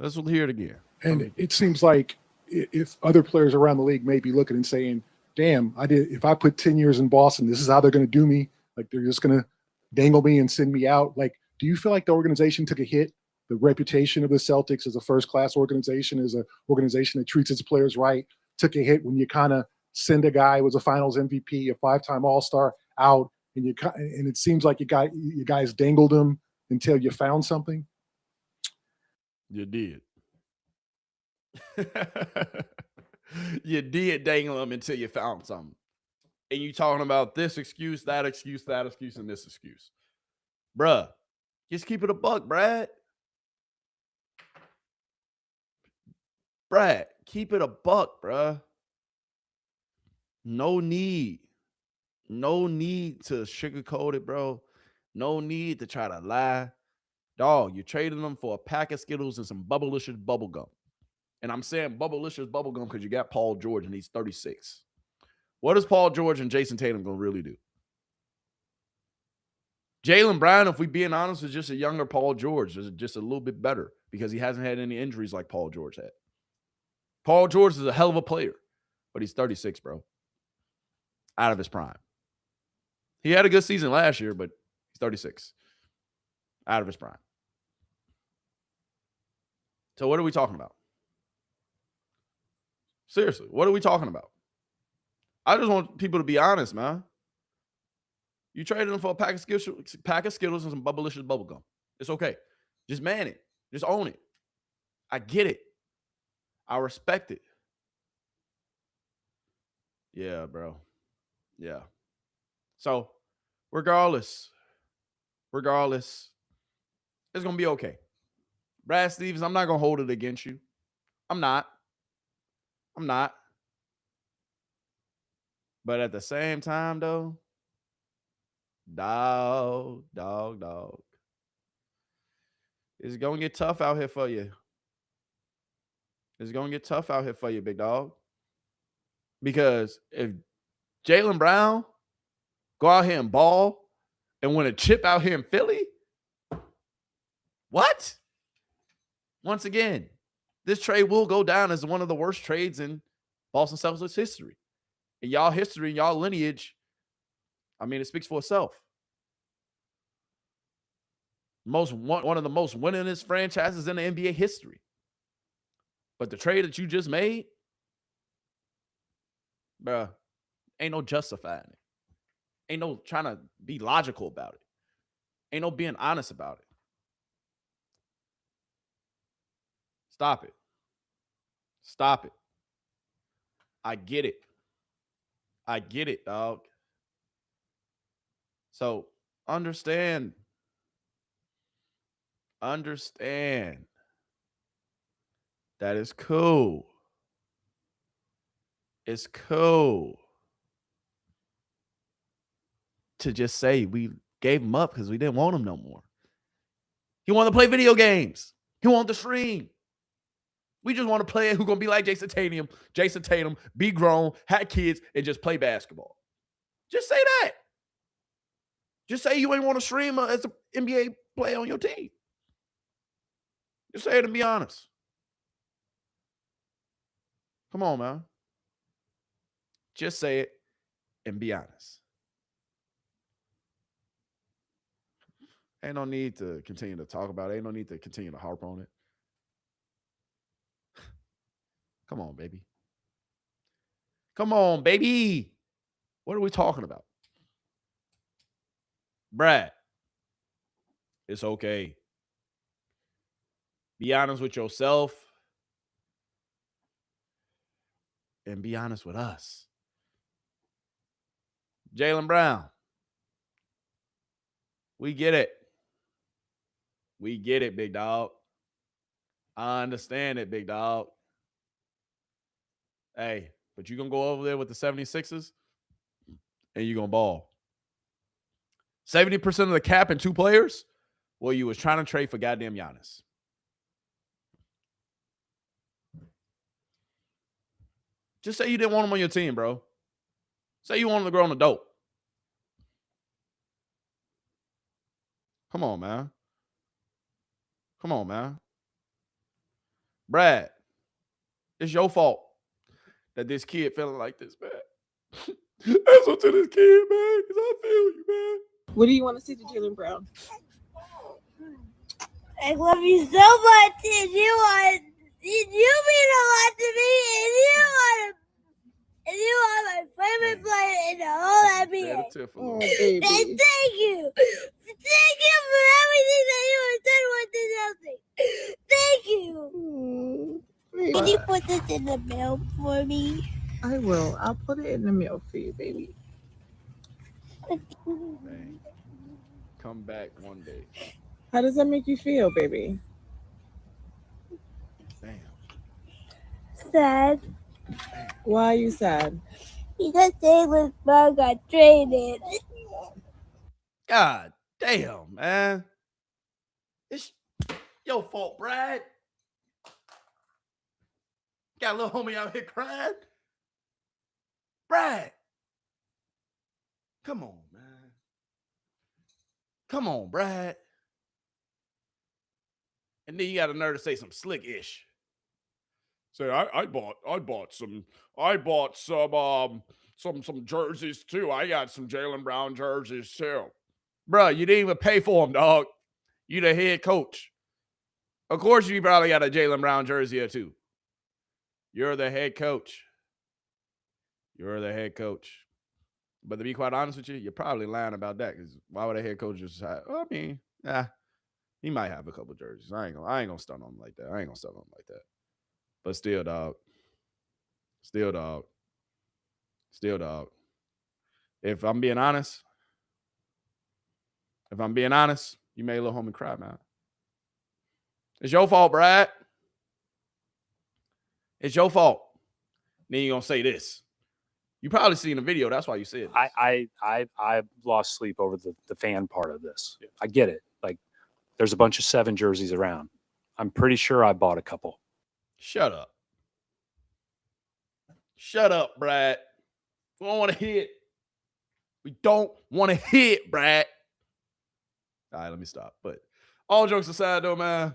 Let's hear it again. And it seems like if other players around the league may be looking and saying, damn, if I put 10 years in Boston, this is how they're going to do me. Like, they're just going to dangle me and send me out. Like, do you feel like the organization took a hit? The reputation of the Celtics as a first-class organization, as an organization that treats its players right, took a hit when you kind of send a guy who was a finals MVP, a 5-time All-Star out, and it seems like you guys dangled him until you found something? You did. You did dangle them until you found something. And you talking about this excuse, that excuse, that excuse, and this excuse. Bruh, just keep it a buck, Brad. Brad, keep it a buck, bruh. No need to sugarcoat it, bro. No need to try to lie. Dog, you're trading them for a pack of Skittles and some Bubblicious bubblegum. And I'm saying Bubblicious bubblegum because you got Paul George and he's 36. What is Paul George and Jason Tatum going to really do? Jaylen Brown, if we being honest, is just a younger Paul George. Is just a little bit better because he hasn't had any injuries like Paul George had. Paul George is a hell of a player, but he's 36, bro. Out of his prime. He had a good season last year, but he's 36. Out of his prime. So what are we talking about? Seriously, what are we talking about? I just want people to be honest, man. You traded him for a pack of Skittles and some Bubblicious bubblegum. It's okay. Just man it. Just own it. I get it. I respect it. Yeah, bro. Yeah. So, regardless, it's going to be okay. Brad Stevens, I'm not going to hold it against you. I'm not. But at the same time, though, dog. It's going to get tough out here for you. It's going to get tough out here for you, big dog. Because if Jaylen Brown go out here and ball and win a chip out here in Philly, what? Once again, this trade will go down as one of the worst trades in Boston Celtics history. In y'all history, in y'all lineage, I mean, it speaks for itself. One of the most winningest franchises in the NBA history. But the trade that you just made, bruh, ain't no justifying it. Ain't no trying to be logical about it. Ain't no being honest about it. Stop it. Stop it. I get it, dog. So understand understand that it's cool. It's cool to just say we gave him up because we didn't want him no more. He wanted to play video games. He wanted to stream. We just want to play it who's going to be like Jason Tatum, be grown, have kids, and just play basketball. Just say that. Just say you ain't want to stream as an NBA player on your team. Just say it and be honest. Come on, man. Just say it and be honest. Ain't no need to continue to talk about it. Ain't no need to continue to harp on it. Come on, baby. Come on, baby. What are we talking about? Brad, it's okay. Be honest with yourself and be honest with us. Jaylen Brown, we get it. We get it, big dog. I understand it, big dog. Hey, but you're going to go over there with the 76ers and you're going to ball. 70% of the cap in 2 players? Well, you was trying to trade for goddamn Giannis. Just say you didn't want him on your team, bro. Say you want him to grow on the dope. Come on, man. Come on, man. Brad, it's your fault that this kid feeling like this, man. That's up to this kid, man, because I feel you, man. What do you want to say to Jaylen Brown? I love you so much, and you mean a lot to me, and you are my favorite player in the whole NBA. Oh, And baby. thank you for everything that you have done with the Celtics. Thank you. Can you put this in the mail for me? I will. I'll put it in the mail for you, baby. Man, come back one day. How does that make you feel, baby? Damn. Sad. Why are you sad? Because Jaylen Brown got traded. God damn, man. It's your fault, Brad. Got a little homie out here crying. Brad. Come on, man. Come on, Brad. And then you got a nerve to say some slick-ish. Say, I bought some jerseys too. I got some Jaylen Brown jerseys too. Bro, you didn't even pay for them, dog. You the head coach. Of course you probably got a Jaylen Brown jersey or two. You're the head coach. You're the head coach. But to be quite honest with you, you're probably lying about that. Because why would a head coach just have, he might have a couple jerseys. I ain't gonna stun on him like that. But still, dog. Still, dog. If I'm being honest, you made a little homie cry, man. It's your fault, Brad. It's your fault. Then you're gonna say this. You probably seen the video. That's why you said this. I lost sleep over the fan part of this. I get it. Like, there's a bunch of 7 jerseys around. I'm pretty sure I bought a couple. Shut up. Shut up, Brad. We don't want to hear it. We don't want to hear it, Brad. All right, let me stop. But all jokes aside, though, man,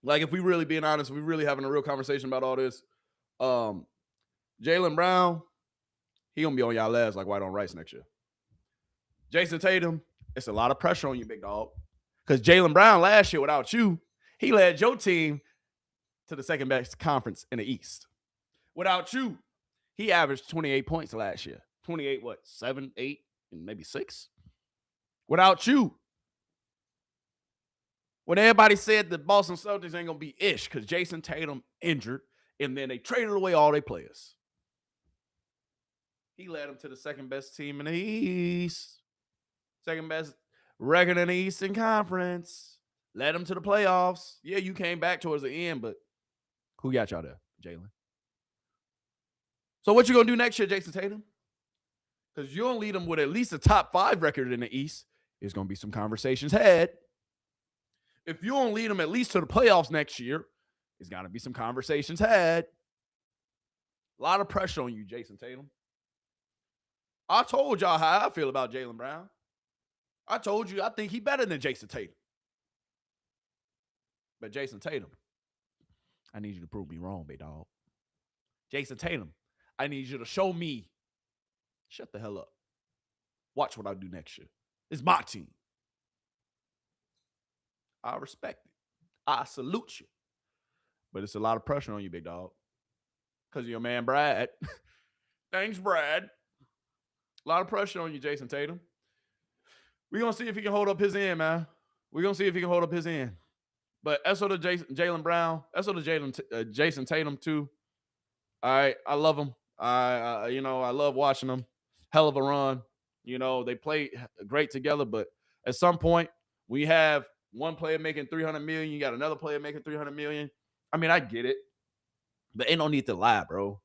like, if we really being honest, we really having a real conversation about all this, Jaylen Brown, he going to be on y'all ass like white on rice next year. Jason Tatum, it's a lot of pressure on you, big dog. Because Jaylen Brown last year, without you, he led your team to the second best conference in the East. Without you, he averaged 28 points last year. 28, 7, 8, and maybe 6? Without you, when everybody said the Boston Celtics ain't going to be ish because Jason Tatum injured, and then they traded away all their players. He led them to the second best team in the East. Second best record in the Eastern Conference. Led them to the playoffs. Yeah, you came back towards the end, but who got y'all there? Jaylen. So what you going to do next year, Jason Tatum? Because you don't lead them with at least a top 5 record in the East. There's going to be some conversations had. If you don't lead them at least to the playoffs next year, there's got to be some conversations had. A lot of pressure on you, Jason Tatum. I told y'all how I feel about Jaylen Brown. I told you I think he's better than Jason Tatum. But Jason Tatum, I need you to prove me wrong, big dog. Jason Tatum, I need you to show me. Shut the hell up. Watch what I do next year. It's my team. I respect it. I salute you. But it's a lot of pressure on you, big dog. Because of your man, Brad. Thanks, Brad. A lot of pressure on you, Jason Tatum. We're going to see if he can hold up his end, man. We're going to see if he can hold up his end. But that's sort of Jaylen Brown. That's sort of Jason Tatum, too. All right. I love him. I love watching them. Hell of a run. They play great together, but at some point, we have one player making $300 million. You got another player making $300 million. I mean, I get it, but ain't no need to lie, bro.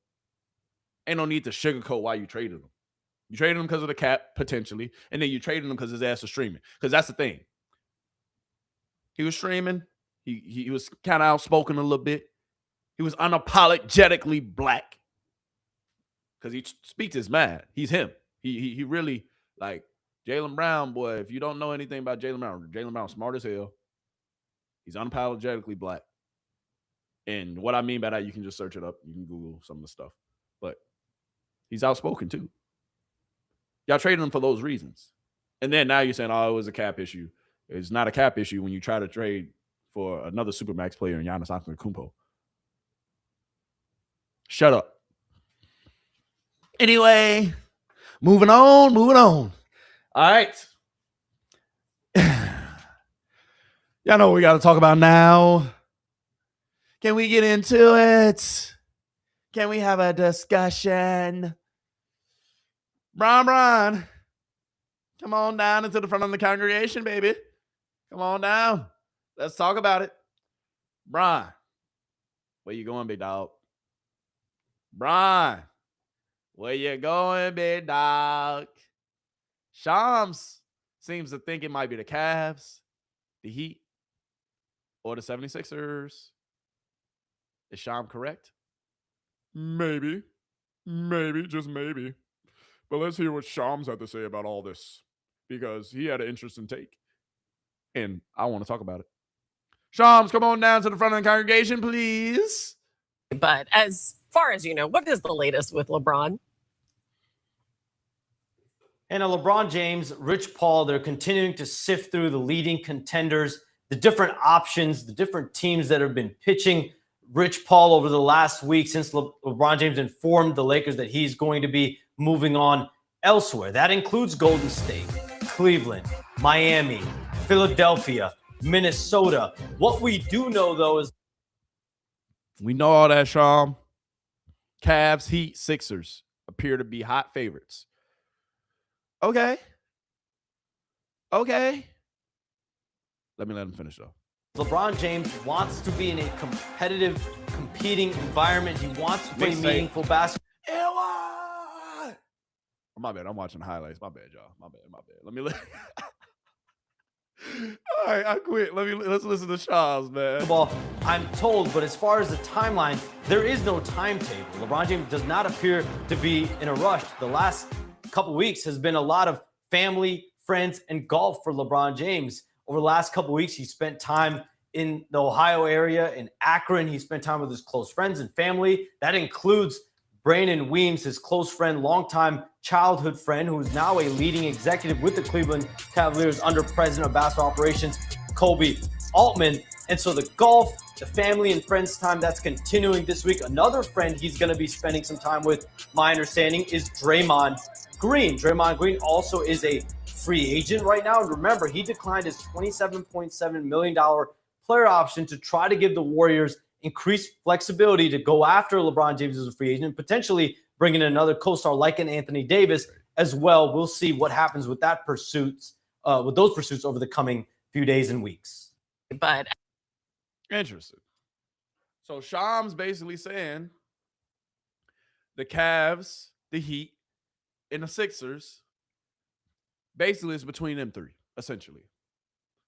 Ain't no need to sugarcoat why you traded him. You traded him because of the cap, potentially, and then you traded him because his ass was streaming. Because that's the thing. He was streaming. He was kind of outspoken a little bit. He was unapologetically black. Because he speaks his mind. He's him. He really, like, Jaylen Brown, boy, if you don't know anything about Jaylen Brown's smart as hell. He's unapologetically black. And what I mean by that, you can just search it up. You can Google some of the stuff. But he's outspoken, too. Y'all traded him for those reasons. And then now you're saying, oh, it was a cap issue. It's not a cap issue when you try to trade for another Supermax player in Giannis Antetokounmpo. Shut up. Anyway, moving on. All right. Y'all know what we got to talk about now. Can we get into it? Can we have a discussion? Brian, come on down into the front of the congregation, baby. Come on down. Let's talk about it. Brian, where you going, big dog? Brian, where you going, big dog? Shams seems to think it might be the Cavs, the Heat, or the 76ers. Is Sham correct? Maybe, just maybe. But let's hear what Shams had to say about all this, because he had an interesting take, and I want to talk about it. Shams, come on down to the front of the congregation, please. But as far as you know, what is the latest with LeBron? And LeBron James, Rich Paul, they're continuing to sift through the leading contenders, the different options, the different teams that have been pitching Rich Paul over the last week since LeBron James informed the Lakers that he's going to be moving on elsewhere. That includes Golden State, Cleveland, Miami, Philadelphia, Minnesota. What we do know, though, is we know all that, Sham. Cavs, Heat, Sixers appear to be hot favorites. Okay. Let him finish, though. LeBron James wants to be in a competitive, competing environment. He wants to play meaningful basketball. Oh, my bad. I'm watching highlights. My bad, y'all. My bad. Let me all right, I quit. Let's listen to Shams, man. I'm told, but as far as the timeline, there is no timetable. LeBron James does not appear to be in a rush. The last couple weeks has been a lot of family, friends, and golf for LeBron James. Over the last couple weeks, he spent time in the Ohio area, in Akron. He spent time with his close friends and family. That includes Brandon Weems, his close friend, longtime childhood friend, who is now a leading executive with the Cleveland Cavaliers under president of basketball operations, Kobe Altman. And so the golf, the family and friends time, that's continuing this week. Another friend he's going to be spending some time with, my understanding, is Draymond Green. Draymond Green also is a free agent right now. And remember, he declined his $27.7 million player option to try to give the Warriors increased flexibility to go after LeBron James as a free agent, potentially bring in another co-star like an Anthony Davis as well. We'll see what happens with that pursuits, with those pursuits over the coming few days and weeks. But Interesting. So Sham's basically saying the Cavs, the Heat, and the Sixers, basically it's between them three, essentially.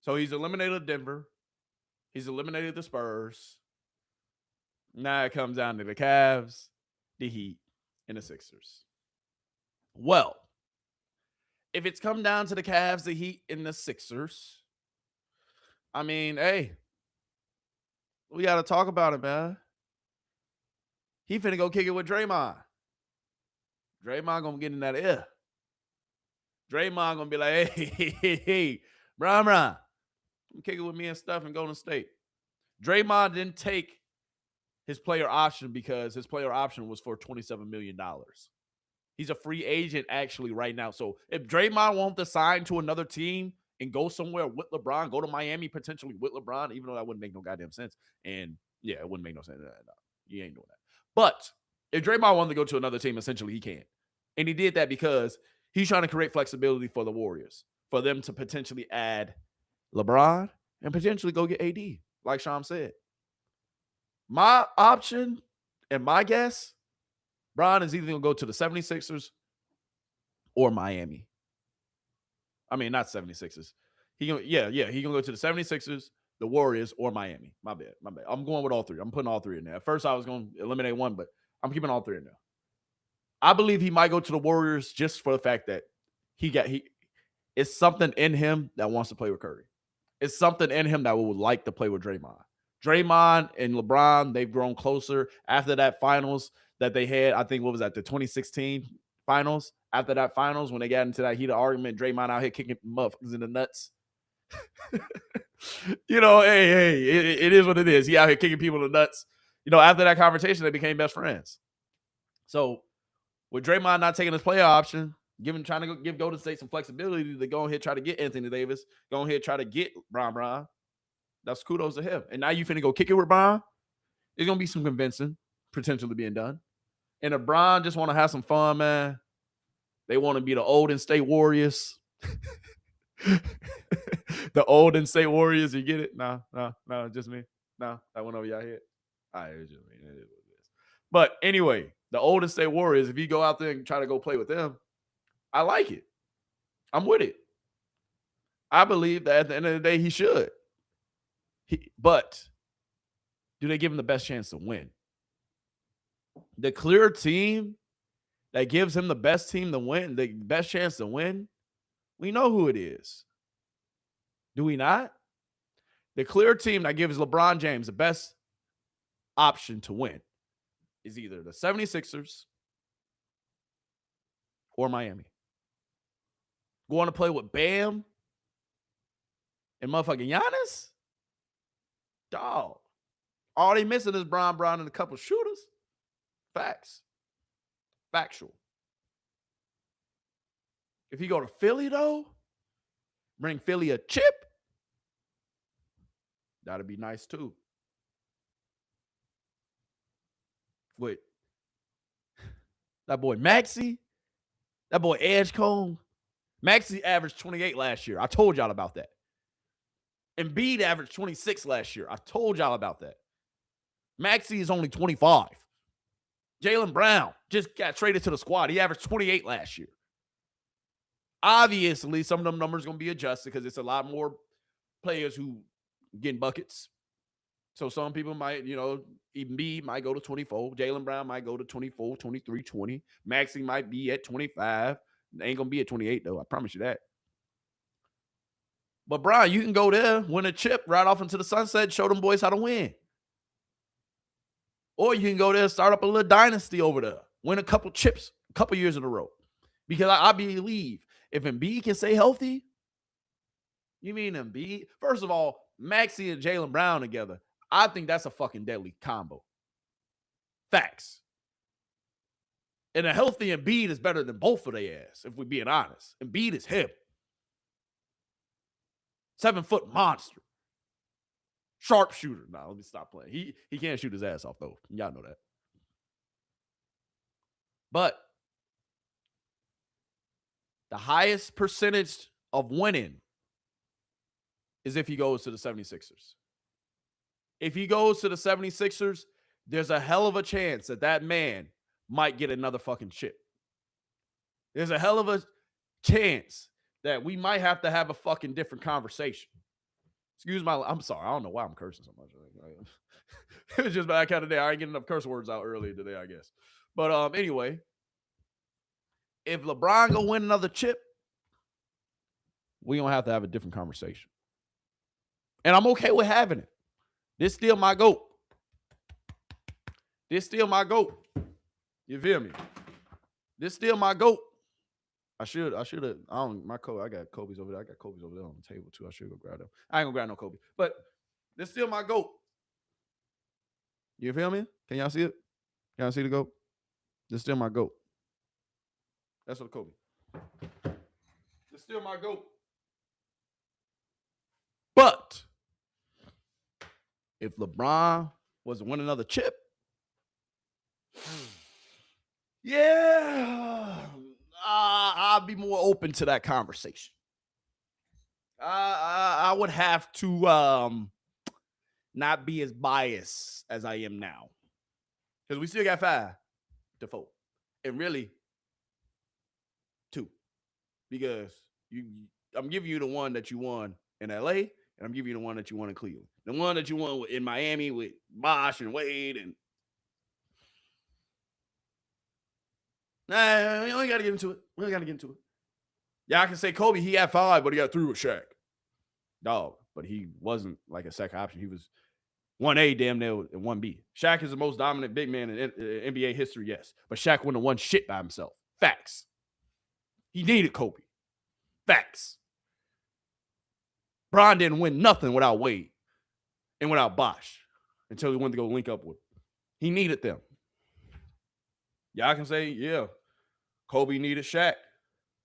So he's eliminated Denver. He's eliminated the Spurs. Now it comes down to the Cavs, the Heat, and the Sixers. Well, if it's come down to the Cavs, the Heat, and the Sixers, I mean, hey, we got to talk about it, man. He finna go kick it with Draymond. Draymond gonna get in that ear. Draymond gonna be like, hey, Bron, come kick it with me and stuff and Golden State. Draymond didn't take his player option because his player option was for $27 million. He's a free agent actually right now. So if Draymond wants to sign to another team and go somewhere with LeBron, go to Miami potentially with LeBron, even though that wouldn't make no goddamn sense. And yeah, it wouldn't make no sense. No, you ain't doing that. But if Draymond wanted to go to another team, essentially he can. And he did that because he's trying to create flexibility for the Warriors, for them to potentially add LeBron and potentially go get AD, like Sham said. My option and my guess, Bron is either going to go to the 76ers or Miami. I mean, not 76ers. He going to go to the 76ers, the Warriors, or Miami. My bad. I'm going with all three. I'm putting all three in there. At first, I was going to eliminate one, but I'm keeping all three in there. I believe he might go to the Warriors just for the fact that it's something in him that wants to play with Curry. It's something in him that would like to play with Draymond. Draymond and LeBron, they've grown closer after that finals that they had. I think, what was that, the 2016 finals? After that finals, when they got into that heated argument, Draymond out here kicking motherfuckers in the nuts. It is what it is. He out here kicking people in the nuts. After that conversation, they became best friends. So with Draymond not taking his player option, trying to give Golden State some flexibility to go ahead try to get Anthony Davis, go ahead try to get Bron. That's kudos to him. And now you finna go kick it with Bron. There's gonna be some convincing potentially being done. And if Bron just want to have some fun, man, they want to be the Golden State Warriors. The Golden State Warriors, you get it? No, just me. No, that went over y'all head. All right, it's just me. It is what it is. But anyway, the Golden State Warriors, if you go out there and try to go play with them, I like it. I'm with it. I believe that at the end of the day, he should. But do they give him the best chance to win? The clear team that gives him the best team to win, the best chance to win, we know who it is. Do we not? The clear team that gives LeBron James the best option to win is either the 76ers or Miami. Going to play with Bam and motherfucking Giannis? Dog. All they missing is Brown and a couple shooters. Facts. Factual. If you go to Philly, though, bring Philly a chip, that'd be nice, too. With that boy Maxey, that boy Edgecombe. Maxey averaged 28 last year. I told y'all about that. Embiid averaged 26 last year. I told y'all about that. Maxey is only 25. Jaylen Brown just got traded to the squad. He averaged 28 last year. Obviously, some of them numbers going to be adjusted because it's a lot more players who getting buckets. So some people might, Embiid might go to 24. Jaylen Brown might go to 24, 23, 20. Maxey might be at 25. They ain't going to be at 28, though. I promise you that. But, Brian, you can go there, win a chip, right off into the sunset, show them boys how to win. Or you can go there and start up a little dynasty over there. Win a couple chips a couple years in a row. Because I believe if Embiid can stay healthy, you mean Embiid? First of all, Maxey and Jaylen Brown together, I think that's a fucking deadly combo. Facts. And a healthy Embiid is better than both of their ass, if we're being honest. Embiid is him. 7-foot monster. Sharpshooter. Nah, let me stop playing. He can't shoot his ass off, though. Y'all know that. But the highest percentage of winning is if he goes to the 76ers. if he goes to the 76ers, there's a hell of a chance that that man might get another fucking chip. There's a hell of a chance that we might have to have a fucking different conversation. Excuse my, I'm sorry. I don't know why I'm cursing so much. It was just that kind of day. I ain't getting enough curse words out earlier today, I guess. But anyway, if LeBron go win another chip, we gonna have to have a different conversation. And I'm okay with having it. This still my GOAT. This still my GOAT. You feel me? This still my GOAT. I should have, I got Kobe's over there. I got Kobe's over there on the table too. I should go grab them. I ain't gonna grab no Kobe. But this still my GOAT. You feel me? Can y'all see it? Can y'all see the GOAT? This still my GOAT. That's what Kobe. This still my GOAT. But if LeBron was to win another chip, yeah, I'd be more open to that conversation. I would have to not be as biased as I am now, because we still got 5 to 4, and really 2, because I'm giving you the one that you won in LA, and I'm giving you the one that you won in Cleveland. The one that you won in Miami with Bosh and Wade and nah, we only got to get into it. Yeah, I can say Kobe, he had 5, but he got 3 with Shaq. Dog, but he wasn't like a second option. He was 1A damn near and 1B. Shaq is the most dominant big man in NBA history, yes. But Shaq wouldn't have won shit by himself. Facts. He needed Kobe. Facts. Bron didn't win nothing without Wade and without Bosh until he wanted to go link up with him. He needed them. Y'all can say, yeah, Kobe needed Shaq,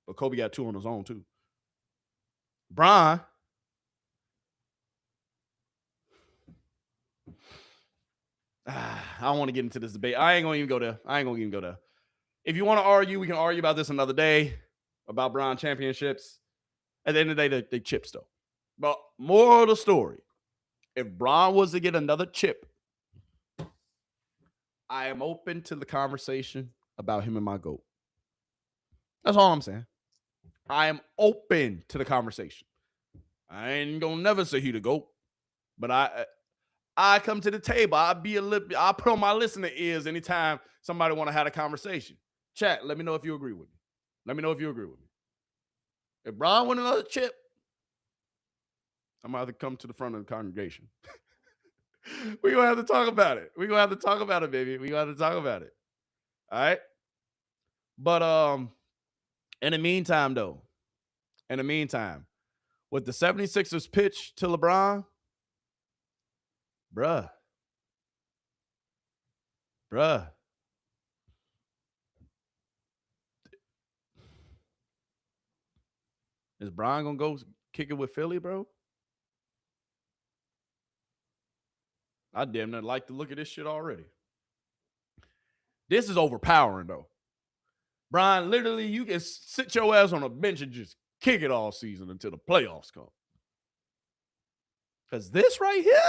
but Kobe got 2 on his own too. Bron, I don't want to get into this debate. I ain't gonna even go there. If you want to argue, we can argue about this another day about Bron championships. At the end of the day, they chips though. But moral of the story, if Bron was to get another chip, I am open to the conversation about him and my GOAT. That's all I'm saying. I am open to the conversation. I ain't gonna never say he the GOAT, but I come to the table. I'll put on my listening ears anytime somebody want to have a conversation. Chat, let me know if you agree with me. If Bron win another chip, I'm gonna have to come to the front of the congregation. We're gonna have to talk about it. We're gonna have to talk about it, baby. We're gonna have to talk about it. All right. But in the meantime, with the 76ers pitch to LeBron, bruh. Is Bron gonna go kick it with Philly, bro? I damn near like to look at this shit already. This is overpowering, though. Bron, literally, you can sit your ass on a bench and just kick it all season until the playoffs come. Because this right here,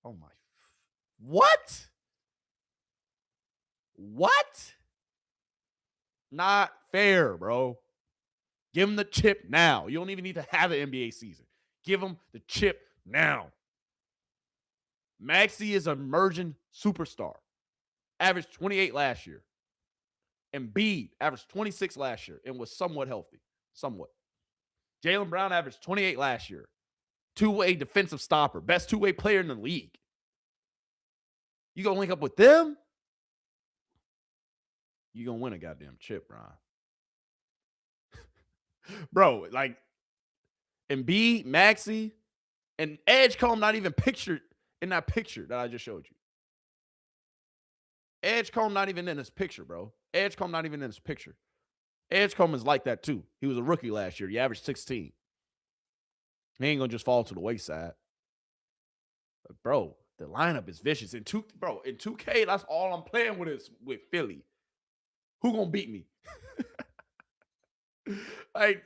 oh my, what? Not fair, bro. Give him the chip now. You don't even need to have an NBA season. Give him the chip now. Maxey is an emerging superstar. Averaged 28 last year. Embiid averaged 26 last year and was somewhat healthy. Somewhat. Jaylen Brown averaged 28 last year. Two-way defensive stopper. Best two-way player in the league. You gonna link up with them? You gonna win a goddamn chip, Bron. Bro, like Embiid, Maxey, and Edgecombe not even pictured in that picture that I just showed you. Edgecombe not even in this picture, bro. Edgecombe not even in this picture. Edgecombe is like that too. He was a rookie last year. He averaged 16. He ain't gonna just fall to the wayside. But bro, the lineup is vicious. In 2K, that's all I'm playing with is with Philly. Who gonna beat me?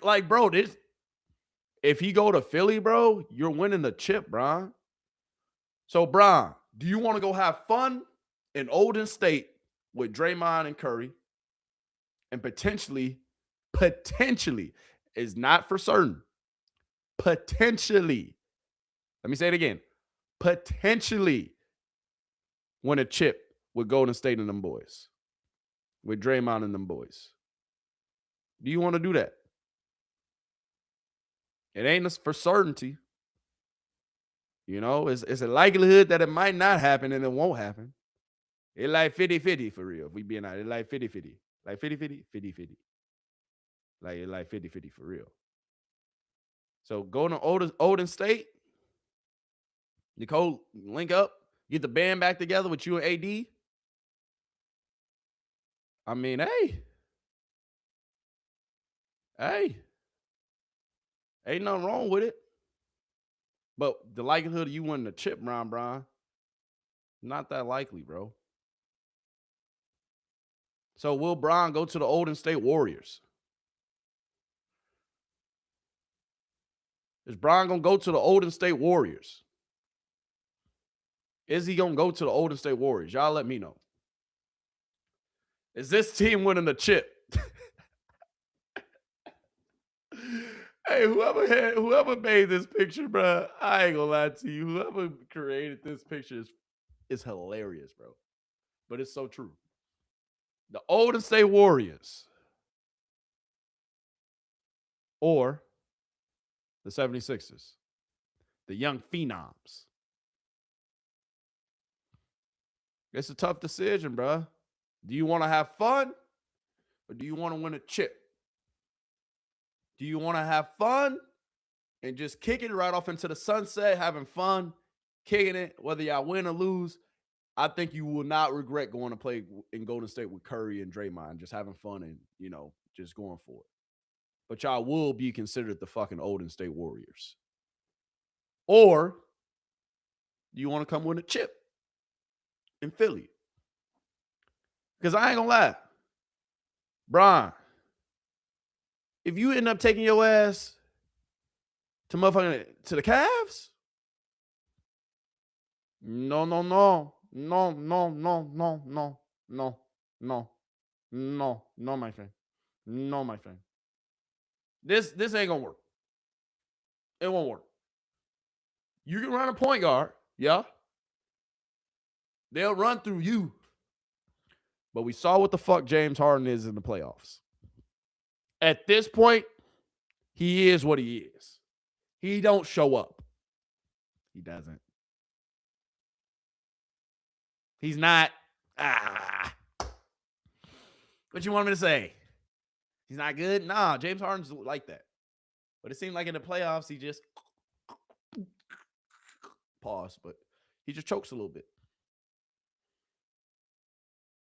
like, bro, this. If he go to Philly, bro, you're winning the chip, bro. So, Brian, do you want to go have fun in Golden State with Draymond and Curry and potentially, is not for certain, potentially, let me say it again, potentially win a chip with Golden State and them boys, with Draymond and them boys? Do you want to do that? It ain't for certainty. You know, it's a likelihood that it might not happen and it won't happen. It's like 50-50 for real. If we being honest, it's like 50-50. Like 50-50, 50-50. Like 50-50 for real. So go to Golden State. Nicole, link up. Get the band back together with you and AD. I mean, hey. Ain't nothing wrong with it. But the likelihood of you winning the chip, Brian, not that likely, bro. So will Brian go to the Golden State Warriors? Is Brian going to go to the Golden State Warriors? Is he going to go to the Golden State Warriors? Y'all let me know. Is this team winning the chip? Hey, whoever made this picture, bro, I ain't gonna lie to you. Whoever created this picture is hilarious, bro. But it's so true. The Golden State Warriors or the 76ers, the young phenoms. It's a tough decision, bro. Do you want to have fun or do you want to win a chip? Do you want to have fun and just kick it right off into the sunset, having fun, kicking it, whether y'all win or lose? I think you will not regret going to play in Golden State with Curry and Draymond, just having fun and, you know, just going for it. But y'all will be considered the fucking Golden State Warriors. Or do you want to come win a chip in Philly? Because I ain't going to lie. Brian, if you end up taking your ass to the Cavs, no, my friend. No, my friend. This ain't gonna work. It won't work. You can run a point guard, yeah. They'll run through you. But we saw what the fuck James Harden is in the playoffs. At this point, he is what he is. He don't show up. He doesn't. He's not. What you want me to say? He's not good? Nah, James Harden's like that. But it seemed like in the playoffs, he just pause, but he just chokes a little bit.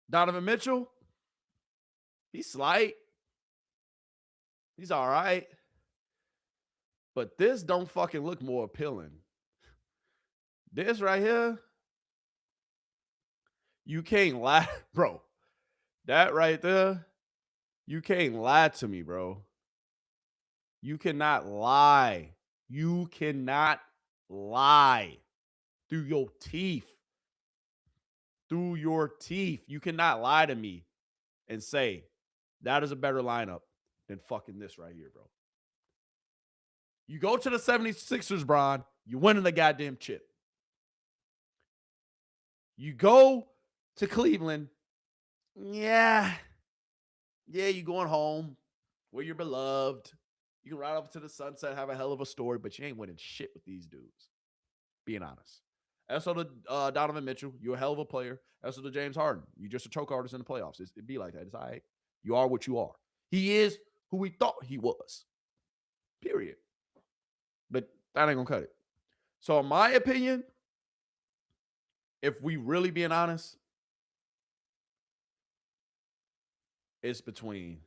Donovan Mitchell, he's slight. He's all right. But this don't fucking look more appealing. This right here, you can't lie, bro. That right there, you can't lie to me, bro. You cannot lie. You cannot lie through your teeth. Through your teeth. You cannot lie to me and say that is a better lineup than fucking this right here, bro. You go to the 76ers, Bron, you winning the goddamn chip. You go to Cleveland, yeah, you going home where you're beloved. You can ride off to the sunset, have a hell of a story, but you ain't winning shit with these dudes. Being honest. As for the Donovan Mitchell, you're a hell of a player. As for the James Harden, you're just a choke artist in the playoffs. It'd be like that. It's all right. You are what you are. He is who we thought he was. Period. But that ain't gonna cut it. So in my opinion, if we really being honest, it's between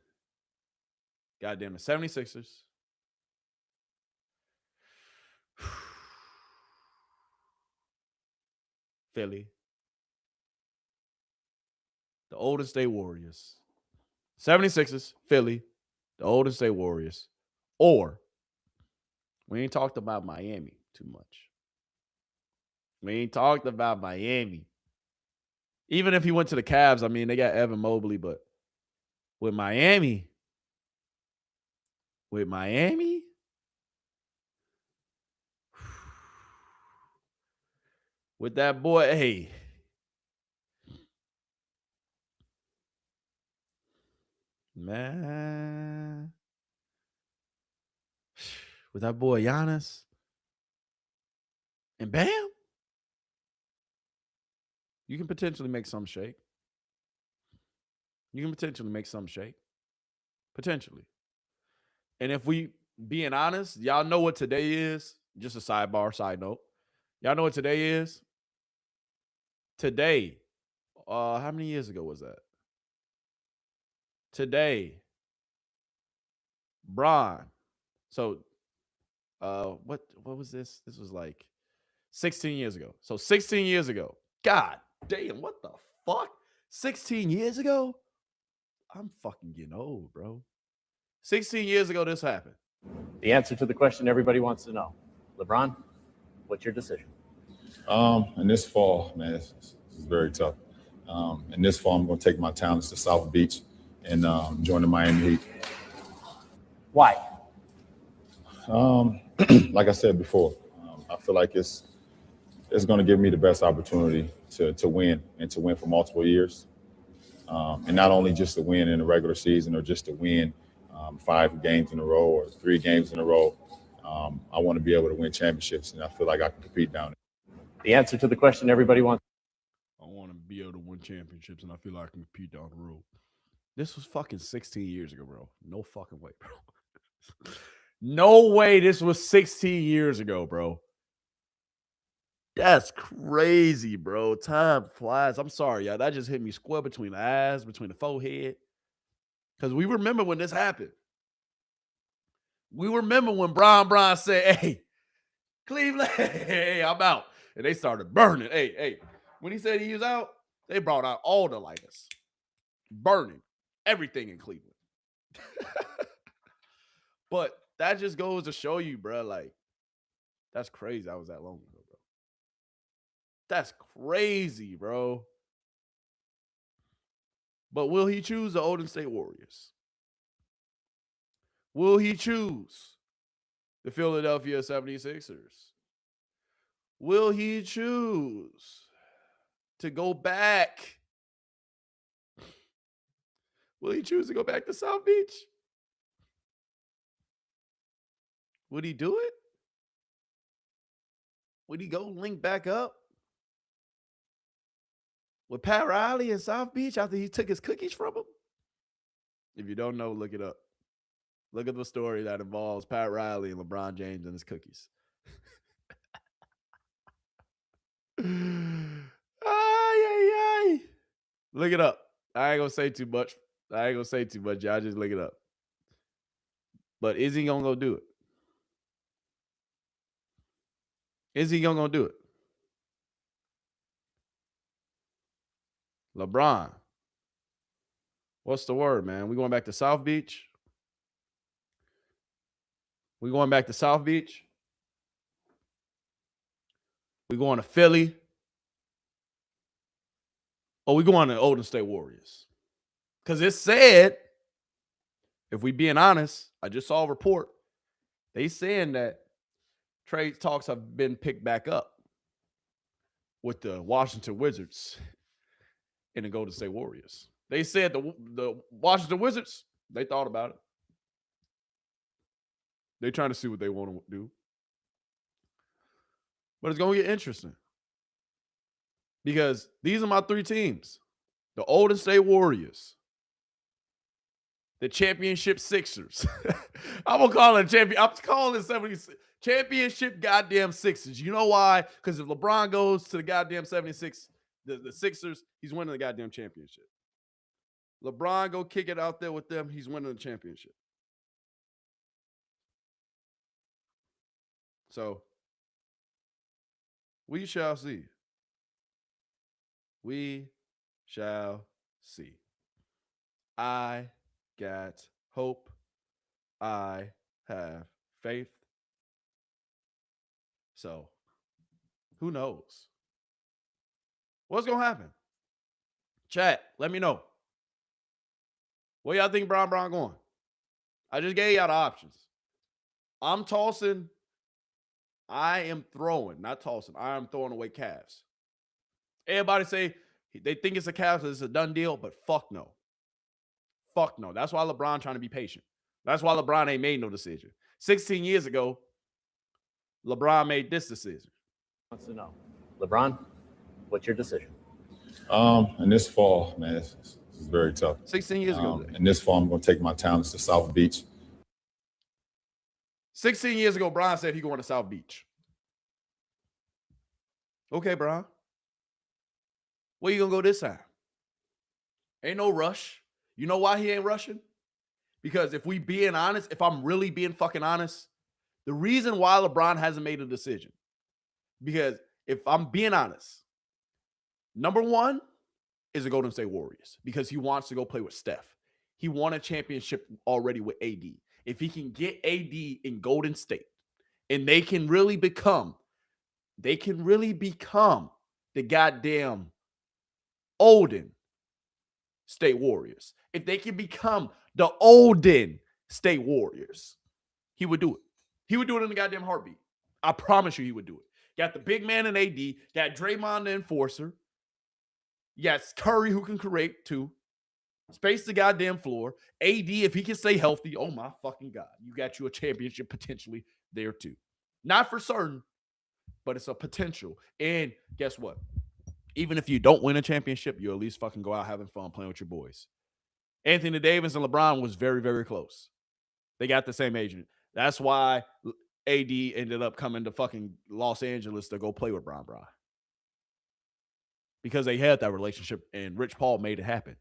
goddamn the 76ers, Philly, the Golden State Warriors, 76ers, Philly, the Golden State Warriors, or we ain't talked about Miami too much. We ain't talked about Miami. Even if he went to the Cavs, I mean, they got Evan Mobley, but with Miami, with that boy, hey. Man. With that boy Giannis and Bam, you can potentially make some shake. Potentially. And if we being honest, y'all know what today is. Just a side note. Y'all know what today is? Today, how many years ago was that? Today, Bron. So, what was this? This was like 16 years ago. So 16 years ago. God damn, what the fuck? 16 years ago? I'm fucking getting old, bro. 16 years ago, this happened. The answer to the question everybody wants to know. LeBron, what's your decision? In this fall, man, this is very tough. In this fall, I'm going to take my talents to South Beach and join the Miami Heat. Why? Like I said before, I feel like it's going to give me the best opportunity to win and to win for multiple years. And not only just to win in the regular season or just to win 5 games in a row or 3 games in a row. I want to be able to win championships, and I feel like I can compete down there. The answer to the question everybody wants. I want to be able to win championships, and I feel like I can compete down the road. This was fucking 16 years ago, bro. No fucking way, bro. No way this was 16 years ago, bro. That's crazy, bro. Time flies. I'm sorry, y'all. That just hit me square between the eyes, between the forehead. Because we remember when this happened. We remember when Bron said, hey, Cleveland, hey, I'm out. And they started burning. Hey. When he said he was out, they brought out all the lighters. Burning everything in Cleveland. But that just goes to show you, bro, like, that's crazy. That was that long ago, bro. That's crazy, bro. But will he choose the Golden State Warriors? Will he choose the Philadelphia 76ers? Will he choose to go back? Will he choose to go back to South Beach? Would he do it? Would he go link back up with Pat Riley in South Beach after he took his cookies from him? If you don't know, look it up. Look at the story that involves Pat Riley and LeBron James and his cookies. Ay. Look it up. I ain't gonna say too much. Y'all just look it up. But is he gonna go do it? Is he gonna do it? LeBron. What's the word, man? We going back to South Beach? We going back to South Beach? We going to Philly? Or we going to Golden State Warriors? Because it said, if we being honest, I just saw a report. They saying that trade talks have been picked back up with the Washington Wizards and the Golden State Warriors. They said the Washington Wizards, they thought about it. They're trying to see what they want to do. But it's going to get interesting. Because these are my 3 teams. The Golden State Warriors. The championship Sixers. I'm going to call it champion. I'm calling it 76. Championship goddamn Sixers. You know why? Because if LeBron goes to the goddamn 76, the Sixers, he's winning the goddamn championship. LeBron go kick it out there with them, he's winning the championship. So, we shall see. We shall see. I got hope. I have faith. So, Who knows? What's going to happen? Chat, let me know. Where y'all think Brown going? I just gave y'all the options. I'm tossing. I am throwing, not tossing. I am throwing away Cavs. Everybody say they think it's a Cavs, it's a done deal, but fuck no. Fuck no. That's why LeBron trying to be patient. That's why LeBron ain't made no decision. 16 years ago, LeBron made this decision. Wants to know, LeBron, what's your decision? In this fall, man, it's very tough. 16 years ago. And this fall, I'm going to take my talents to South Beach. 16 years ago, Brian said he going to South Beach. Okay, Brian. Where you going to go this time? Ain't no rush. You know why he ain't rushing? Because if we being honest, if I'm really being fucking honest, the reason why LeBron hasn't made a decision, because if I'm being honest, number one is the Golden State Warriors because he wants to go play with Steph. He won a championship already with AD. If he can get AD in Golden State and they can really become the goddamn Olden State Warriors. If they can become the Olden State Warriors, he would do it. He would do it in the goddamn heartbeat. I promise you he would do it. Got the big man in AD, got Draymond the enforcer. You got Curry who can create too. Space the goddamn floor. AD, if he can stay healthy, oh my fucking God, you got you a championship potentially there too. Not for certain, but it's a potential. And guess what? Even if you don't win a championship, you at least fucking go out having fun playing with your boys. Anthony Davis and LeBron was very, very close. They got the same agent. That's why AD ended up coming to fucking Los Angeles to go play with Bron. Because they had that relationship and Rich Paul made it happen.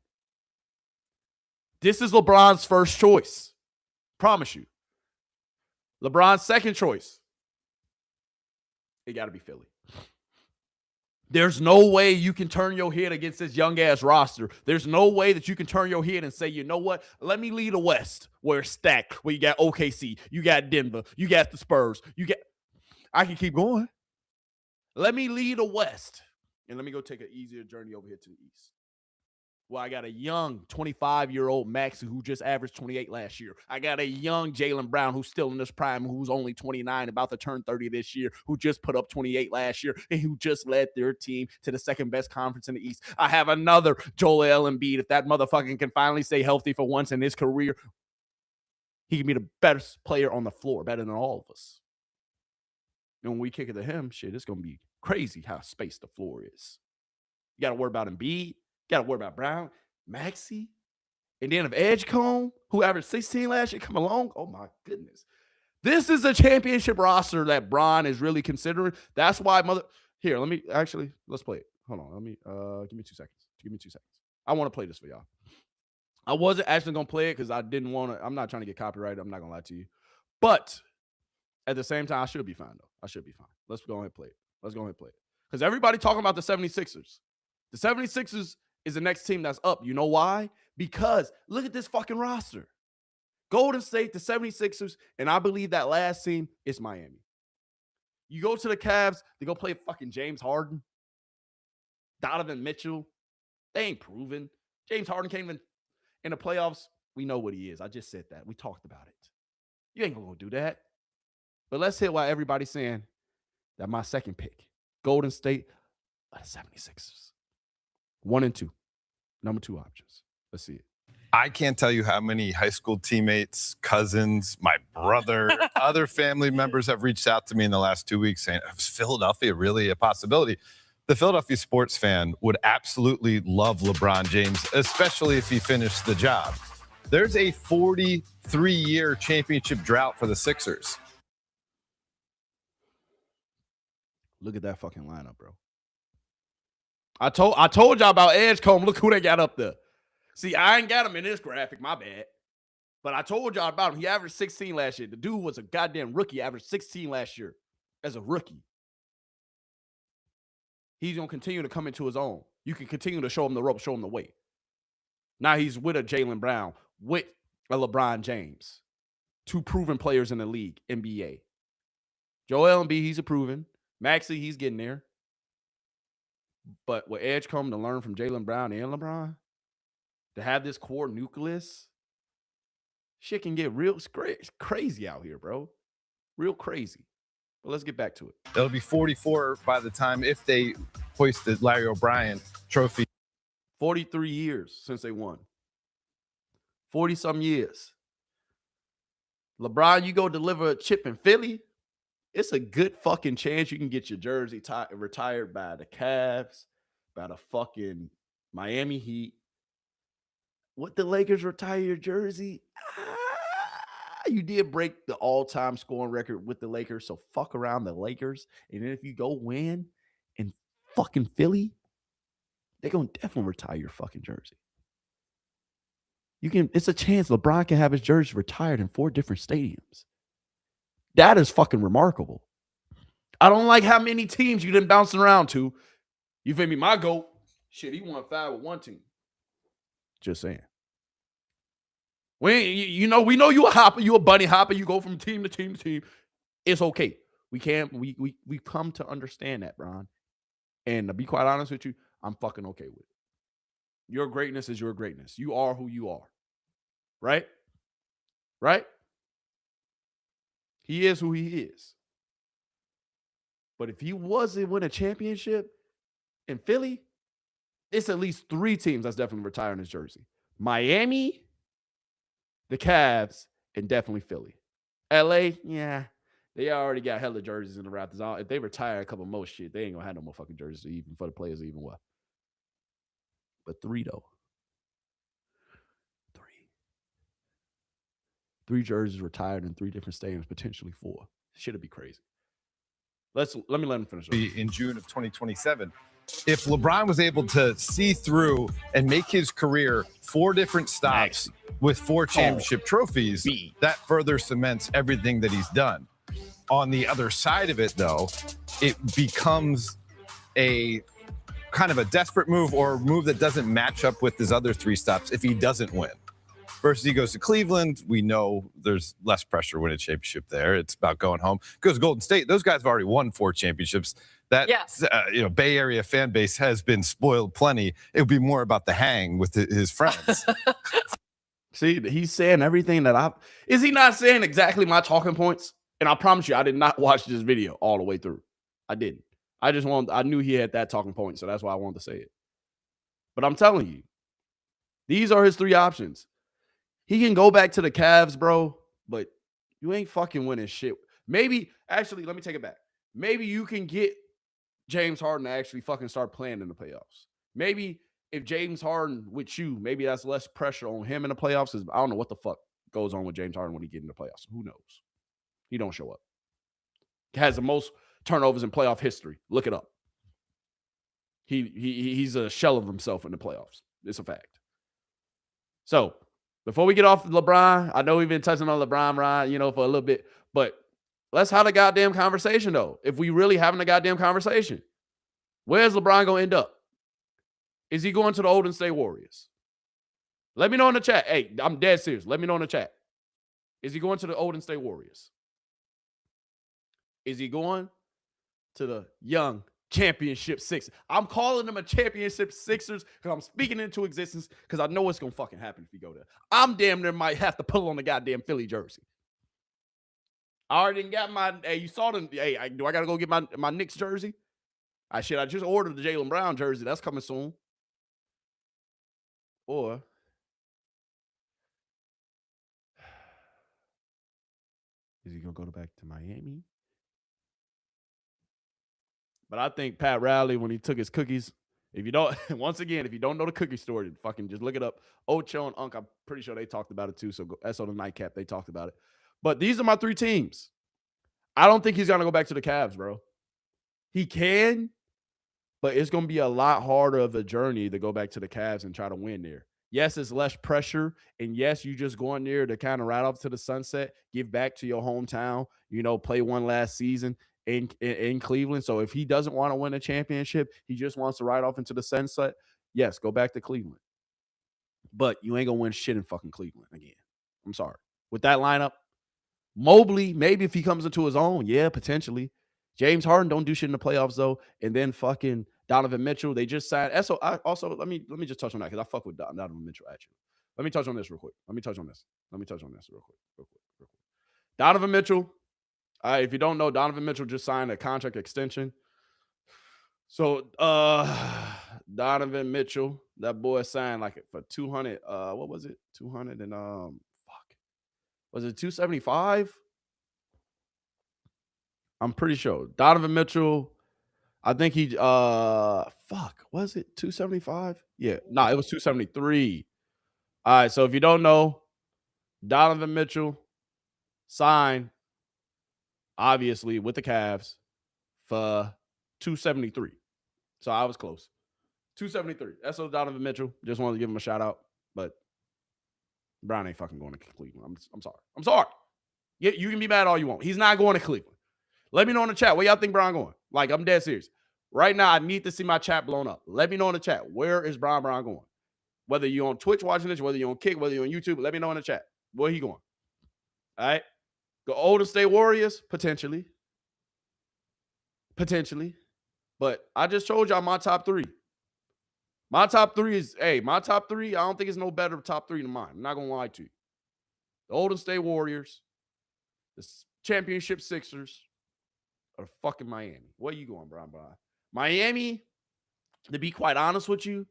This is LeBron's first choice. Promise you. LeBron's second choice. It got to be Philly. There's no way you can turn your head against this young-ass roster. There's no way that you can turn your head and say, you know what? Let me lead the West where it's stacked, where you got OKC, you got Denver, you got the Spurs, I can keep going. Let me lead the West, and let me go take an easier journey over here to the East. Well, I got a young 25-year-old Maxey who just averaged 28 last year. I got a young Jaylen Brown who's still in his prime, who's only 29, about to turn 30 this year, who just put up 28 last year, and who just led their team to the second best conference in the East. I have another Joel Embiid. If that motherfucker can finally stay healthy for once in his career, he can be the best player on the floor, better than all of us. And when we kick it to him, shit, it's going to be crazy how spaced the floor is. You got to worry about Embiid. Got to worry about Brown, Maxey, and then if Edgecombe, who averaged 16 last year, come along, oh my goodness. This is a championship roster that Bron is really considering. That's why here, let's play it. Hold on, give me 2 seconds. I want to play this for y'all. I wasn't actually going to play it because I didn't want to, I'm not trying to get copyrighted. I'm not going to lie to you. But at the same time, I should be fine, though. I should be fine. Let's go ahead and play it. Because everybody talking about the 76ers. The 76ers is the next team that's up. You know why? Because look at this fucking roster. Golden State, the 76ers, and I believe that last team is Miami. You go to the Cavs, they go play fucking James Harden, Donovan Mitchell. They ain't proven. James Harden came in the playoffs. We know what he is. I just said that. We talked about it. You ain't gonna go do that. But let's hit why everybody's saying that my second pick, Golden State, are the 76ers. 1 and 2. Number 2 options. Let's see it. I can't tell you how many high school teammates, cousins, my brother, other family members have reached out to me in the last 2 weeks saying, is Philadelphia really a possibility? The Philadelphia sports fan would absolutely love LeBron James, especially if he finished the job. There's a 43-year championship drought for the Sixers. Look at that fucking lineup, bro. I told y'all about Edgecombe. Look who they got up there. See, I ain't got him in this graphic. My bad. But I told y'all about him. He averaged 16 last year. The dude was a goddamn rookie. Averaged 16 last year as a rookie. He's going to continue to come into his own. You can continue to show him the rope, show him the way. Now he's with a Jaylen Brown, with a LeBron James. 2 proven players in the league, NBA. Joel Embiid, he's a proven. Maxey, he's getting there. But what Edge come to learn from Jaylen Brown and LeBron, to have this core nucleus, shit can get real crazy out here, bro. Real crazy. But let's get back to it. It'll be 44 by the time if they hoist the Larry O'Brien trophy. 43 years since they won. 40-some years. LeBron, you go deliver a chip in Philly, it's a good fucking chance you can get your jersey retired by the Cavs, by the fucking Miami Heat. Would the Lakers retire your jersey? You did break the all-time scoring record with the Lakers, so fuck around the Lakers. And then if you go win in fucking Philly, they're going to definitely retire your fucking jersey. It's a chance LeBron can have his jersey retired in 4 different stadiums. That is fucking remarkable. I don't like how many teams you done bouncing around to. You feel me? My GOAT, shit, he won 5 with 1 team. Just saying. We know you a hopper, you a bunny hopper. You go from team to team to team. It's okay. We come to understand that, Bron. And to be quite honest with you, I'm fucking okay with it. Your greatness is your greatness. You are who you are. Right? Right? He is who he is. But if he wasn't win a championship in Philly, it's at least 3 teams that's definitely retiring his jersey. Miami, the Cavs, and definitely Philly. LA, yeah, they already got hella jerseys in the Raptors. If they retire a couple more shit, they ain't gonna have no more fucking jerseys even for the players even well. But 3 though. 3 jerseys retired in 3 different stadiums, potentially 4. Shit'd be crazy. Let me let him finish. In June of 2027. If LeBron was able to see through and make his career 4 different stops with 4 championship trophies, that further cements everything that he's done. On the other side of it, though, it becomes a kind of a desperate move or a move that doesn't match up with his other 3 stops if he doesn't win. Versus he goes to Cleveland, we know there's less pressure to win a championship there. It's about going home. Goes to Golden State, those guys have already won 4 championships. That Bay Area fan base has been spoiled plenty. It would be more about the hang with his friends. See, he's saying everything that is he not saying exactly my talking points? And I promise you, I did not watch this video all the way through. I didn't. I knew he had that talking point, so that's why I wanted to say it. But I'm telling you, these are his 3 options. He can go back to the Cavs, bro, but you ain't fucking winning shit. Maybe, actually, let me take it back. Maybe you can get James Harden to actually fucking start playing in the playoffs. Maybe if James Harden with you, maybe that's less pressure on him in the playoffs. I don't know what the fuck goes on with James Harden when he get in the playoffs. Who knows? He don't show up. He has the most turnovers in playoff history. Look it up. He's a shell of himself in the playoffs. It's a fact. So, before we get off LeBron, I know we've been touching on LeBron, Ryan, for a little bit, but let's have a goddamn conversation, though. If we really having a goddamn conversation, where's LeBron going to end up? Is he going to the Golden State Warriors? Let me know in the chat. Hey, I'm dead serious. Let me know in the chat. Is he going to the Golden State Warriors? Is he going to the young championship Sixers? I'm calling them a championship Sixers because I'm speaking into existence because I know what's going to fucking happen if you go there. I'm damn near might have to pull on the goddamn Philly jersey. I already got my, hey, you saw them. Hey, do I got to go get my Knicks jersey? I just ordered the Jaylen Brown jersey. That's coming soon. Or is he going to go back to Miami? But I think Pat Riley, when he took his cookies, if you don't know the cookie story, fucking just look it up. Ocho and Unc, I'm pretty sure they talked about it too. So that's on the nightcap. They talked about it. But these are my 3 teams. I don't think he's going to go back to the Cavs, bro. He can, but it's going to be a lot harder of a journey to go back to the Cavs and try to win there. Yes, it's less pressure. And yes, you just going there to kind of ride off to the sunset, give back to your hometown, play one last season in Cleveland. So if he doesn't want to win a championship, he just wants to ride off into the sunset, yes, go back to Cleveland. But you ain't going to win shit in fucking Cleveland again. I'm sorry. With that lineup, Mobley, maybe if he comes into his own, yeah, potentially. James Harden don't do shit in the playoffs, though. And then fucking Donovan Mitchell, they just signed. Also, let me just touch on that because I fuck with Donovan Mitchell at you. Let me touch on this real quick. Let me touch on this real quick. Donovan Mitchell. If you don't know, Donovan Mitchell just signed a contract extension. So Donovan Mitchell, that boy signed like for 200. What was it? 200 and was it 275? I'm pretty sure. Donovan Mitchell, I think he was it 275? Yeah, no, it was 273. All right, so if you don't know, Donovan Mitchell signed obviously with the Cavs for 273. So I was close. 273. That's Donovan Mitchell. Just wanted to give him a shout out, but Brown ain't fucking going to Cleveland. I'm sorry. I'm sorry. You can be mad all you want. He's not going to Cleveland. Let me know in the chat where y'all think Brown going. Like, I'm dead serious. Right now, I need to see my chat blown up. Let me know in the chat. Where is Brown going? Whether you're on Twitch watching this, whether you're on Kick, whether you're on YouTube, let me know in the chat. Where he going? All right. Go Golden State Warriors, potentially. But I just told y'all my top three. My top three, I don't think it's no better top three than mine. I'm not going to lie to you. The Golden State Warriors, the championship Sixers, or fucking Miami. Where you going, Brian? Miami, to be quite honest with you,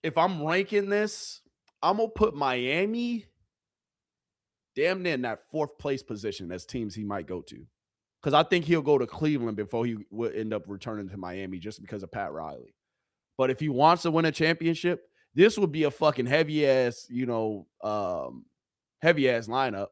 if I'm ranking this, I'm going to put Miami damn near in that fourth place position as teams he might go to. Because I think he'll go to Cleveland before he would end up returning to Miami just because of Pat Riley. But if he wants to win a championship, this would be a fucking heavy-ass, heavy-ass lineup.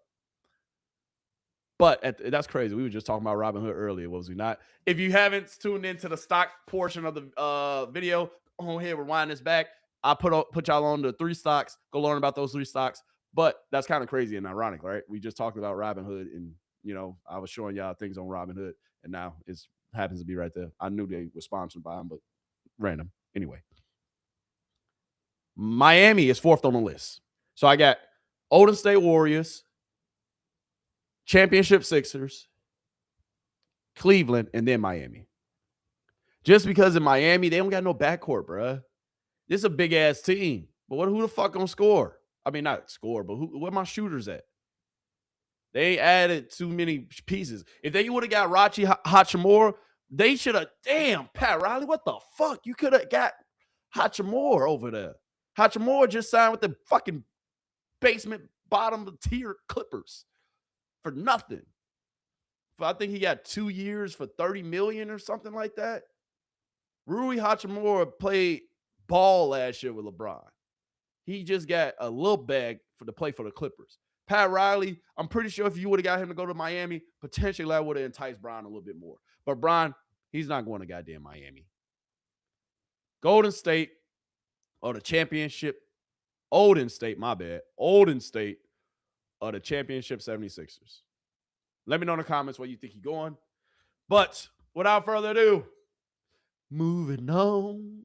But that's crazy. We were just talking about Robin Hood earlier, was we not? If you haven't tuned into the stock portion of the video, on here, rewind this back. I put y'all on the 3 stocks. Go learn about those 3 stocks. But that's kind of crazy and ironic, right? We just talked about Robin Hood, and I was showing y'all things on Robin Hood, and now it happens to be right there. I knew they were sponsored by him, but random. Anyway, Miami is 4th on the list. So I got Golden State Warriors, championship Sixers, Cleveland, and then Miami. Just because in Miami, they don't got no backcourt, bruh. This is a big-ass team. But who the fuck gonna score? I mean, not score, but where my shooters at? They added too many pieces. If they would have got Rachi Hachimura, they should have. Damn, Pat Riley, what the fuck? You could have got Hachimura over there. Hachimura just signed with the fucking basement bottom tier Clippers for nothing. I think he got 2 years for $30 million or something like that. Rui Hachimura played ball last year with LeBron. He just got a little bag to play for the Clippers. Pat Riley, I'm pretty sure if you would have got him to go to Miami, potentially that would have enticed Brian a little bit more. But Brian, he's not going to goddamn Miami. Golden State or the championship. Olden State, my bad. Olden State or the championship 76ers. Let me know in the comments where you think he's going. But without further ado, moving on.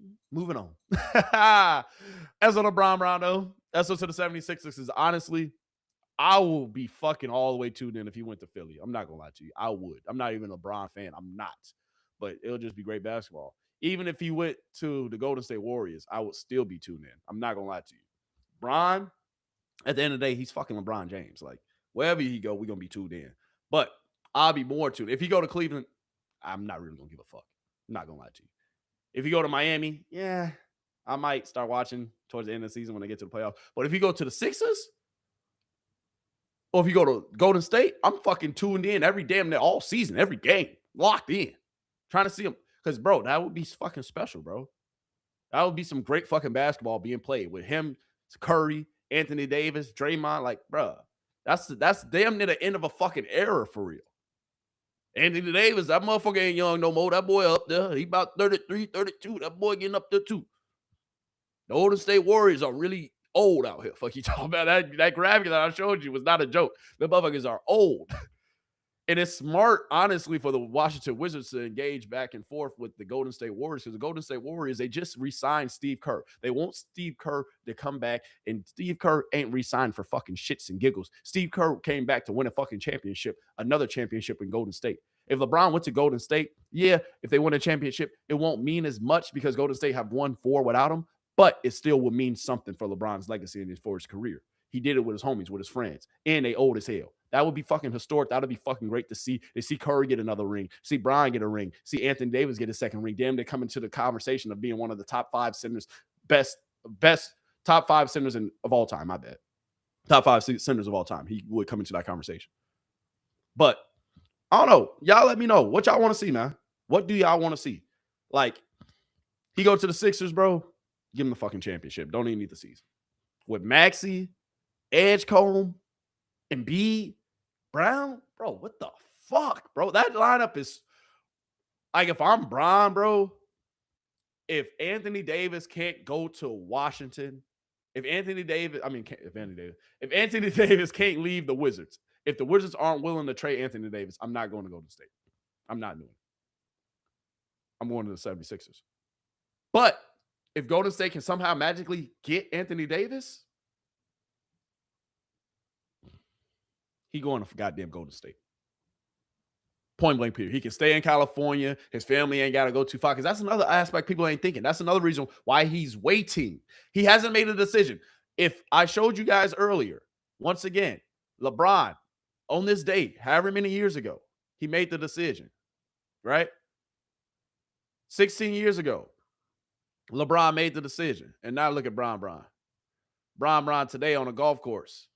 As on LeBron Brown, though, as to the 76ers is honestly, I will be fucking all the way tuned in if he went to Philly. I'm not going to lie to you. I would. I'm not even a LeBron fan. I'm not. But it'll just be great basketball. Even if he went to the Golden State Warriors, I would still be tuned in. I'm not going to lie to you. Bron, at the end of the day, he's fucking LeBron James. Like, wherever he go, we're going to be tuned in. But I'll be more tuned. If he go to Cleveland, I'm not really going to give a fuck. I'm not going to lie to you. If you go to Miami, yeah, I might start watching towards the end of the season when they get to the playoffs. But if you go to the Sixers, or if you go to Golden State, I'm fucking tuned in every damn day, all season, every game, locked in, trying to see them. Because, bro, that would be fucking special, bro. That would be some great fucking basketball being played with him, Curry, Anthony Davis, Draymond. Like, bro, that's damn near the end of a fucking era for real. Anthony Davis, that motherfucker ain't young no more. That boy up there. He about 33, 32. That boy getting up there too. The Golden State Warriors are really old out here. Fuck you talking about that graphic that I showed you was not a joke. The motherfuckers are old. And it's smart, honestly, for the Washington Wizards to engage back and forth with the Golden State Warriors. Because the Golden State Warriors, they just re-signed Steve Kerr. They want Steve Kerr to come back, and Steve Kerr ain't re-signed for fucking shits and giggles. Steve Kerr came back to win a fucking championship, another championship in Golden State. If LeBron went to Golden State, yeah, if they win a championship, it won't mean as much because Golden State have won 4 without him, but it still will mean something for LeBron's legacy and for his career. He did it with his homies, with his friends, and they old as hell. That would be fucking historic. That would be fucking great to see. They see Curry get another ring, see Brian get a ring, see Anthony Davis get a second ring. Damn, they come into the conversation of being one of the top 5 centers, best top 5 centers of all time. My bad. Top 5 centers of all time. He would come into that conversation. But I don't know. Y'all let me know what y'all want to see, man. What do y'all want to see? Like, he go to the Sixers, bro. Give him the fucking championship. Don't even need the season. With Maxey, Edgecombe, Embiid, Brown, bro, what the fuck, bro? That lineup is like, if I'm Bron, bro, if Anthony Davis can't go to Washington, if Anthony Davis can't leave the Wizards, if the Wizards aren't willing to trade Anthony Davis, I'm not going to Golden State. I'm not doing it. I'm going to the 76ers. But if Golden State can somehow magically get Anthony Davis, he going to goddamn Golden State. Point blank period. He can stay in California. His family ain't got to go too far, because that's another aspect people ain't thinking. That's another reason why he's waiting. He hasn't made a decision. If I showed you guys earlier, once again, LeBron, on this date, however many years ago, he made the decision, right? 16 years ago, LeBron made the decision. And now look at Bron today on a golf course.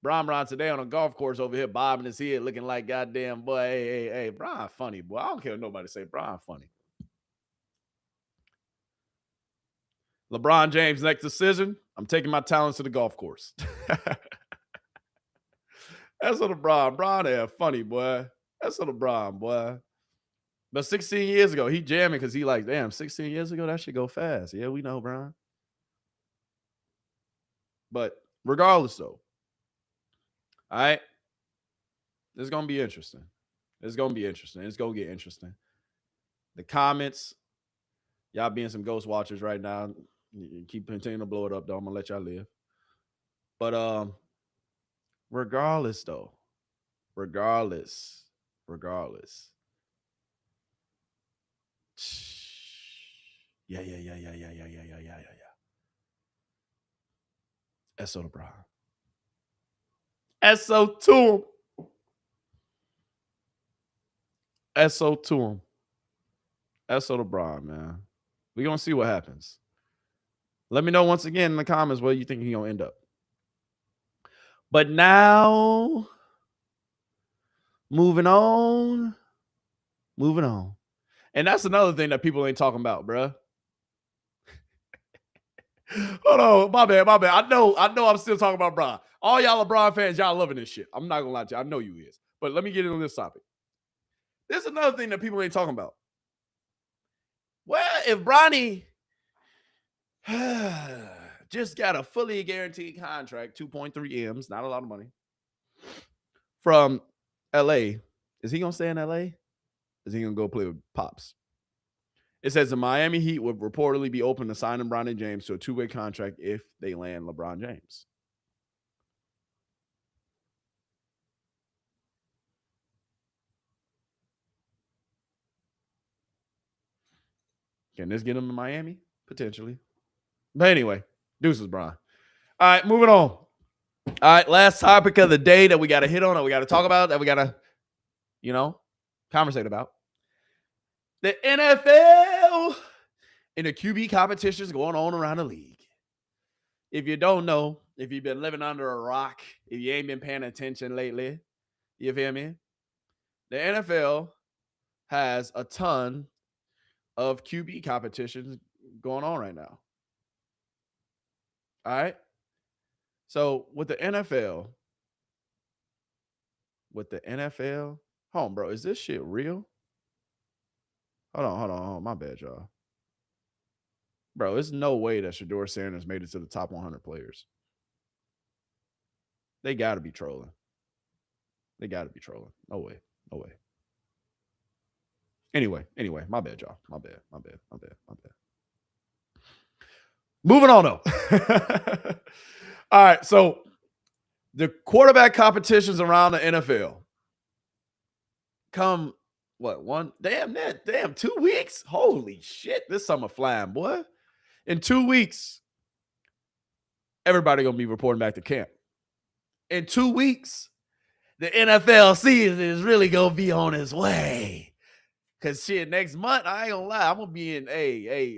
Bron today on a golf course over here, bobbing his head, looking like goddamn boy. Hey, Bron funny, boy. I don't care what nobody say. Bron funny. LeBron James, next decision, I'm taking my talents to the golf course. That's what LeBron. Bron there, funny, boy. That's what LeBron, boy. But 16 years ago, he jamming because he like, damn, 16 years ago, that shit go fast. Yeah, we know, Bron. But regardless, though, all right, this is going to be interesting. It's going to be interesting. It's going to get interesting. The comments, y'all being some ghost watchers right now. You keep continuing to blow it up, though. I'm going to let y'all live. But regardless, though, regardless. Yeah. SO to Bron. SO to him. SO to him. SO to Bron, man. We're going to see what happens. Let me know once again in the comments where you think he's going to end up. But now, moving on. And that's another thing that people ain't talking about, bruh. Hold on, my bad. I know I'm still talking about Bron. All y'all LeBron fans, y'all loving this shit. I'm not gonna lie to you. I know you is. But let me get into this topic. There's another thing that people ain't talking about. Well, if Bronny just got a fully guaranteed contract, 2.3 M's, not a lot of money, from LA, is he gonna stay in LA? Is he gonna go play with Pops? It says the Miami Heat would reportedly be open to signing LeBron James to a 2-way contract if they land LeBron James. Can this get him to Miami? Potentially. But anyway, deuces, Bron. All right, moving on. All right, last topic of the day that we got to hit on, that we got to talk about, that we got to, conversate about. The NFL and the QB competitions going on around the league. If you don't know, if you've been living under a rock, if you ain't been paying attention lately, you feel me? The NFL has a ton of QB competitions going on right now. All right? So with the NFL, hold on, bro, is this shit real? Hold on. My bad, y'all. Bro, there's no way that Shedeur Sanders made it to the top 100 players. They got to be trolling. No way. Anyway, my bad, y'all. My bad. Moving on, though. All right, so the quarterback competitions around the NFL. come, what, damn 2 weeks? Holy shit, this summer flying, boy. In 2 weeks, everybody going to be reporting back to camp. In 2 weeks, the NFL season is really going to be on its way. Because shit, next month, I ain't going to lie, I'm going to be in,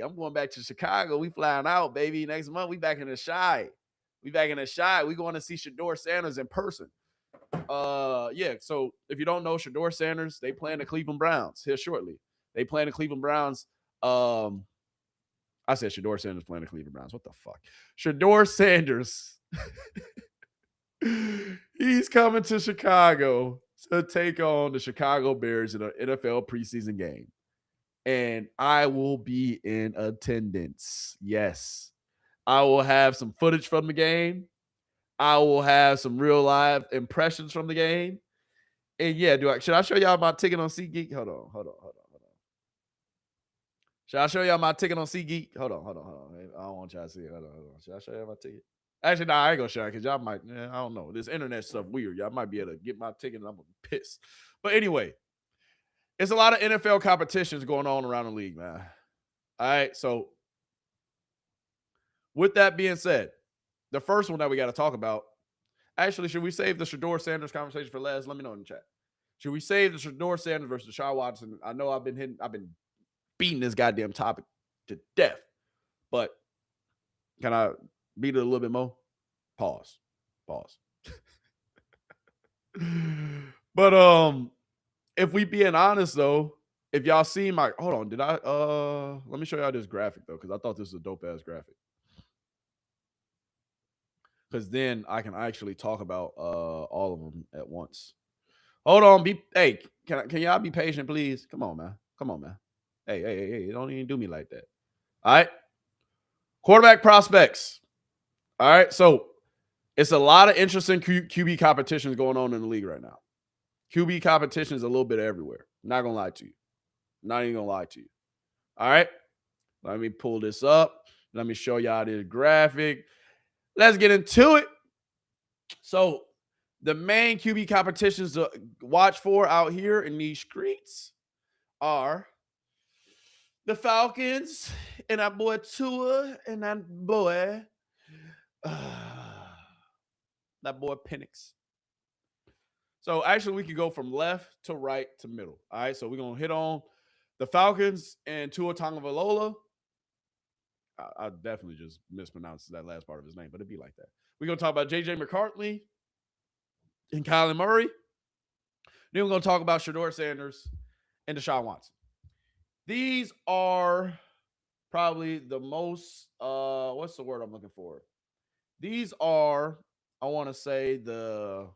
I'm going back to Chicago. We flying out, baby. Next month, we back in the Chi. We going to see Shedeur Sanders in person. Yeah, so if you don't know Shedeur Sanders, they playing the Cleveland Browns here shortly. They playing the Cleveland Browns. I said Shedeur Sanders playing the Cleveland Browns. What the fuck? Shedeur Sanders. He's coming to Chicago to take on the Chicago Bears in an NFL preseason game. And I will be in attendance. Yes. I will have some footage from the game. I will have some real live impressions from the game. And yeah, should I show y'all my ticket on SeatGeek? Hold on. Should I show y'all my ticket on SeatGeek? Hold on. I don't want y'all to see it. Hold on. Should I show y'all my ticket? Actually, no, I ain't gonna show it because y'all might, I don't know. This internet stuff weird. Y'all might be able to get my ticket and I'm gonna be pissed. But anyway, it's a lot of NFL competitions going on around the league, man. All right, so with that being said, the first one that we got to talk about, actually, should we save the Shedeur Sanders conversation for last? Let me know in the chat. Should we save the Shedeur Sanders versus Deshaun Watson? I know I've been beating this goddamn topic to death, but can I beat it a little bit more? Pause. But if we being honest though, if y'all see my, hold on, did I let me show y'all this graphic though, because I thought this was a dope ass graphic. Because then I can actually talk about all of them at once. Hold on, can y'all be patient, please? Come on, man. Hey, don't even do me like that. All right. Quarterback prospects. All right, so it's a lot of interesting QB competitions going on in the league right now. QB competition is a little bit everywhere. Not gonna lie to you. Not even gonna lie to you. All right, let me pull this up. Let me show y'all this graphic. Let's get into it. So the main QB competitions to watch for out here in these streets are the Falcons and that boy Tua and that boy Penix. So actually we can go from left to right to middle. All right, so we're going to hit on the Falcons and Tua Tagovailoa. I definitely just mispronounced that last part of his name, but it'd be like that. We're going to talk about J.J. McCartney and Kyler Murray. Then we're going to talk about Shedeur Sanders and Deshaun Watson. These are probably the most, what's the word I'm looking for? These are, I want to say, the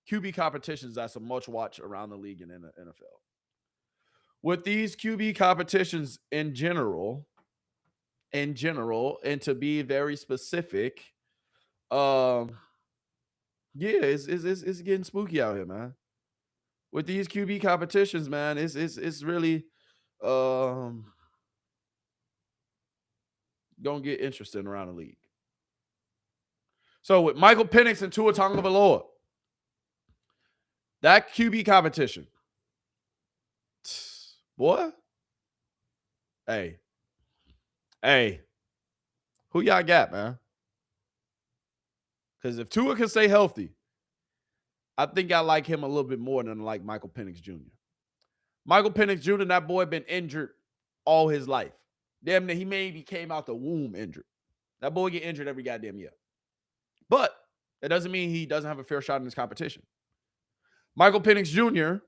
QB competitions that's a much watch around the league and in the NFL. With these QB competitions in general, and to be very specific, yeah, it's getting spooky out here, man. With these QB competitions, man, it's really gonna get interesting around the league. So with Michael Penix and Tua Tagovailoa, that QB competition, boy, hey, who y'all got, man? Because if Tua can stay healthy, I think I like him a little bit more than I like Michael Penix Jr. Michael Penix Jr., that boy been injured all his life. Damn near, he maybe came out the womb injured. That boy get injured every goddamn year. But that doesn't mean he doesn't have a fair shot in this competition. Michael Penix Jr.,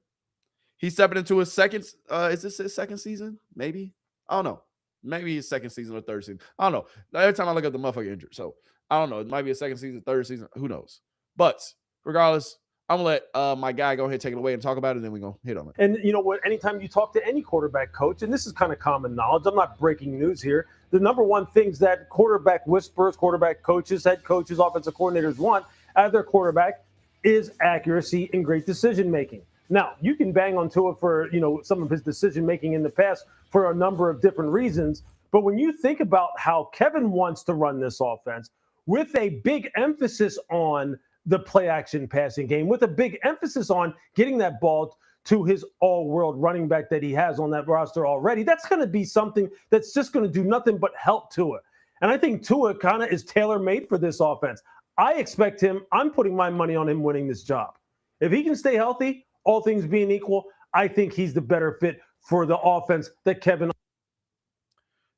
he's stepping into his second, is this his second season? Maybe? I don't know. Maybe his second season or third season. I don't know. Every time I look at the motherfucker injured. So I don't know. It might be a second season, third season. Who knows? But regardless, I'm going to let my guy go ahead and take it away and talk about it, and then we're going to hit on it. And you know what? Anytime you talk to any quarterback coach, and this is kind of common knowledge, I'm not breaking news here, the number one things that quarterback whisperers, quarterback coaches, head coaches, offensive coordinators want out of their quarterback is accuracy and great decision-making. Now, you can bang on Tua for, some of his decision-making in the past for a number of different reasons, but when you think about how Kevin wants to run this offense with a big emphasis on the play action passing game with a big emphasis on getting that ball to his all-world running back that he has on that roster already. That's going to be something that's just going to do nothing but help Tua. And I think Tua kind of is tailor-made for this offense. I expect him, I'm putting my money on him winning this job. If he can stay healthy, all things being equal, I think he's the better fit for the offense that Kevin.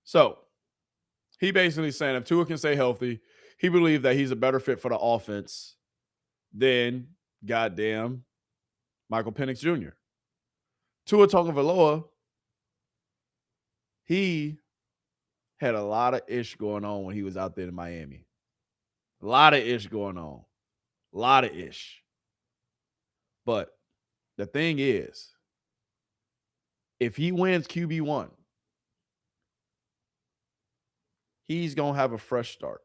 So he basically saying if Tua can stay healthy, he believed that he's a better fit for the offense than goddamn Michael Penix Jr. Tua Tagovailoa, he had a lot of ish going on when he was out there in Miami. A lot of ish going on. A lot of ish. But the thing is, if he wins QB1, he's going to have a fresh start.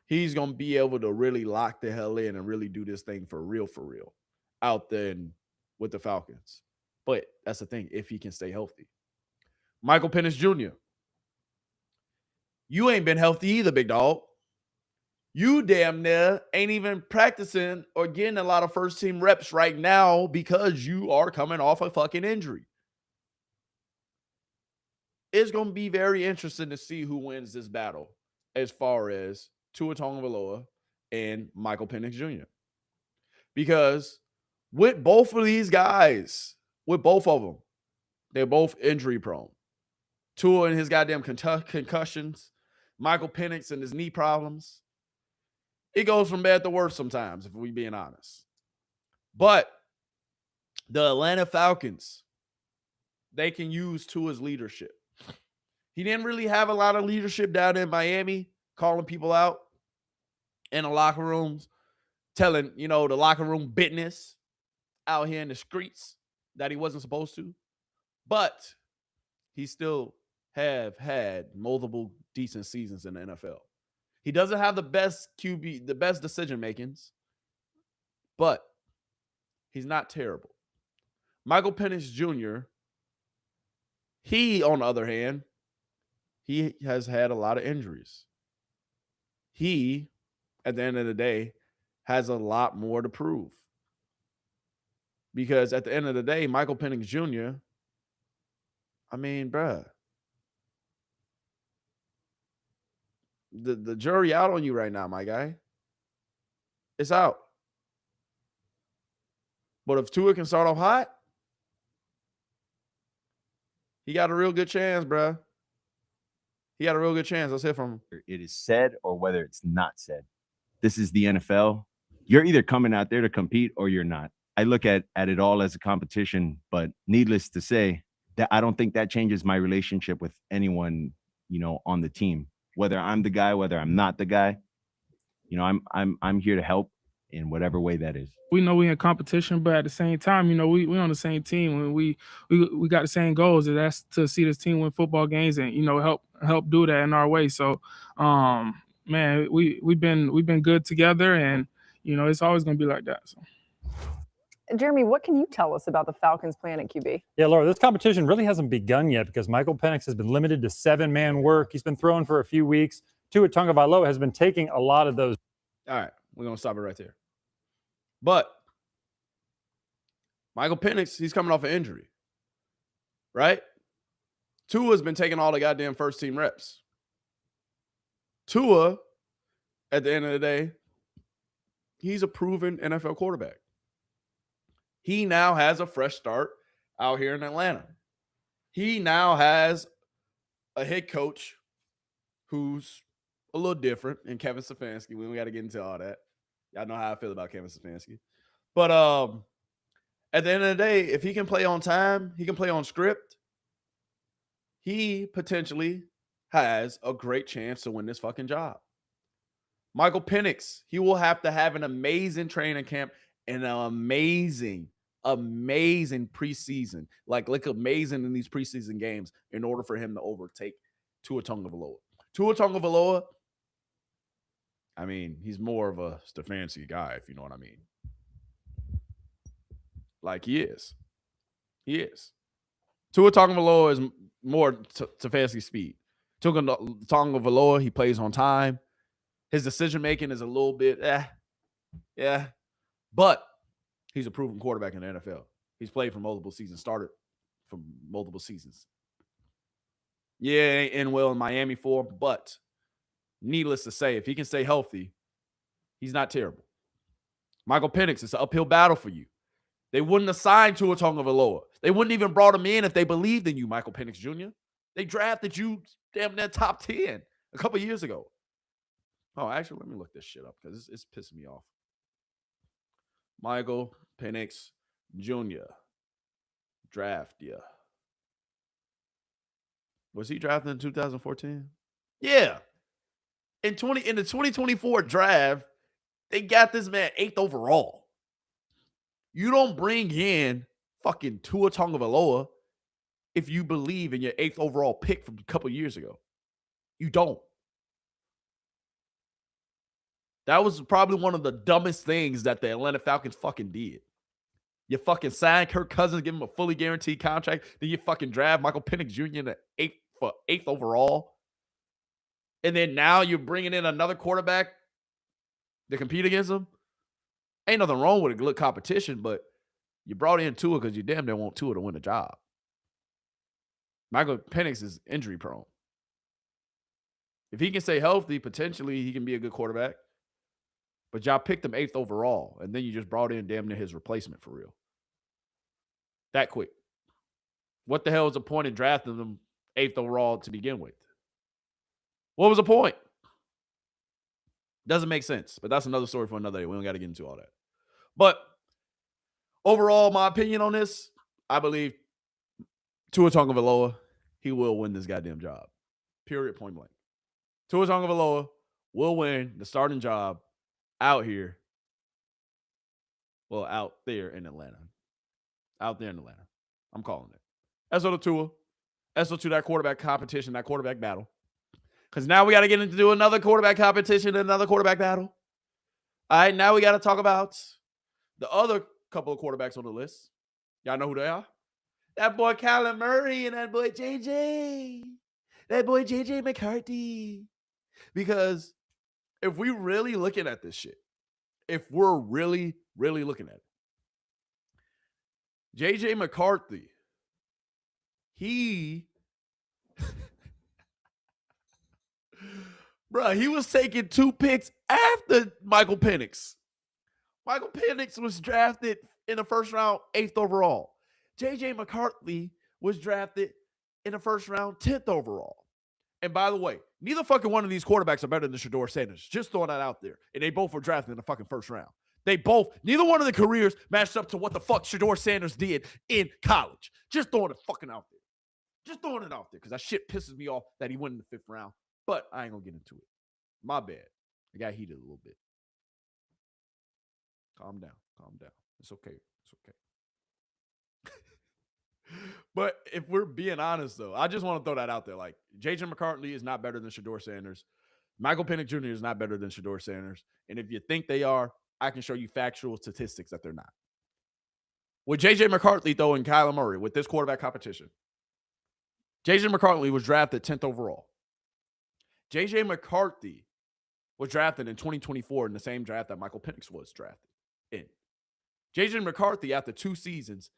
He's going to be able to really lock the hell in and really do this thing for real out there with the Falcons. But that's the thing, if he can stay healthy. Michael Penix Jr., you ain't been healthy either, big dog. You damn near ain't even practicing or getting a lot of first-team reps right now because you are coming off a fucking injury. It's going to be very interesting to see who wins this battle as far as Tua Tagovailoa and Michael Penix Jr. Because with both of these guys, with both of them, they're both injury prone. Tua and his goddamn concussions, Michael Penix and his knee problems. It goes from bad to worse sometimes, if we're being honest. But the Atlanta Falcons, they can use Tua's leadership. He didn't really have a lot of leadership down in Miami, calling people out in the locker rooms, telling, the locker room business out here in the streets that he wasn't supposed to. But he still have had multiple decent seasons in the NFL. He doesn't have the best QB, the best decision makings, but he's not terrible. Michael Penix Jr., he, on the other hand, he has had a lot of injuries. He, at the end of the day, has a lot more to prove. Because at the end of the day, Michael Penix Jr., bruh, the jury out on you right now, my guy. It's out. But if Tua can start off hot, he got a real good chance, bruh. He got a real good chance. Let's hear from him. It is said or whether it's not said. This is the NFL. You're either coming out there to compete or you're not. I look at it all as a competition, but needless to say, that I don't think that changes my relationship with anyone, on the team. Whether I'm the guy, whether I'm not the guy, I'm here to help in whatever way that is. We know we're in competition, but at the same time, we on the same team. When we got the same goals, and that's to see this team win football games and help do that in our way. So, man, we've been good together, and it's always gonna be like that. So. Jeremy, what can you tell us about the Falcons' plan at QB? Yeah, Laura, this competition really hasn't begun yet because Michael Penix has been limited to 7-man work. He's been throwing for a few weeks. Tua Tagovailoa has been taking a lot of those. All right, we're going to stop it right there. But Michael Penix, he's coming off an injury, right? Tua's been taking all the goddamn first-team reps. Tua, at the end of the day, he's a proven NFL quarterback. He now has a fresh start out here in Atlanta. He now has a head coach who's a little different in Kevin Stefanski. We got to get into all that. Y'all know how I feel about Kevin Stefanski. But at the end of the day, if he can play on time, he can play on script, he potentially has a great chance to win this fucking job. Michael Penix, he will have to have an amazing training camp and an amazing preseason, like amazing in these preseason games in order for him to overtake Tua Tagovailoa. Tua Tagovailoa, he's more of a Stefanski guy, if you know what I mean. Like he is. He is. Tua Tagovailoa is more Stefanski speed. Tua Tagovailoa, he plays on time. His decision-making is a little bit Yeah. But he's a proven quarterback in the NFL. He's played for multiple seasons, started from multiple seasons. Yeah, it ain't end well in Miami for him, but needless to say, if he can stay healthy, he's not terrible. Michael Penix, it's an uphill battle for you. They wouldn't have signed Tua Tagovailoa. They wouldn't even brought him in if they believed in you, Michael Penix Jr. They drafted you damn near top 10 a couple years ago. Oh, actually, let me look this shit up because it's pissing me off. Michael Penix Jr. Draft, yeah. Was he drafted in 2014? Yeah. In the 2024 draft, they got this man 8th overall. You don't bring in fucking Tua Tagovailoa if you believe in your 8th overall pick from a couple years ago. You don't. That was probably one of the dumbest things that the Atlanta Falcons fucking did. You fucking signed Kirk Cousins, give him a fully guaranteed contract. Then you fucking draft Michael Penix Jr. in the 8th overall. And then now you're bringing in another quarterback to compete against him. Ain't nothing wrong with a good competition, but you brought in Tua because you damn near want Tua to win the job. Michael Penix is injury prone. If he can stay healthy, potentially he can be a good quarterback. But y'all picked him 8th overall, and then you just brought in damn near his replacement for real. That quick. What the hell is the point in drafting them 8th overall to begin with? What was the point? Doesn't make sense, but that's another story for another day. We don't got to get into all that. But overall, my opinion on this, I believe Tua Tagovailoa, he will win this goddamn job. Period, point blank. Tua Tagovailoa will win the starting job out here. Well, out there in Atlanta. Out there in Atlanta. I'm calling it. SO to Tua. SO to that quarterback competition, that quarterback battle. Because now we got to get into another quarterback competition and another quarterback battle. All right, now we got to talk about the other couple of quarterbacks on the list. Y'all know who they are? That boy Kyler Murray and that boy JJ. That boy JJ McCarthy. Because if we really looking at this shit, if we're really, really looking at it, JJ McCarthy, he he was taking 2 picks after Michael Penix. Michael Penix was drafted in the first round, 8th overall. JJ McCarthy was drafted in the first round, 10th overall. And by the way, neither fucking one of these quarterbacks are better than Shedeur Sanders. Just throwing that out there. And they both were drafted in the fucking first round. Neither one of the careers matched up to what the fuck Shedeur Sanders did in college. Just throwing it fucking out there. Just throwing it out there because that shit pisses me off that he went in the 5th round. But I ain't going to get into it. My bad. I got heated a little bit. Calm down. Calm down. It's okay. It's okay. But if we're being honest, though, I just want to throw that out there. Like, J.J. McCarthy is not better than Shedeur Sanders. Michael Penix Jr. is not better than Shedeur Sanders. And if you think they are, I can show you factual statistics that they're not. With J.J. McCarthy, though, and Kyler Murray, with this quarterback competition, J.J. McCarthy was drafted 10th overall. J.J. McCarthy was drafted in 2024 in the same draft that Michael Penix was drafted in. J.J. McCarthy, after 2 seasons,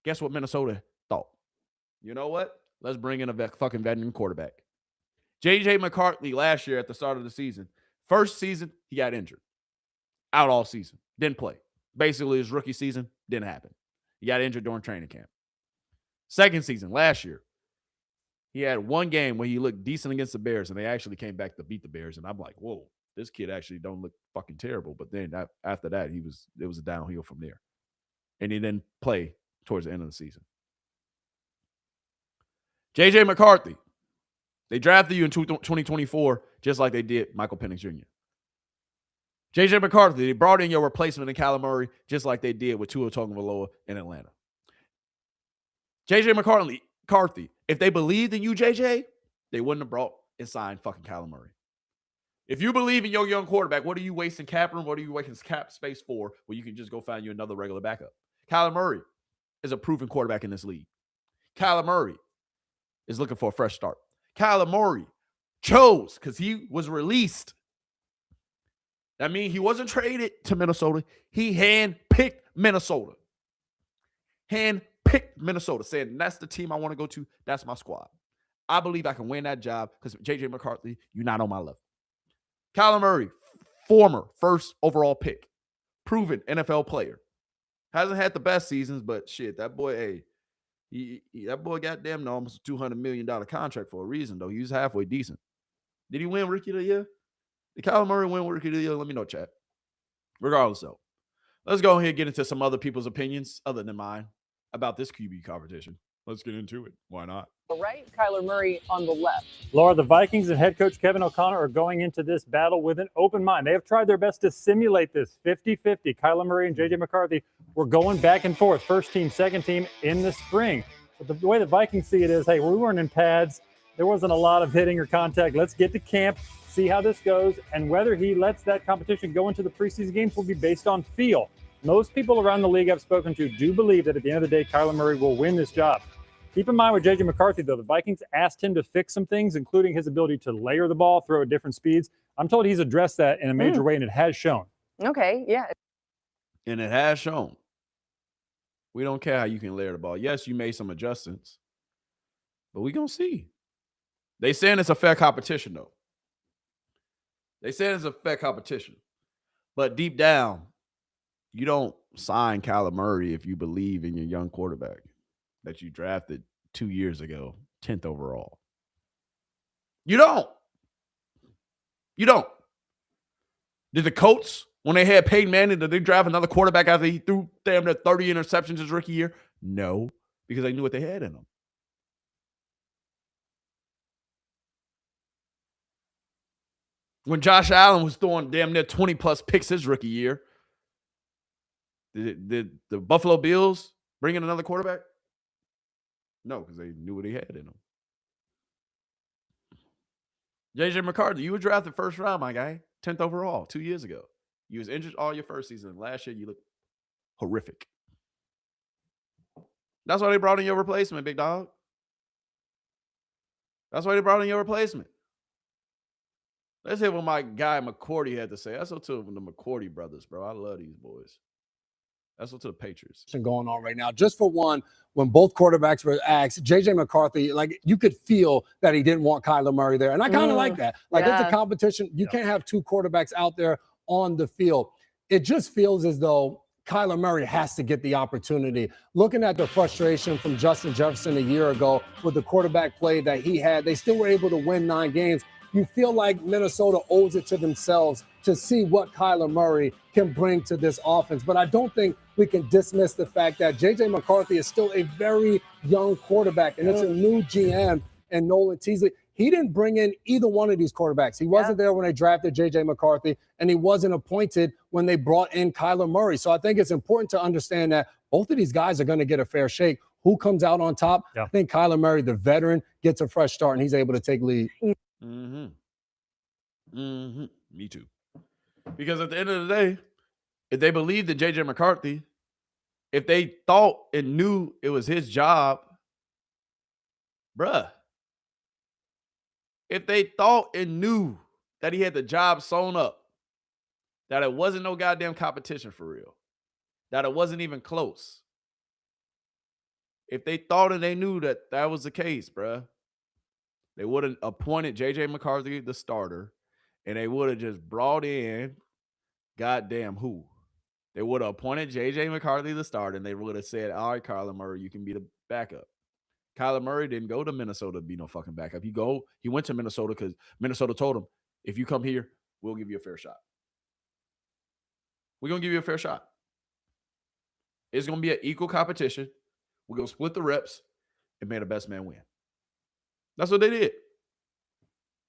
guess what Minnesota thought? You know what? Let's bring in a fucking veteran quarterback. J.J. McCarthy last year at the start of the season, first season, he got injured. Out all season. Didn't play. Basically, his rookie season didn't happen. He got injured during training camp. Second season, last year, he had 1 game where he looked decent against the Bears, and they actually came back to beat the Bears. And I'm like, whoa, this kid actually don't look fucking terrible. But then after that, it was a downhill from there. And he didn't play towards the end of the season. J.J. McCarthy, they drafted you in 2024 just like they did Michael Penix Jr. J.J. McCarthy, they brought in your replacement in Kyler Murray just like they did with Tua Tagovailoa in Atlanta. J.J. McCarthy, if they believed in you, JJ, they wouldn't have brought and signed fucking Kyler Murray. If you believe in your young quarterback, what are you wasting cap room? What are you wasting cap space for where you can just go find you another regular backup? Kyler Murray is a proven quarterback in this league. Kyler Murray is looking for a fresh start. Kyler Murray chose, because he was released That means he wasn't traded to Minnesota. He hand-picked Minnesota. Hand-picked Minnesota, saying that's the team I want to go to. That's my squad. I believe I can win that job because J.J. McCarthy, you're not on my level. Kyler Murray, former first overall pick, proven NFL player. Hasn't had the best seasons, but shit, that boy, that boy goddamn almost a $200 million contract for a reason, though. He was halfway decent. Did he win Rookie of the Year? Did Kyler Murray win Rookie of the Year? Let me know, chat. Regardless, though, let's go ahead and get into some other people's opinions other than mine about this QB competition. Let's get into it. Why not? Right, Kyler Murray on the left. Laura, the Vikings and head coach Kevin O'Connor are going into this battle with an open mind. They have tried their best to simulate this 50-50. Kyler Murray and J.J. McCarthy were going back and forth, first team, second team in the spring. But the way the Vikings see it is, hey, we weren't in pads. There wasn't a lot of hitting or contact. Let's get to camp, see how this goes, and whether he lets that competition go into the preseason games will be based on feel. Most people around the league I've spoken to do believe that at the end of the day, Kyler Murray will win this job. Keep in mind with J.J. McCarthy, though, the Vikings asked him to fix some things, including his ability to layer the ball, throw at different speeds. I'm told he's addressed that in a major way, and it has shown. Okay, yeah. And it has shown. We don't care how you can layer the ball. Yes, you made some adjustments, but we're going to see. They saying it's a fair competition, though. They saying it's a fair competition. But deep down, you don't sign Kyler Murray if you believe in your young quarterback that you drafted 2 years ago, 10th overall. You don't. You don't. Did the Colts, when they had Peyton Manning, did they draft another quarterback after he threw damn near 30 interceptions his rookie year? No, because they knew what they had in them. When Josh Allen was throwing damn near 20-plus picks his rookie year, did the Buffalo Bills bring in another quarterback? No, because they knew what he had in him. J.J. McCarthy, you were drafted first round, my guy. 10th overall 2 years ago. You was injured all your first season. Last year, you looked horrific. That's why they brought in your replacement, big dog. That's why they brought in your replacement. Let's hear what my guy McCourty had to say. That's what to the McCourty brothers, bro. I love these boys. That's what to the Patriots. Going on right now. Just for one, when both quarterbacks were asked, J.J. McCarthy, like you could feel that he didn't want Kyler Murray there. And I kind of like that. Like it's a competition. You can't have two quarterbacks out there on the field. It just feels as though Kyler Murray has to get the opportunity. Looking at the frustration from Justin Jefferson a year ago with the quarterback play that he had, they still were able to win 9 games. You feel like Minnesota owes it to themselves to see what Kyler Murray can bring to this offense. But I don't think we can dismiss the fact that J.J. McCarthy is still a very young quarterback, and it's a new GM and Nolan Teasley. He didn't bring in either one of these quarterbacks. He wasn't there when they drafted J.J. McCarthy, and he wasn't appointed when they brought in Kyler Murray. So I think it's important to understand that both of these guys are going to get a fair shake. Who comes out on top? I think Kyler Murray, the veteran, gets a fresh start, and he's able to take lead. Me too. Because at the end of the day, if they believed in J.J. McCarthy, if they thought and knew it was his job, bruh, if they thought and knew that he had the job sewn up, that it wasn't no goddamn competition for real, that it wasn't even close, if they thought and they knew that that was the case, bruh, they would have appointed J.J. McCarthy the starter, and they would have just brought in goddamn who? They would have appointed J.J. McCarthy the starter, and they would have said, all right, Kyler Murray, you can be the backup. Kyler Murray didn't go to Minnesota to be no fucking backup. He went to Minnesota because Minnesota told him, if you come here, we'll give you a fair shot. We're going to give you a fair shot. It's going to be an equal competition. We're going to split the reps and make the best man win. That's what they did.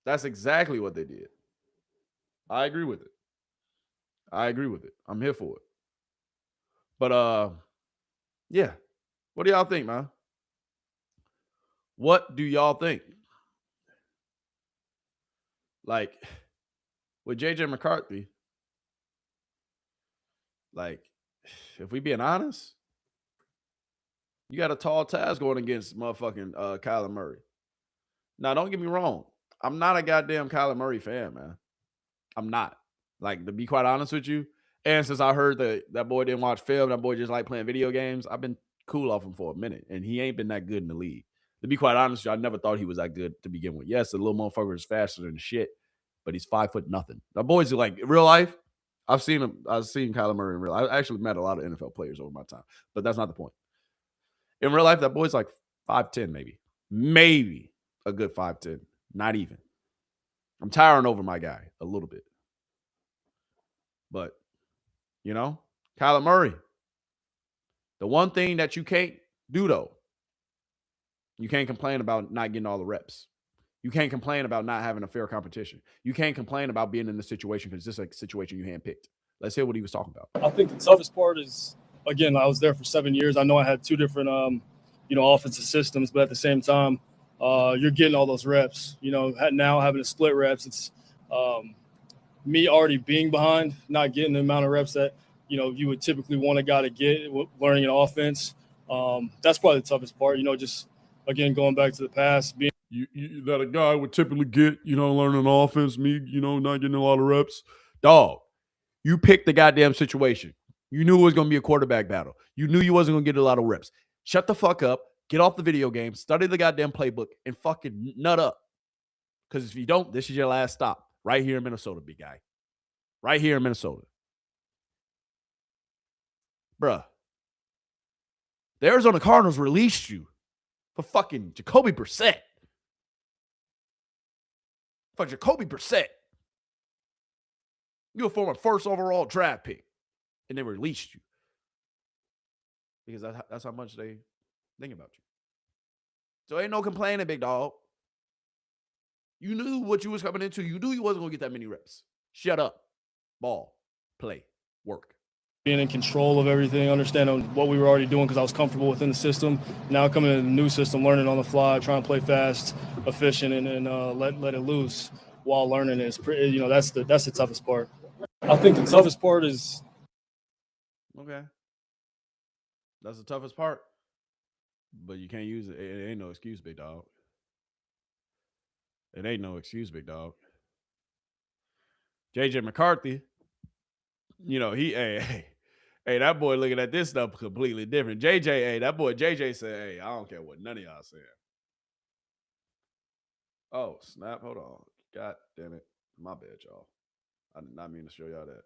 That's exactly what they did. I agree with it. I'm here for it. But, yeah. What do y'all think, man? What do y'all think? Like, with J.J. McCarthy, like, if we being honest, you got a tall task going against motherfucking Kyler Murray. Now, don't get me wrong. I'm not a goddamn Kyler Murray fan, man. I'm not. Like, to be quite honest with you. And since I heard that boy didn't watch film, that boy just like playing video games, I've been cool off him for a minute. And he ain't been that good in the league. To be quite honest with you, I never thought he was that good to begin with. Yes, the little motherfucker is faster than shit, but he's 5'0" nothing. That boy's like, in real life, I've seen Kyler Murray in real life. I actually met a lot of NFL players over my time, but that's not the point. In real life, that boy's like 5'10", maybe. Maybe a good 5'10". Not even. I'm towering over my guy a little bit. But, you know, Kyler Murray, the one thing that you can't do, though, you can't complain about not getting all the reps. You can't complain about not having a fair competition. You can't complain about being in this situation because this is a situation you handpicked. Let's hear what he was talking about. I think the toughest part is, again, I was there for 7 years. I know I had two different, offensive systems, but at the same time, you're getting all those reps. Now having to split reps, it's me already being behind, not getting the amount of reps that, you would typically want a guy to get learning an offense. That's probably the toughest part, just, again, going back to the past, being that a guy would typically get, learning offense, me, not getting a lot of reps. Dog, you picked the goddamn situation. You knew it was going to be a quarterback battle. You knew you wasn't going to get a lot of reps. Shut the fuck up, get off the video game, study the goddamn playbook, and fucking nut up. Because if you don't, this is your last stop. Right here in Minnesota, big guy. Right here in Minnesota. Bruh. The Arizona Cardinals released you for fucking Jacoby Brissett. For Jacoby Brissett. You're a former first overall draft pick. And they released you. Because that's how much they think about you. So ain't no complaining, big dog. You knew what you was coming into. You knew you wasn't going to get that many reps. Shut up. Ball. Play. Work. being in control of everything, understanding what we were already doing because I was comfortable within the system. Now coming into the new system, learning on the fly, trying to play fast, efficient, and let it loose while learning is pretty. That's the toughest part. I think the toughest part is. Okay. That's the toughest part. But you can't use it. It ain't no excuse, big dog. It ain't no excuse, big dog. JJ McCarthy, hey, that boy looking at this stuff completely different. JJ said, hey, I don't care what none of y'all saying. Oh, snap. Hold on. God damn it. My bad, y'all. I did not mean to show y'all that.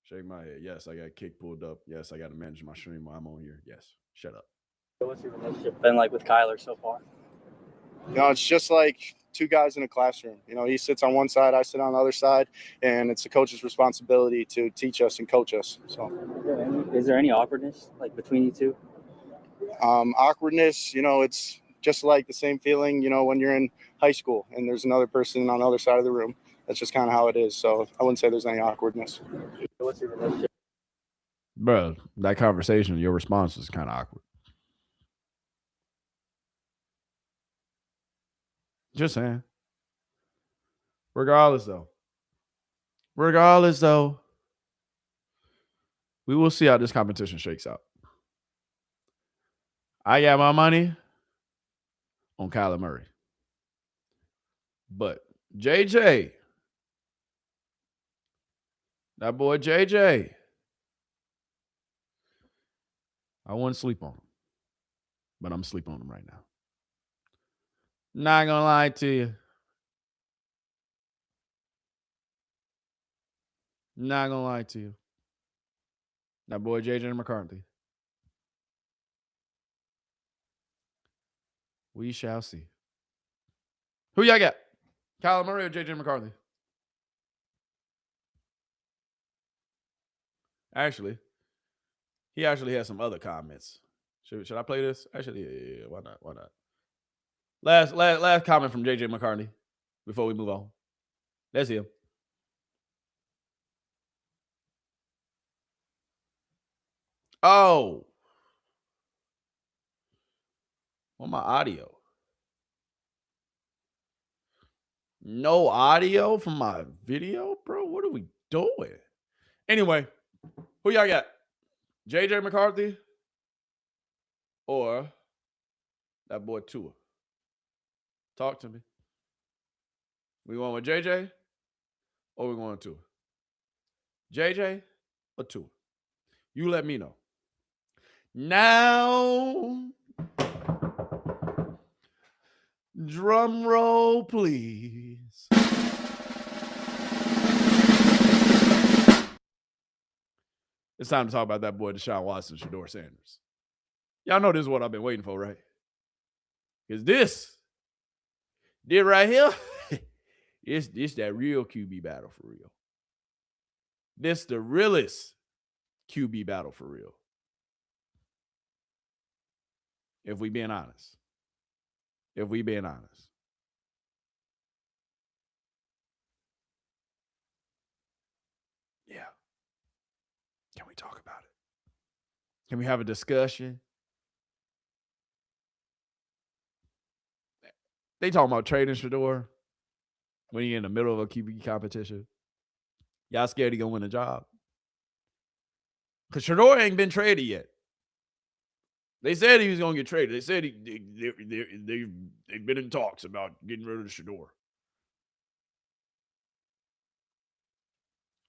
Shake my head. Yes, I got kick pulled up. Yes, I got to manage my stream while I'm on here. Yes. Shut up. What's your relationship been like with Kyler so far? It's just like two guys in a classroom. He sits on one side, I sit on the other side, and it's the coach's responsibility to teach us and coach us. So, is there any awkwardness like between you two? Awkwardness, it's just like the same feeling, when you're in high school and there's another person on the other side of the room. That's just kind of how it is. So I wouldn't say there's any awkwardness. What's your relationship? Bro, that conversation, your response was kind of awkward. Just saying. Regardless, though, we will see how this competition shakes out. I got my money on Kyler Murray. But JJ, that boy JJ, I wouldn't sleep on him. But I'm sleeping on him right now. Not gonna lie to you. Not gonna lie to you. That boy JJ McCarthy. We shall see. Who y'all got? Kyler Murray or JJ McCarthy? Actually, he actually has some other comments. Should I play this? Actually, yeah. Why not? Why not? Last comment from JJ McCarthy before we move on. Let's hear him. Oh. On my audio. No audio from my video, bro? What are we doing? Anyway, who y'all got? JJ McCarthy or that boy Tua? Talk to me. We going with JJ or we going with Tua? JJ or Tua? You let me know. Now, drum roll, please. It's time to talk about that boy Deshaun Watson, Shedeur Sanders. Y'all know this is what I've been waiting for, right? Because this right here, it's that real QB battle for real. This the realest QB battle for real. If we being honest. Yeah. Can we talk about it? Can we have a discussion? They talking about trading Shedeur when you're in the middle of a QB competition. Y'all scared he gonna win a job? Because Shedeur ain't been traded yet. They said he was gonna get traded. They said they've been in talks about getting rid of Shedeur.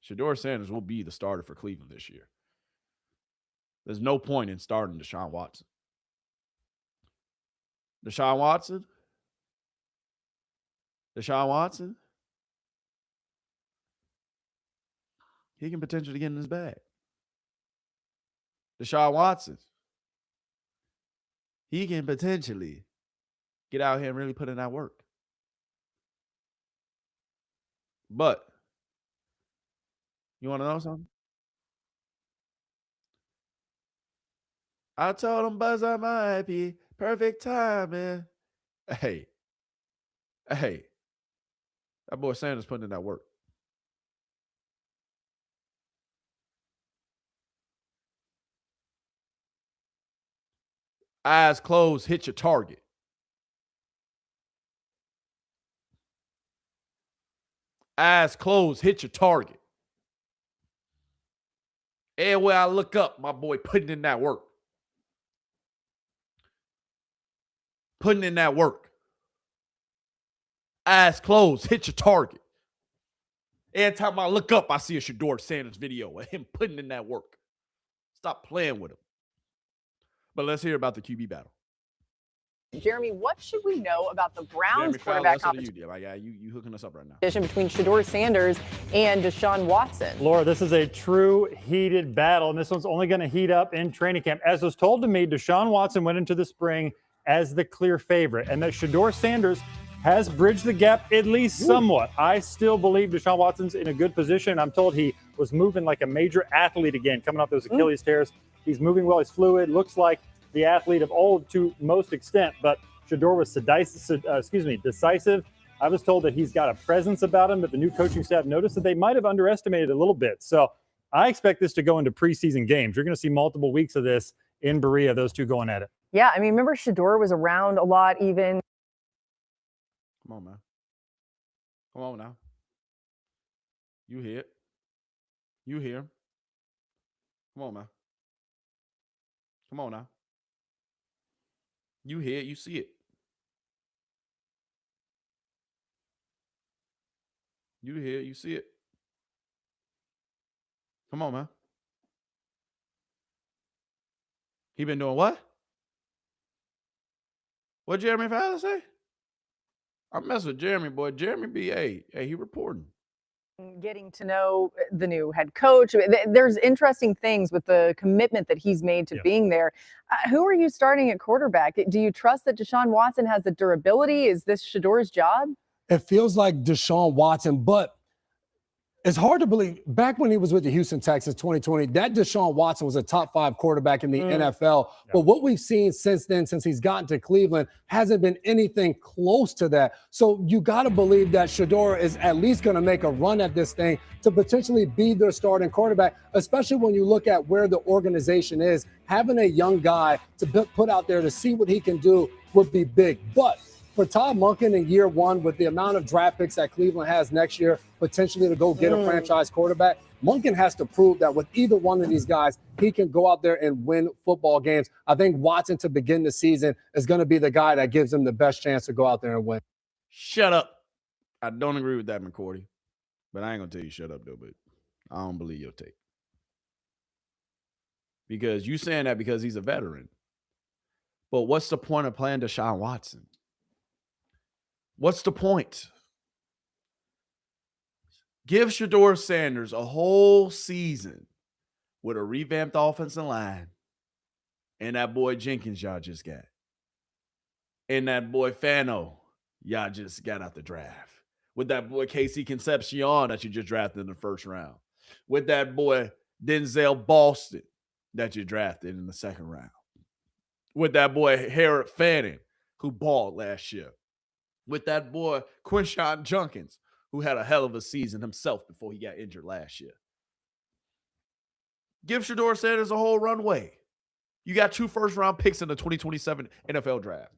Shedeur Sanders will be the starter for Cleveland this year. There's no point in starting Deshaun Watson. Deshaun Watson, he can potentially get in his bag. Deshaun Watson, he can potentially get out here and really put in that work. But you want to know something? I told him Buzz I might be perfect timing. Hey, that boy Sanders putting in that work. Eyes closed, hit your target. Eyes closed, hit your target. Everywhere I look up, my boy putting in that work. Putting in that work. Eyes closed, hit your target. Every time I look up, I see a Shedeur Sanders video of him putting in that work. Stop playing with him. But let's hear about the QB battle. Jeremy, what should we know about the Browns Jeremy, quarterback that's up to competition you hooking us up right now. between Shedeur Sanders and Deshaun Watson? Laura, this is a true heated battle, and this one's only going to heat up in training camp. As was told to me, Deshaun Watson went into the spring as the clear favorite, and that Shedeur Sanders has bridged the gap at least somewhat. I still believe Deshaun Watson's in a good position. I'm told he was moving like a major athlete again, coming off those Achilles tears. He's moving well. He's fluid. Looks like the athlete of old to most extent, but Shedeur was decisive. I was told that he's got a presence about him, that the new coaching staff noticed that they might have underestimated a little bit. So I expect this to go into preseason games. You're going to see multiple weeks of this in Berea, those two going at it. Yeah, I mean, remember Shedeur was around a lot even. Come on, man. Come on now. You hear it. You hear him. Come on, man. Come on now. You hear it. You see it. You hear it. You see it. Come on, man. He been doing what? What Jeremy Fowler say? I mess with Jeremy, boy. Jeremy be, hey, he reporting. Getting to know the new head coach. There's interesting things with the commitment that he's made to being there. Who are you starting at quarterback? Do you trust that Deshaun Watson has the durability? Is this Shedeur's job? It feels like Deshaun Watson, but it's hard to believe. Back when he was with the Houston Texans 2020, that Deshaun Watson was a top 5 quarterback in the NFL. But what we've seen since then, since he's gotten to Cleveland, hasn't been anything close to that. So you got to believe that Shedeur is at least going to make a run at this thing to potentially be their starting quarterback, especially when you look at where the organization is. Having a young guy to put out there to see what he can do would be big. But for Todd Monken in year one, with the amount of draft picks that Cleveland has next year, potentially to go get a franchise quarterback, Monken has to prove that with either one of these guys, he can go out there and win football games. I think Watson to begin the season is going to be the guy that gives him the best chance to go out there and win. Shut up. I don't agree with that, McCourty. But I ain't going to tell you shut up, though. But I don't believe your take. Because you saying that because he's a veteran. But what's the point of playing Deshaun Watson? What's the point? Give Shedeur Sanders a whole season with a revamped offensive line and that boy Jenkins y'all just got. And that boy Fano y'all just got out the draft. With that boy Casey Concepcion that you just drafted in the first round. With that boy Denzel Boston that you drafted in the second round. With that boy Harrod Fanning, who balled last year. With that boy Quinshon Junkins, who had a hell of a season himself before he got injured last year. Give Shedeur Sanders a whole runway. You got 2 first-round picks in the 2027 NFL draft.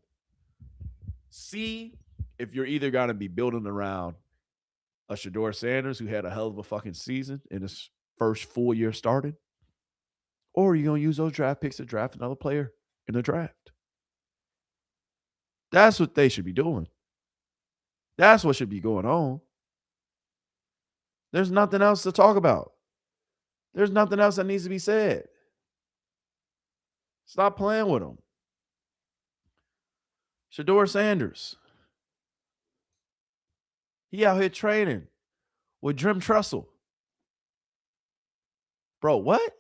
See if you're either going to be building around a Shedeur Sanders who had a hell of a fucking season in his first full year starting, or you're going to use those draft picks to draft another player in the draft. That's what they should be doing. That's what should be going on. There's nothing else to talk about. There's nothing else that needs to be said. Stop playing with him. Shedeur Sanders. He out here training with Jim Tressel. Bro, what?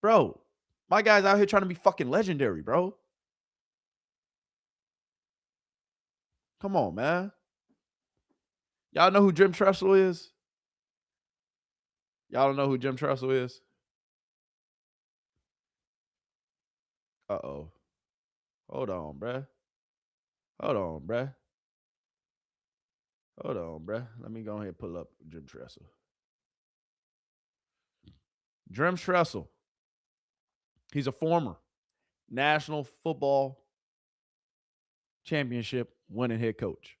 Bro, my guy's out here trying to be fucking legendary, bro. Come on, man. Y'all know who Jim Tressel is? Y'all don't know who Jim Tressel is? Uh-oh. Hold on, bruh. Hold on, bruh. Hold on, bruh. Let me go ahead and pull up Jim Tressel. Jim Tressel. He's a former National Football Championship winning head coach.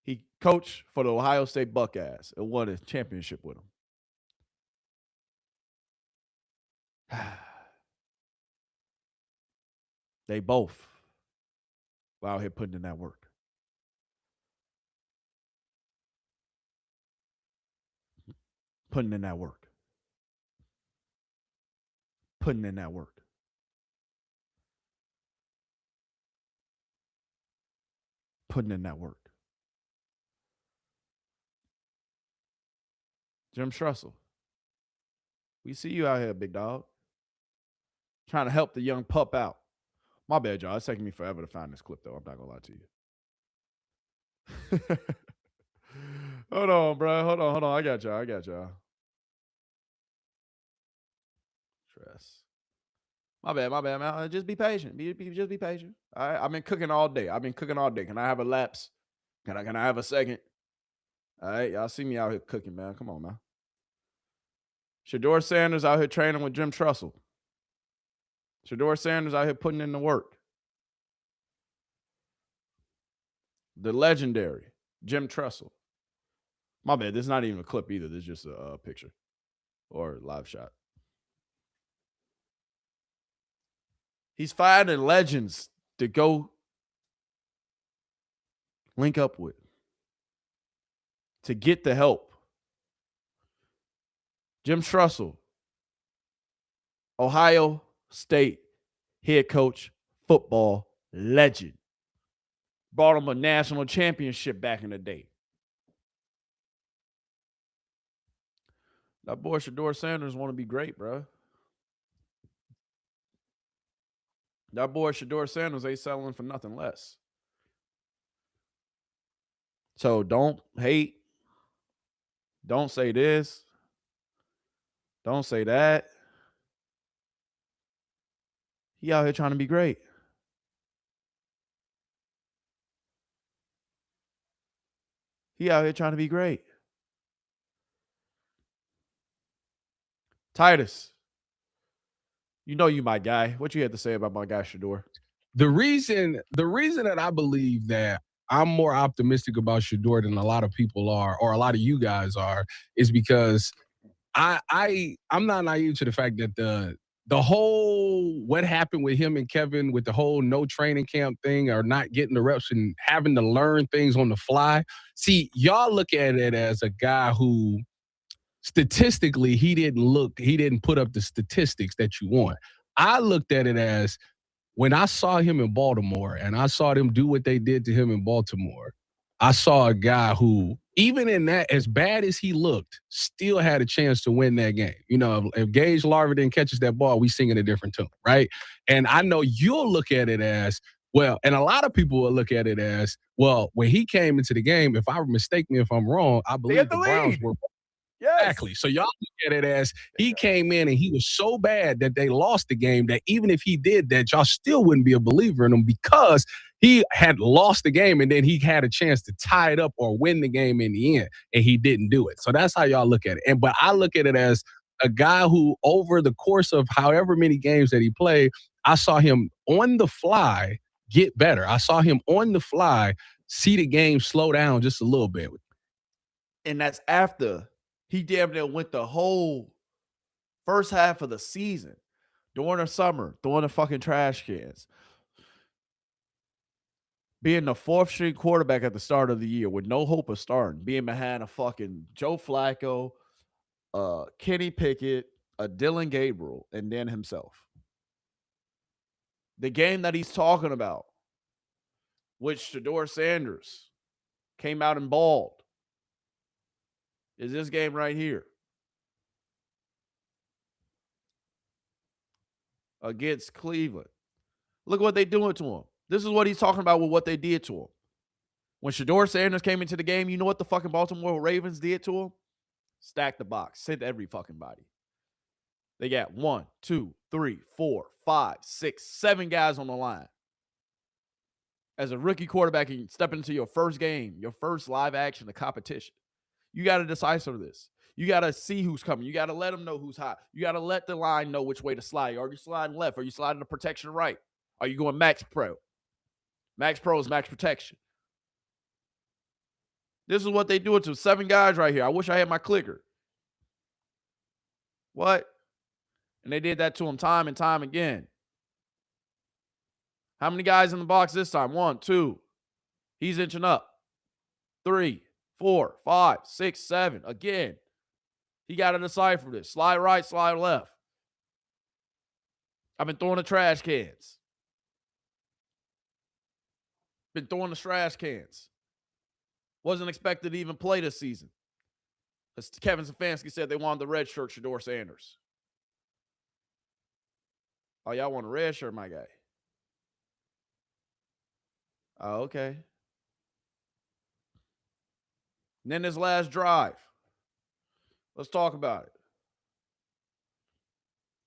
He coached for the Ohio State Buckeyes and won a championship with them. They both were out here putting in that work. Putting in that work. Putting in that work. Putting in that work. Jim Tressel. We see you out here, big dog. Trying to help the young pup out. My bad, y'all. It's taking me forever to find this clip, though. I'm not going to lie to you. Hold on, bro. Hold on. I got y'all. Tress. My bad, man. Just be patient. Just be patient. All right. I've been cooking all day. Can I have a lapse? Can I have a second? All right. Y'all see me out here cooking, man. Come on, man. Shedeur Sanders out here training with Jim Tressel. Shedeur Sanders out here putting in the work. The legendary Jim Tressel. My bad. This is not even a clip either. This is just a picture or a live shot. He's finding legends to go link up with, to get the help. Jim Tressel, Ohio State head coach, football legend. Brought him a national championship back in the day. That boy Shedeur Sanders want to be great, bro. That boy Shedeur Sanders ain't settling for nothing less. So don't hate. Don't say this. Don't say that. He out here trying to be great. He out here trying to be great. Titus, you know you my guy. What you had to say about my guy Shedeur? The reason that I believe that I'm more optimistic about Shedeur than a lot of people are, or a lot of you guys are, is because I'm not naive to the fact that the whole what happened with him and Kevin with the whole no training camp thing or not getting the reps and having to learn things on the fly. See, y'all look at it as a guy who statistically he didn't put up the statistics that you want. I looked at it as when I saw him in Baltimore and I saw them do what they did to him in Baltimore, I saw a guy who, even in that, as bad as he looked, still had a chance to win that game. You know, if Gage Larvin catches that ball, we singing a different tune, right? And I know you'll look at it as, well, and a lot of people will look at it as, well, when he came into the game, if I mistake me if I'm wrong, I believe the Browns were. Yes. Exactly. So y'all look at it as he came in and he was so bad that they lost the game that even if he did that, y'all still wouldn't be a believer in him because he had lost the game and then he had a chance to tie it up or win the game in the end, and he didn't do it. So that's how y'all look at it. But I look at it as a guy who, over the course of however many games that he played, I saw him on the fly get better. I saw him on the fly see the game slow down just a little bit. And that's after he damn near went the whole first half of the season during the summer, throwing the fucking trash cans. Being the fourth string quarterback at the start of the year with no hope of starting, being behind a fucking Joe Flacco, Kenny Pickett, a Dylan Gabriel, and then himself. The game that he's talking about, which Shedeur Sanders came out and balled, is this game right here against Cleveland. Look what they're doing to him. This is what he's talking about with what they did to him. When Shedeur Sanders came into the game, you know what the fucking Baltimore Ravens did to him? Stack the box. Sent every fucking body. They got 1, 2, 3, 4, 5, 6, 7 guys on the line. As a rookie quarterback, and stepping into your first game, your first live action of competition, you got to decipher this. You got to see who's coming. You got to let them know who's hot. You got to let the line know which way to slide. Are you sliding left? Are you sliding to protection right? Are you going max pro? Max pro is max protection. This is what they do it to 7 guys right here. I wish I had my clicker. What? And they did that to him time and time again. How many guys in the box this time? 1, 2. He's inching up. 3, 4, 5, 6, 7. Again. He got to decipher this. Slide right, slide left. I've been throwing the trash cans. Been throwing the trash cans. Wasn't expected to even play this season. As Kevin Stefanski said, they wanted the red shirt, Shedeur Sanders. Oh, y'all want a red shirt, my guy? Oh, okay. And then this last drive. Let's talk about it.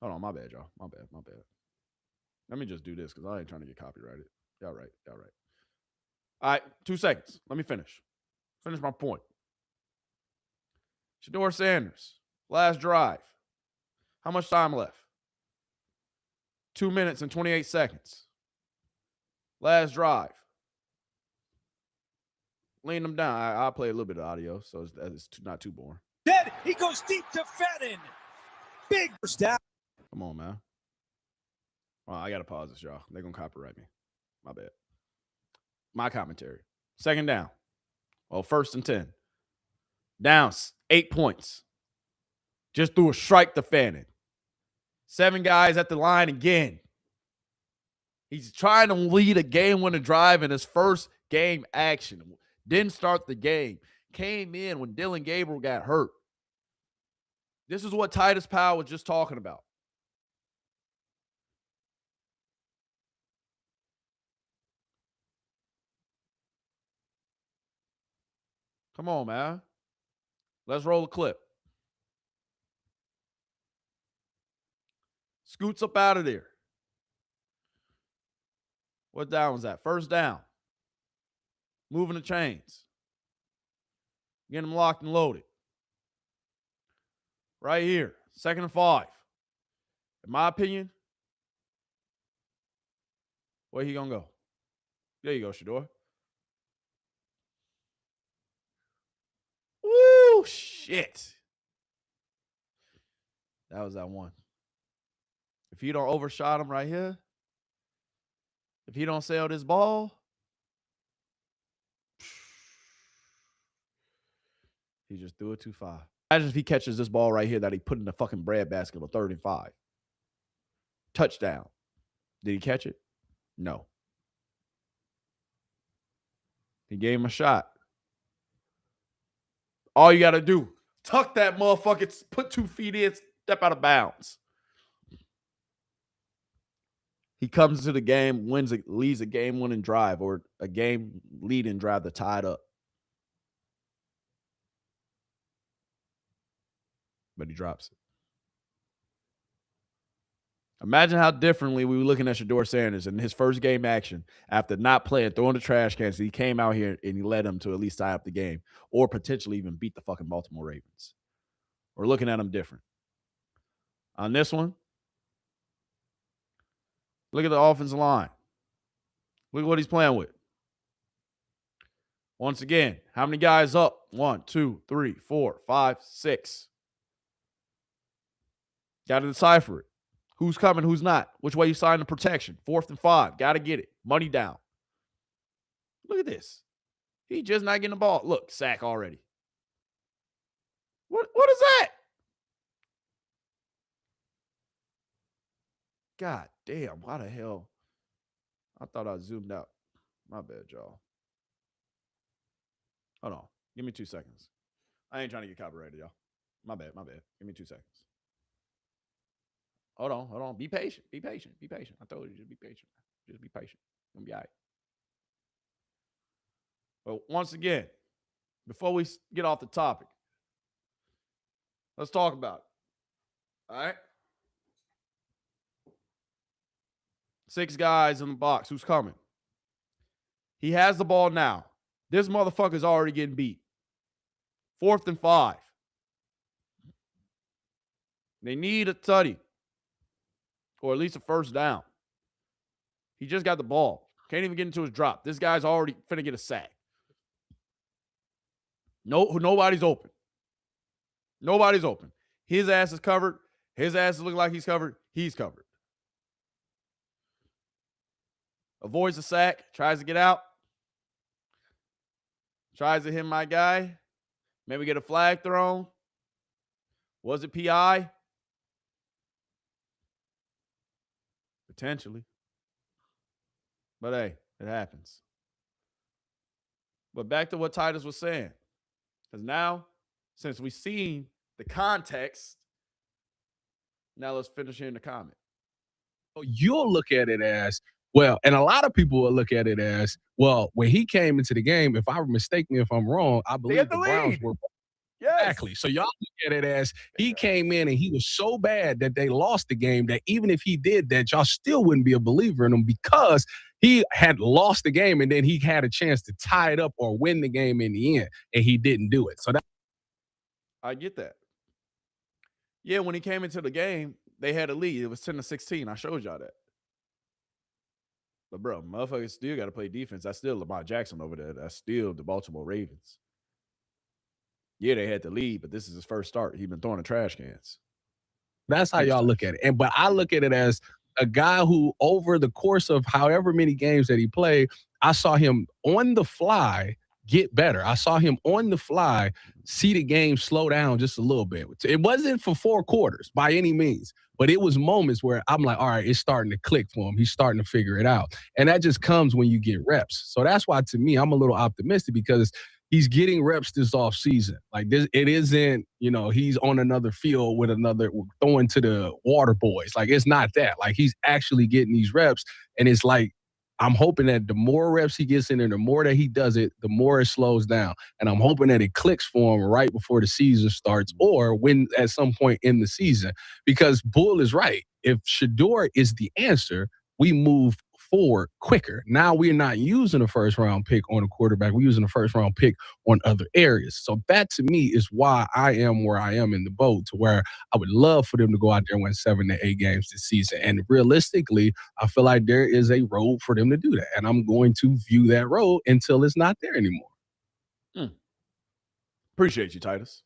Hold on, my bad, y'all. My bad. Let me just do this because I ain't trying to get copyrighted. Y'all right. All right, 2 seconds. Let me finish. Finish my point. Shedeur Sanders, last drive. How much time left? 2 minutes and 28 seconds. Last drive. Lean them down. I'll play a little bit of audio, so it's not too boring. Then he goes deep to Fenton. Big first down. Come on, man. Well, I got to pause this, y'all. They're going to copyright me. My bad. My commentary. 2nd down. Well, 1st and 10. Down 8 points. Just threw a strike to Fannin. 7 guys at the line again. He's trying to lead a game-winning drive in his first game action. Didn't start the game. Came in when Dylan Gabriel got hurt. This is what Titus Powell was just talking about. Come on, man. Let's roll a clip. Scoots up out of there. What down was that? 1st down. Moving the chains. Getting them locked and loaded. Right here. 2nd and 5. In my opinion, where he gonna go? There you go, Shedeur. Woo, shit. That was that one. if you don't overshot him right here, if he don't sell this ball, he just threw it too far. Imagine if he catches this ball right here that he put in the fucking breadbasket on 3rd and 5. Touchdown. Did he catch it? No. He gave him a shot. All you got to do, tuck that motherfucker, put 2 feet in, step out of bounds. He comes into the game, leads a game-winning drive or a game-leading drive to tie it up. But he drops it. Imagine how differently we were looking at Shedeur Sanders in his first game action after not playing, throwing the trash cans. He came out here and he led them to at least tie up the game or potentially even beat the fucking Baltimore Ravens. We're looking at him different. On this one, look at the offensive line. Look at what he's playing with. Once again, how many guys up? 1, 2, 3, 4, 5, 6. Got to decipher it. Who's coming, who's not? Which way you sign the protection? 4th and 5. Got to get it. Money down. Look at this. He just not getting the ball. Look, sack already. What is that? God damn. Why the hell? I thought I zoomed out. My bad, y'all. Hold on. Give me 2 seconds. I ain't trying to get copyrighted, y'all. My bad. Give me 2 seconds. Hold on. Be patient. I told you, just be patient. Just be patient. It's going to be all right. But once again, before we get off the topic, let's talk about it. All right? 6 guys in the box. Who's coming? He has the ball now. This motherfucker's already getting beat. 4th and 5. They need a tutty. Or at least a first down. He just got the ball. Can't even get into his drop. This guy's already finna get a sack. Nobody's open. Nobody's open. His ass is covered. His ass is looking like he's covered. He's covered. Avoids the sack. Tries to get out. Tries to hit my guy. Maybe get a flag thrown. Was it PI? Potentially. But hey, it happens. But back to what Titus was saying. Because now, since we've seen the context, now let's finish hearing the comment. You'll look at it as, well, and a lot of people will look at it as, well, when he came into the game, if I mistake me if I'm wrong, I believe the Browns were. Yes. Exactly. So y'all look at it as he came in and he was so bad that they lost the game that even if he did that, y'all still wouldn't be a believer in him because he had lost the game and then he had a chance to tie it up or win the game in the end, and he didn't do it. So that I get that. Yeah, when he came into the game, they had a lead. It was 10-16. I showed y'all that. But bro, motherfuckers still got to play defense. That's still Lamar Jackson over there. That's still the Baltimore Ravens. Yeah, they had the lead, but this is his first start. He's been throwing the trash cans. That's how y'all look at it. But I look at it as a guy who, over the course of however many games that he played, I saw him on the fly get better. I saw him on the fly see the game slow down just a little bit. It wasn't for 4 quarters by any means, but it was moments where I'm like, all right, it's starting to click for him. He's starting to figure it out. And that just comes when you get reps. So that's why, to me, I'm a little optimistic because he's getting reps this offseason. Like this, it isn't, he's on another field with another throwing to the water boys. Like it's not that. Like he's actually getting these reps, and it's like I'm hoping that the more reps he gets in there, the more that he does it, the more it slows down. And I'm hoping that it clicks for him right before the season starts or when at some point in the season. Because Bull is right. If Shedeur is the answer, we move forward quicker. Now we're not using a first-round pick on a quarterback. We're using a first-round pick on other areas. So that, to me, is why I am where I am in the boat, to where I would love for them to go out there and win 7 to 8 games this season. And realistically, I feel like there is a road for them to do that. And I'm going to view that road until it's not there anymore. Appreciate you, Titus.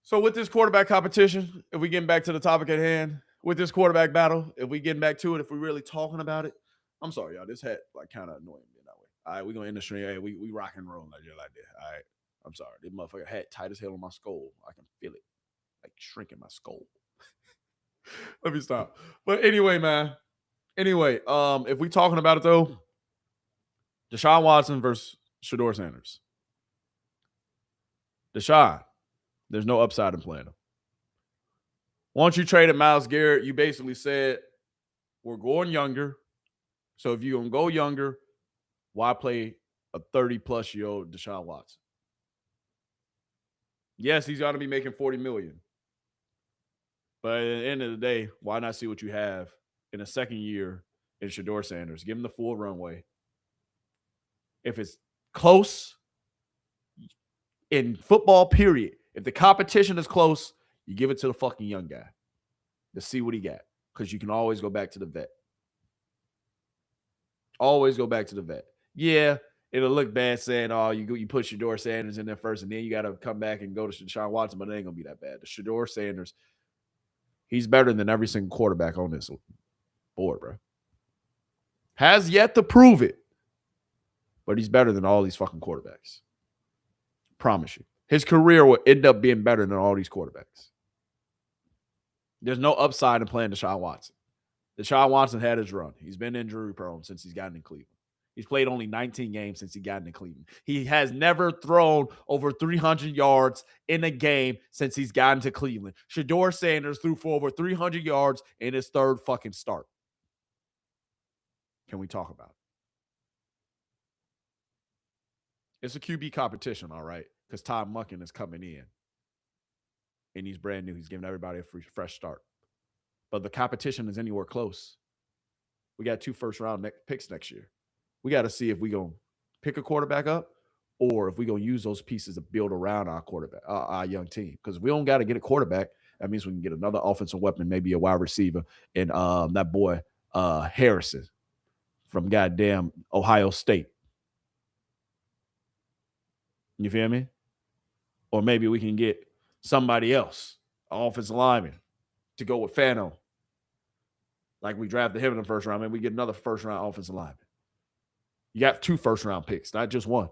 So with this quarterback competition, if we get back to the topic at hand, with this quarterback battle, if we getting back to it, if we're really talking about it, I'm sorry, y'all. This hat like kind of annoying me that way. All right, we're gonna end the stream. Hey, we rock and roll like that. All right. I'm sorry. This motherfucker hat tight as hell on my skull. I can feel it. Like shrinking my skull. Let me stop. But anyway, man. Anyway, if we talking about it though, Deshaun Watson versus Shedeur Sanders. Deshaun, there's no upside in playing him. Once you traded Myles Garrett, you basically said, we're going younger. So if you're going to go younger, why play a 30-plus-year-old Deshaun Watson? Yes, he's got to be making $40 million. But at the end of the day, why not see what you have in a second year in Shedeur Sanders? Give him the full runway. If it's close in football, period, if the competition is close, you give it to the fucking young guy to see what he got, because you can always go back to the vet. Always go back to the vet. Yeah, it'll look bad saying, oh, you put Shedeur Sanders in there first, and then you got to come back and go to Deshaun Watson, but it ain't going to be that bad. The Shedeur Sanders, he's better than every single quarterback on this board, bro. Has yet to prove it, but he's better than all these fucking quarterbacks. Promise you. His career will end up being better than all these quarterbacks. There's no upside in playing Deshaun Watson. Deshaun Watson had his run. He's been injury prone since he's gotten in Cleveland. He's played only 19 games since he got in Cleveland. He has never thrown over 300 yards in a game since he's gotten to Cleveland. Shedeur Sanders threw for over 300 yards in his third fucking start. Can we talk about it? It's a QB competition, all right, because Todd Monken is coming in, and he's brand new. He's giving everybody a fresh start. But the competition is anywhere close. We got 2 first-round picks next year. We got to see if we're going to pick a quarterback up or if we're going to use those pieces to build around our quarterback, our young team. Because if we don't got to get a quarterback, that means we can get another offensive weapon, maybe a wide receiver, and that boy Harrison from goddamn Ohio State. You feel me? Or maybe we can get somebody else, an offensive lineman, to go with Fano. Like we drafted him in the first round, maybe we get another first-round offensive lineman. You got 2 first-round picks, not just 1.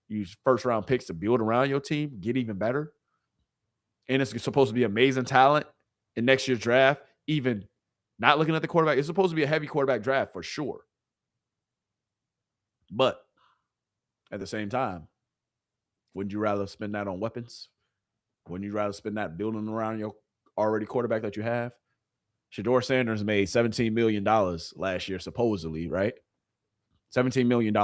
Use first-round picks to build around your team, get even better. And it's supposed to be amazing talent in next year's draft. Even not looking at the quarterback, it's supposed to be a heavy quarterback draft for sure. But at the same time, wouldn't you rather spend that on weapons? Wouldn't you rather spend that building around your already quarterback that you have? Shedeur Sanders made $17 million last year, supposedly, right? $17 million.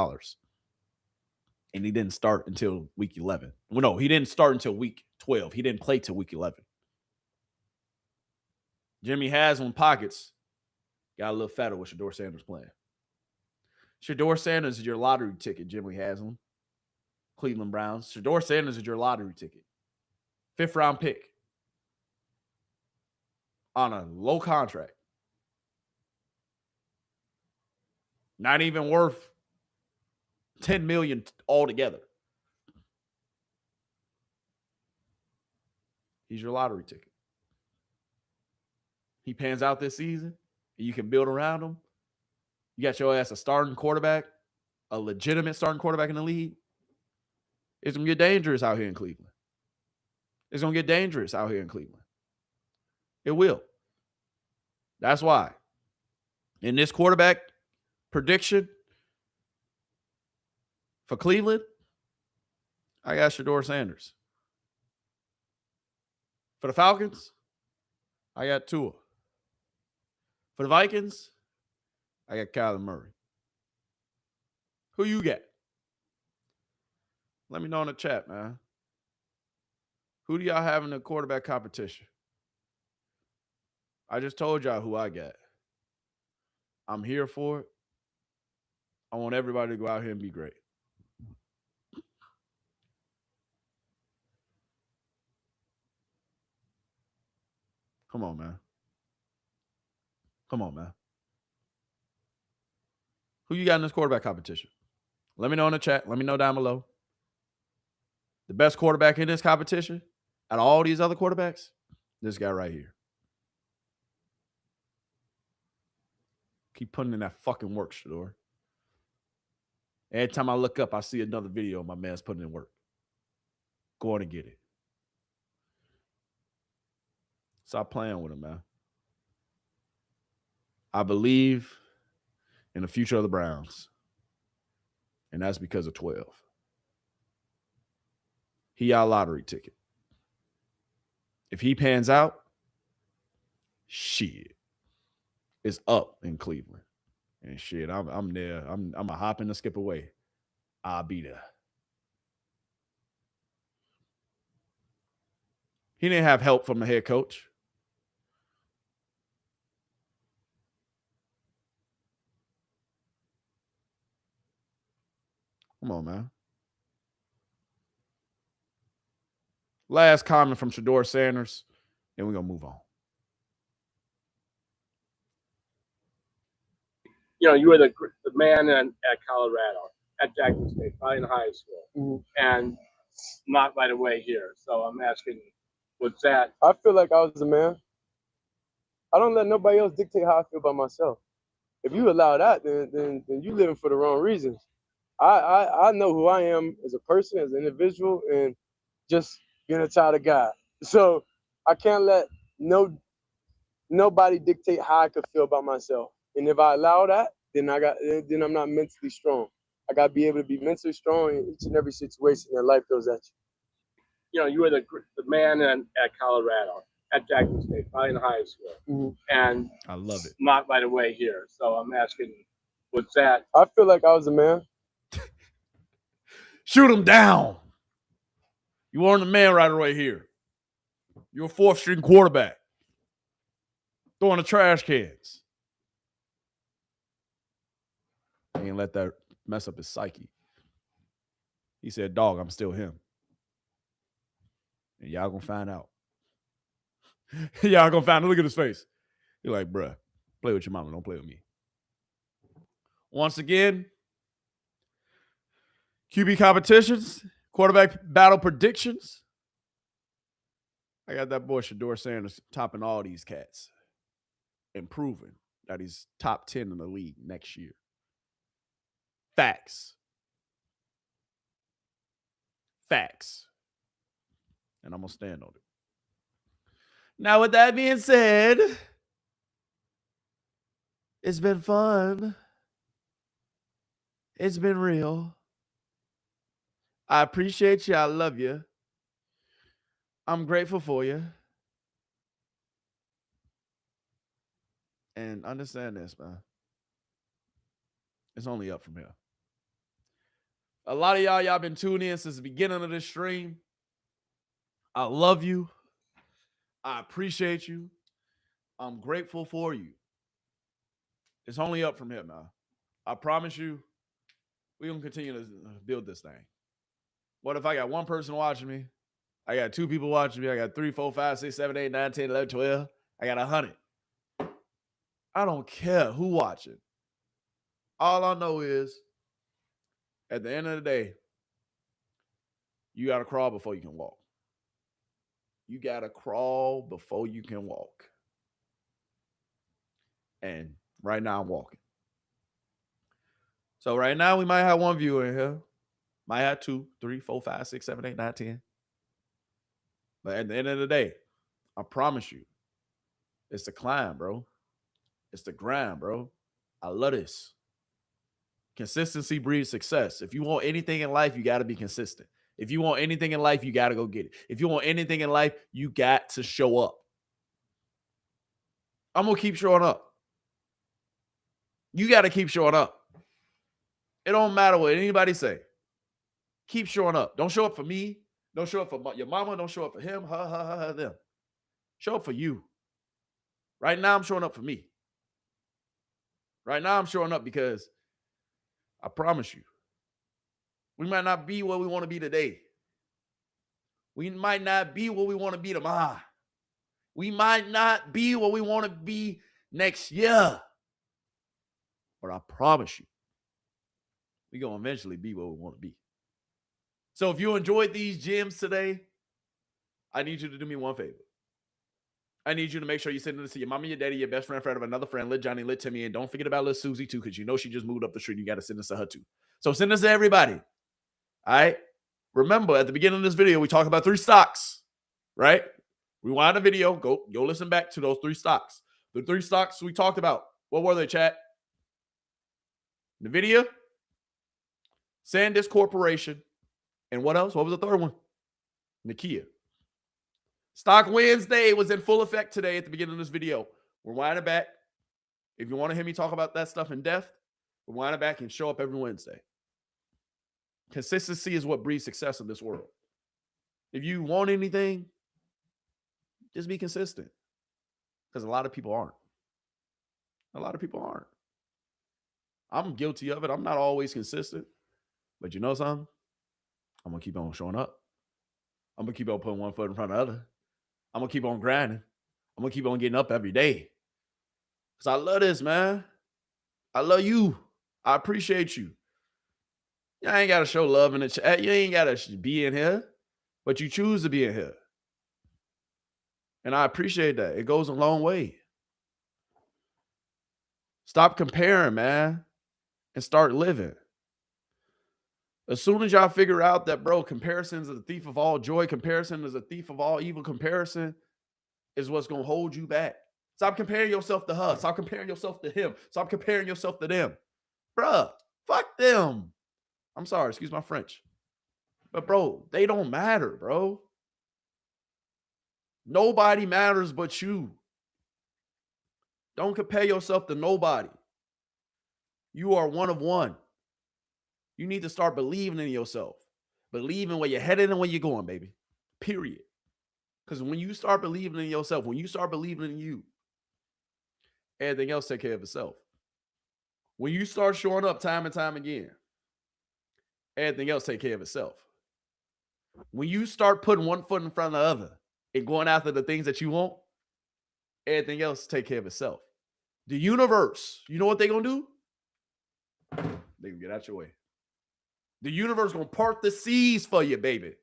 And he didn't start until week 11. Well, no, he didn't start until week 12. He didn't play till week 11. Jimmy Haslam pockets got a little fatter with Shedeur Sanders playing. Shedeur Sanders is your lottery ticket, Jimmy Haslam. Cleveland Browns. Shedeur Sanders is your lottery ticket. 5th-round pick. On a low contract. Not even worth $10 million altogether. He's your lottery ticket. He pans out this season, and you can build around him. You got your ass a starting quarterback, a legitimate starting quarterback in the league. It's going to get dangerous out here in Cleveland. It's going to get dangerous out here in Cleveland. It will. That's why. In this quarterback prediction for Cleveland, I got Shedeur Sanders. For the Falcons, I got Tua. For the Vikings, I got Kyler Murray. Who you got? Let me know in the chat, man. Who do y'all have in the quarterback competition? I just told y'all who I got. I'm here for it. I want everybody to go out here and be great. Come on, man. Come on, man. Who you got in this quarterback competition? Let me know in the chat. Let me know down below. The best quarterback in this competition out of all these other quarterbacks, this guy right here. Keep putting in that fucking work, Shador. Every time I look up, I see another video of my man's putting in work. Go on and get it. Stop playing with him, man. I believe in the future of the Browns. And that's because of 12. He our lottery ticket. If he pans out, shit, it's up in Cleveland. And shit, I'm there. I'm a hop and a skip away. I'll be there. He didn't have help from the head coach. Come on, man. Last comment from Shador Sanders, and we're going to move on. You know, you were the man at Colorado, at Jackson State, probably in high school, and not right away here. So I'm asking, what's that? I feel like I was the man. I don't let nobody else dictate how I feel about myself. If you allow that, then you living for the wrong reasons. I know who I am as a person, as an individual, and just being a child of God. So I can't let nobody dictate how I could feel about myself. And if I allow that, then I'm not mentally strong. I got to be able to be mentally strong in each and every situation that life throws at you. You know, you were the man at Colorado, at Jackson State, probably in high school, and I love it. Not right away here. So I'm asking, what's that? I feel like I was a man. Shoot him down. You weren't the man right away here. You're a fourth-string quarterback. Throwing the trash cans. He ain't let that mess up his psyche. He said, dog, I'm still him. And y'all gonna find out. Y'all gonna find out. Look at his face. You're like, bruh, play with your mama. Don't play with me. Once again, QB competitions, quarterback battle predictions. I got that boy Shador Sanders topping all these cats and proving that he's top 10 in the league next year. Facts. Facts. And I'm going to stand on it. Now, with that being said, it's been fun. It's been real. I appreciate you. I love you. I'm grateful for you. And understand this, man. It's only up from here. A lot of y'all been tuning in since the beginning of this stream. I love you. I appreciate you. I'm grateful for you. It's only up from here, man. I promise you, we're going to continue to build this thing. What if I got one person watching me? I got 2 people watching me. I got 3, 4, 5, 6, 7, 8, 9, 10, 11, 12. I got 100. I don't care who watching. All I know is, at the end of the day, you got to crawl before you can walk. You got to crawl before you can walk. And right now I'm walking. So right now we might have 1 viewer in here. Might have 2, 3, 4, 5, 6, 7, 8, 9, 10. But at the end of the day, I promise you, it's the climb, bro. It's the grind, bro. I love this. Consistency breeds success. If you want anything in life, you got to be consistent. If you want anything in life, you got to go get it. If you want anything in life, you got to show up. I'm going to keep showing up. You got to keep showing up. It don't matter what anybody say. Keep showing up. Don't show up for me. Don't show up for your mama. Don't show up for him, her, them. Show up for you. Right now, I'm showing up for me. Right now, I'm showing up because I promise you, we might not be where we want to be today. We might not be where we want to be tomorrow. We might not be where we want to be next year. But I promise you, we're going to eventually be where we want to be. So if you enjoyed these gems today, I need you to do me one favor. I need you to make sure you send this to your mama, your daddy, your best friend of another friend, Lit Johnny, Lit Timmy, and don't forget about Lit Susie too, because you know she just moved up the street. You got to send this to her too. So send this to everybody. All right. Remember, at the beginning of this video, we talked about 3 stocks, right? Rewind the video. Go listen back to those 3 stocks. The 3 stocks we talked about. What were they, chat? NVIDIA, SanDisk Corporation, and what else? What was the third one? Nokia. Stock Wednesday was in full effect today at the beginning of this video. Rewind it back. If you want to hear me talk about that stuff in depth, rewind it back and show up every Wednesday. Consistency is what breeds success in this world. If you want anything, just be consistent. Because a lot of people aren't. A lot of people aren't. I'm guilty of it. I'm not always consistent. But you know something? I'm going to keep on showing up. I'm going to keep on putting one foot in front of the other. I'm going to keep on grinding. I'm going to keep on getting up every day. Because I love this, man. I love you. I appreciate you. You ain't got to show love in the chat. You ain't got to be in here. But you choose to be in here. And I appreciate that. It goes a long way. Stop comparing, man. And start living. As soon as y'all figure out that, bro, comparison is the thief of all joy, comparison is a thief of all evil, comparison is what's going to hold you back. Stop comparing yourself to her. Stop comparing yourself to him. Stop comparing yourself to them. Bruh, fuck them. I'm sorry, excuse my French. But, bro, they don't matter, bro. Nobody matters but you. Don't compare yourself to nobody. You are one of one. You need to start believing in yourself. Believing where you're headed and where you're going, baby. Period. Because when you start believing in yourself, when you start believing in you, everything else take care of itself. When you start showing up time and time again, everything else take care of itself. When you start putting one foot in front of the other and going after the things that you want, everything else take care of itself. The universe, you know what they're going to do? They can get out your way. The universe going to part the seas for you, baby.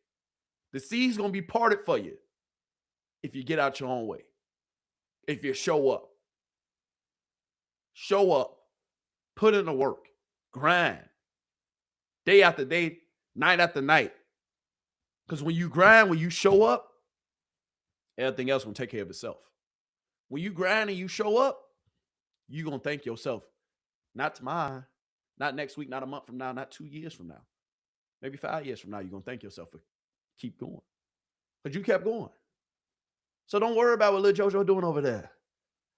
The seas going to be parted for you if you get out your own way. If you show up. Show up. Put in the work. Grind. Day after day, night after night. Because when you grind, when you show up, everything else will take care of itself. When you grind and you show up, you're going to thank yourself. Not tomorrow, not next week, not a month from now, not 2 years from now. Maybe 5 years from now, you're going to thank yourself for keep going. Because you kept going. So don't worry about what Lil JoJo doing over there.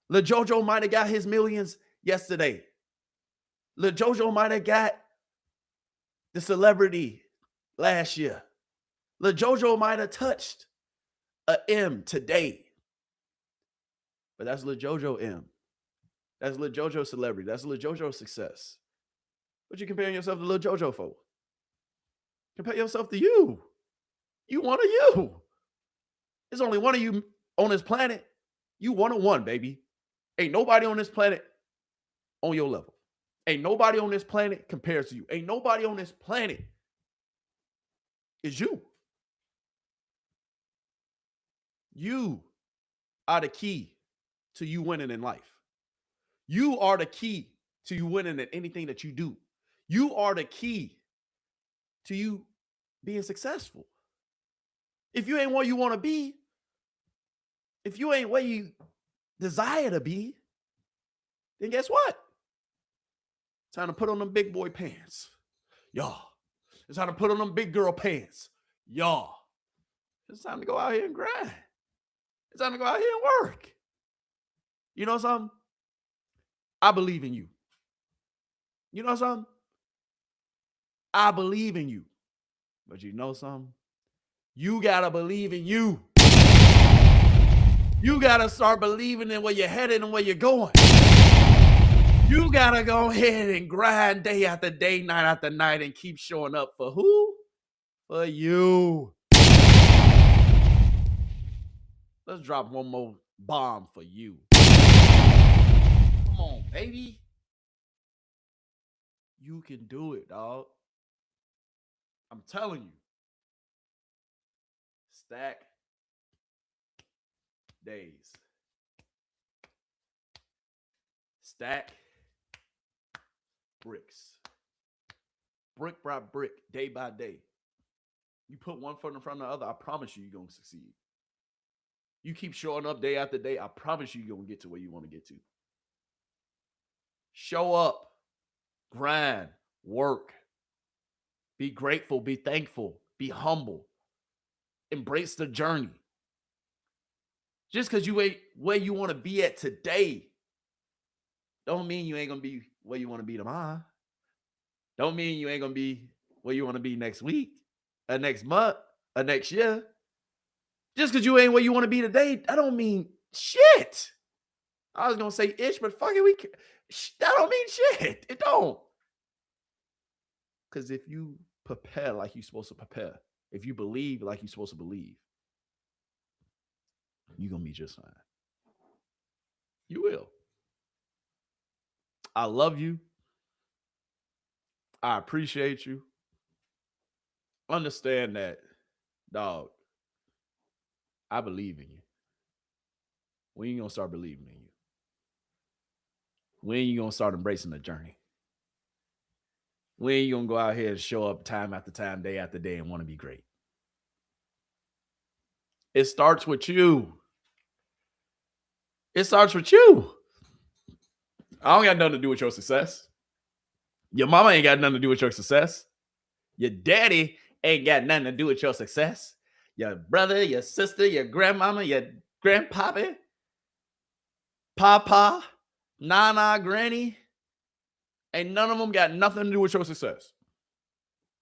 Lil JoJo might have got his millions yesterday. Lil JoJo might have got the celebrity last year. Lil JoJo might have touched a M today. But that's Lil JoJo M. That's Lil JoJo celebrity. That's Lil JoJo success. What you comparing yourself to Lil JoJo for? Compare yourself to you. You one of you. There's only one of you on this planet. You one of one, baby. Ain't nobody on this planet on your level. Ain't nobody on this planet compares to you. Ain't nobody on this planet is you. You are the key to you winning in life. You are the key to you winning at anything that you do. You are the key to you being successful. If you ain't where you want to be, if you ain't where you desire to be, then guess what? Time to put on them big boy pants. Y'all. It's time to put on them big girl pants. Y'all. It's time to go out here and grind. It's time to go out here and work. You know something? I believe in you. You know something? I believe in you. But you know something? You got to believe in you. You got to start believing in where you're headed and where you're going. You got to go ahead and grind day after day, night after night, and keep showing up for who? For you. Let's drop one more bomb for you. Come on, baby. You can do it, dog. I'm telling you. Stack days. stack bricks. Brick by brick, day by day. You put one foot in front of the other, I promise you're going to succeed. You keep showing up day after day, I promise you're going to get to where you want to get to. Show up, grind, work. Be grateful, be thankful, be humble. Embrace the journey. Just because you ain't where you want to be at today, don't mean you ain't going to be where you want to be tomorrow. Don't mean you ain't going to be where you want to be next week, or next month, or next year. Just because you ain't where you want to be today, that don't mean shit. I was going to say ish, but fuck it, that don't mean shit. It don't. Because if you prepare like you're supposed to prepare, if you believe like you're supposed to believe, you're going to be just fine. You will. I love you. I appreciate you. Understand that, dog, I believe in you. When you going to start believing in you? When you going to start embracing the journey? When you going to go out here and show up time after time, day after day, and want to be great? It starts with you. It starts with you. I don't got nothing to do with your success. Your mama ain't got nothing to do with your success. Your daddy ain't got nothing to do with your success. Your brother, your sister, your grandmama, your grandpappy, papa, nana, granny, ain't none of them got nothing to do with your success.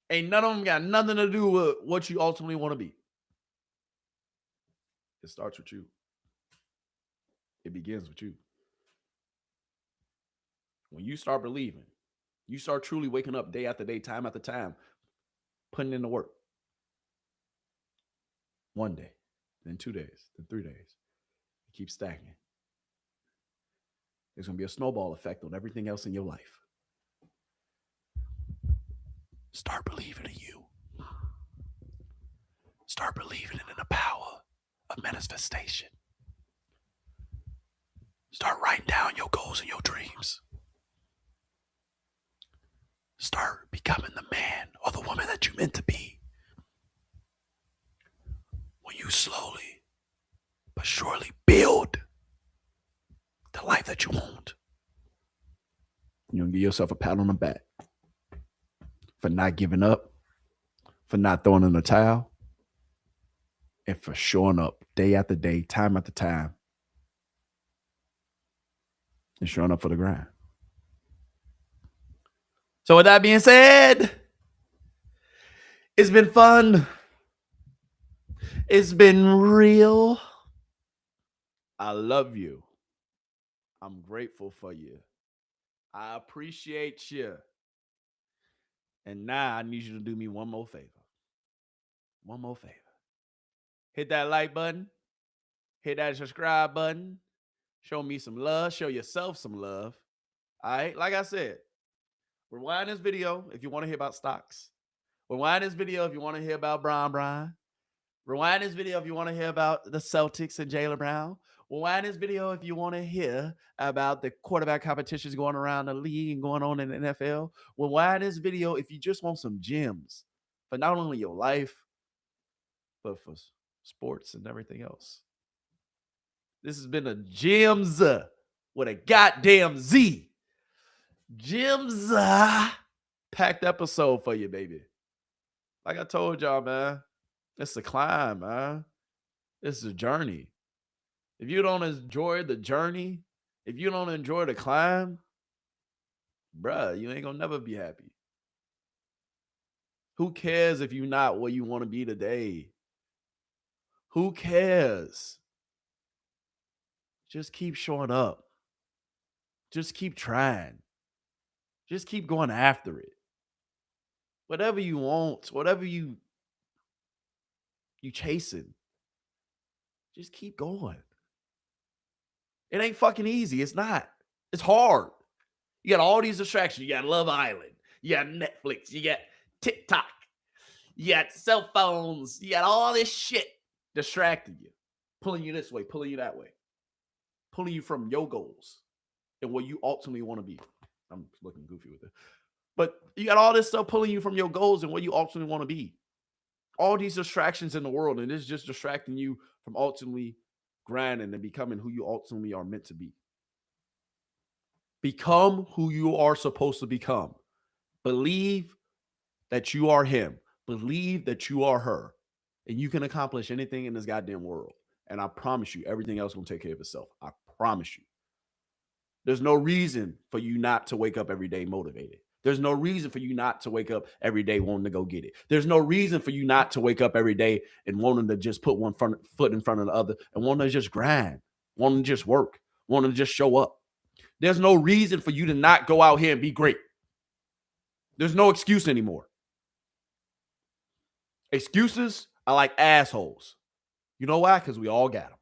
Ain't none of them got nothing to do with what you ultimately want to be. It starts with you. It begins with you. When you start believing, you start truly waking up day after day, time after time, putting in the work. One day, then 2 days, then 3 days. You keep stacking. There's going to be a snowball effect on everything else in your life. Start believing in you. Start believing in the power of manifestation. Start writing down your goals and your dreams. Start becoming the man or the woman that you meant to be. When you slowly but surely build the life that you want, you're going to give yourself a pat on the back for not giving up, for not throwing in the towel, and for showing up day after day, time after time, and showing up for the grind. So with that being said, it's been fun. It's been real. I love you. I'm grateful for you. I appreciate you. And now I need you to do me one more favor. One more favor. Hit that like button. Hit that subscribe button. Show me some love. Show yourself some love. All right? Like I said, rewind this video if you want to hear about stocks. Rewind this video if you want to hear about Brian. Rewind this video if you want to hear about the Celtics and Jaylen Brown. Rewind this video if you want to hear about the quarterback competitions going around the league and going on in the NFL. Rewind this video if you just want some gems for not only your life, but for sports and everything else. This has been a Gems with a goddamn Z. Gems packed episode for you, baby. Like I told y'all, man, it's a climb, man. It's a journey. If you don't enjoy the journey, if you don't enjoy the climb, bruh, you ain't gonna never be happy. Who cares if you're not where you want to be today? Who cares? Just keep showing up. Just keep trying. Just keep going after it. Whatever you want, whatever you chasing, just keep going. It ain't fucking easy. It's not. It's hard. You got all these distractions. You got Love Island. You got Netflix. You got TikTok. You got cell phones. You got all this shit distracting you, pulling you this way, pulling you that way, pulling you from your goals. and what you ultimately want to be. I'm looking goofy with it. But you got all this stuff pulling you from your goals and what you ultimately want to be. All these distractions in the world, and it's just distracting you from ultimately grinding and becoming who you ultimately are meant to be. Become who you are supposed to become. Believe that you are him. Believe that you are her. And you can accomplish anything in this goddamn world. And I promise you, everything else will take care of itself. I promise you. There's no reason for you not to wake up every day motivated. There's no reason for you not to wake up every day wanting to go get it. There's no reason for you not to wake up every day and wanting to just put one foot in front of the other and wanting to just grind, wanting to just work, wanting to just show up. There's no reason for you to not go out here and be great. There's no excuse anymore. Excuses are like assholes. You know why? Because we all got them.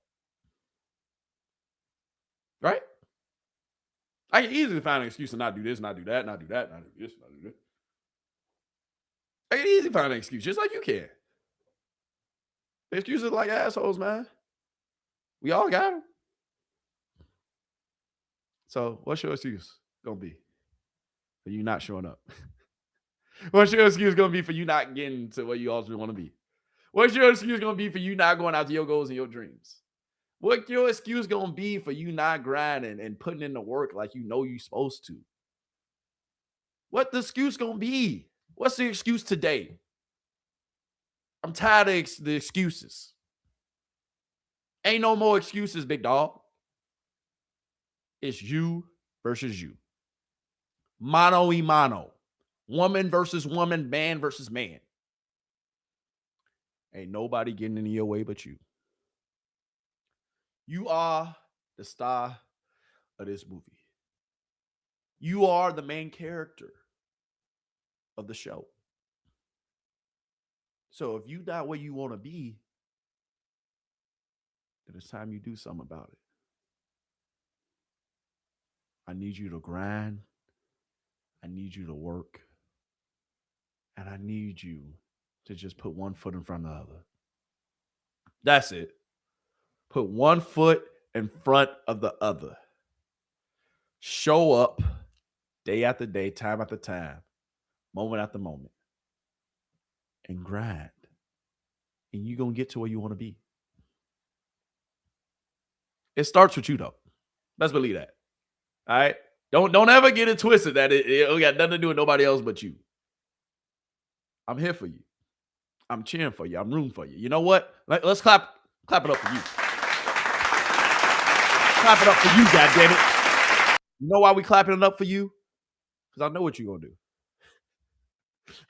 Right? I can easily find an excuse to not do this, not do that, not do that, not do this, not do this. I can easily find an excuse, just like you can. The excuses are like assholes, man. We all got them. So what's your excuse going to be for you not showing up? What's your excuse going to be for you not getting to where you ultimately want to be? What's your excuse going to be for you not going after your goals and your dreams? What your excuse going to be for you not grinding and putting in the work like you know you're supposed to? What the excuse going to be? What's the excuse today? I'm tired of the excuses. Ain't no more excuses, big dog. It's you versus you. Mano y mano. Woman versus woman, man versus man. Ain't nobody getting in your way but you. You are the star of this movie. You are the main character of the show. So if you not where you want to be, then it's time you do something about it. I need you to grind. I need you to work. And I need you to just put one foot in front of the other. That's it. Put one foot in front of the other. Show up day after day, time after time, moment after moment, and grind. And you're going to get to where you want to be. It starts with you, though. Let's believe that. All right? Don't ever get it twisted that it got nothing to do with nobody else but you. I'm here for you. I'm cheering for you. I'm rooting for you. You know what? Let's clap it up for you. Clap it up for you, goddammit. You know why we clapping it up for you? Because I know what you're going to do.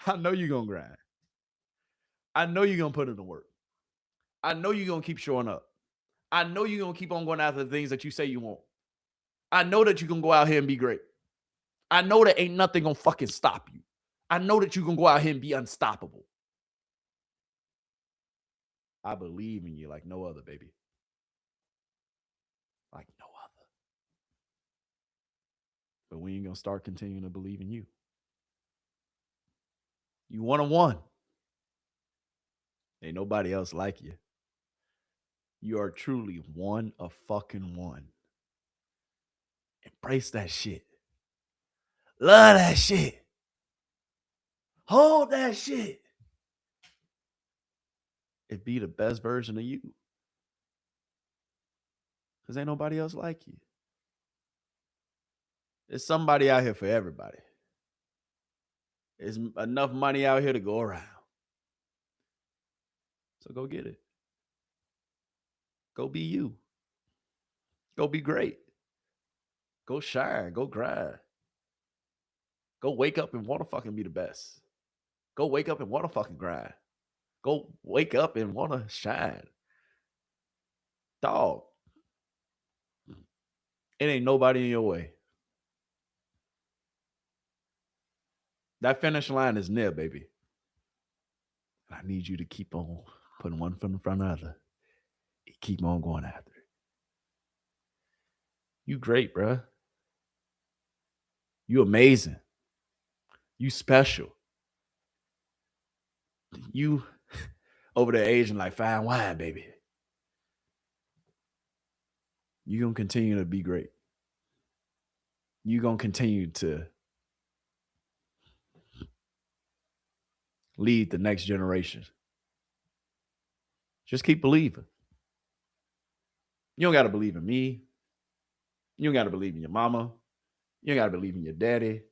I know you're going to grind. I know you're going to put in the work. I know you're going to keep showing up. I know you're going to keep on going after the things that you say you want. I know that you're going to go out here and be great. I know that ain't nothing going to fucking stop you. I know that you're going to go out here and be unstoppable. I believe in you like no other, baby. Like no other. But when you going to start continuing to believe in you? You one-on-one. Ain't nobody else like you. You are truly one of fucking one. Embrace that shit. Love that shit. Hold that shit. And be the best version of you. Because ain't nobody else like you. There's somebody out here for everybody. There's enough money out here to go around. So go get it. Go be you. Go be great. Go shine. Go grind. Go wake up and want to fucking be the best. Go wake up and want to fucking grind. Go wake up and want to shine. Dog. It ain't nobody in your way. That finish line is near, baby. I need you to keep on putting one foot in front of the other. Keep on going after it. You great, bruh. You amazing. You special. You over the age and like fine wine, baby. You gonna continue to be great. you're going to continue to lead the next generation. Just keep believing. You don't got to believe in me. You don't got to believe in your mama. You don't got to believe in your daddy.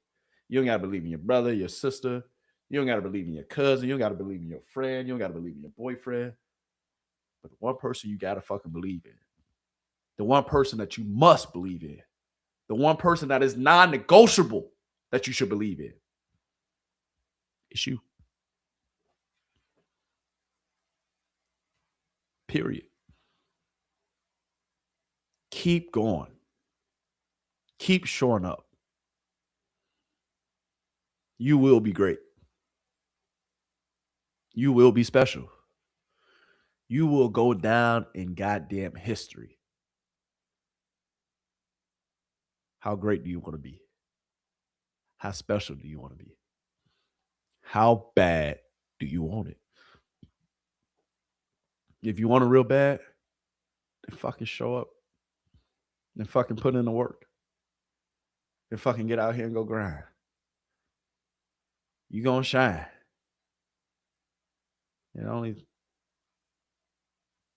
You don't got to believe in your brother, your sister. You don't got to believe in your cousin. You don't got to believe in your friend. You don't got to believe in your boyfriend. But the one person you got to fucking believe in, the one person that you must believe in, the one person that is non-negotiable that you should believe in, it's you. Period. Keep going. Keep showing up. You will be great. You will be special. You will go down in goddamn history. How great do you want to be? How special do you want to be? How bad do you want it? If you want it real bad, then fucking show up. Then fucking put in the work. Then fucking get out here and go grind. You gonna shine. It only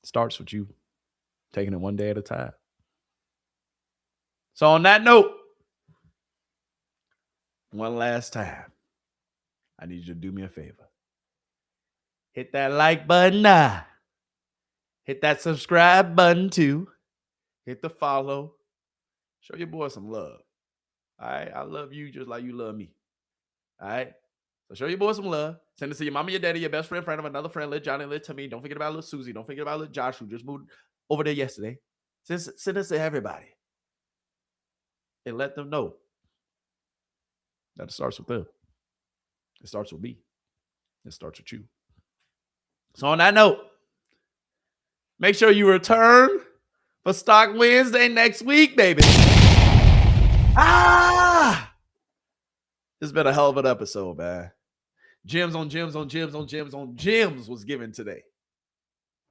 starts with you taking it one day at a time. So on that note, one last time, I need you to do me a favor. Hit that like button now. Hit that subscribe button too. Hit the follow. Show your boy some love. All right? I love you just like you love me. All right? So show your boy some love. Send it to your mama, your daddy, your best friend, friend of another friend, little Johnny, little Timmy. Don't forget about little Susie. Don't forget about little Josh, who just moved over there yesterday. Send this to everybody. And let them know that it starts with them. It starts with me. It starts with you. So on that note, make sure you return for Stock Wednesday next week, baby. It's been a hell of an episode, man. Gems on gems on gems on gems on gems was given today.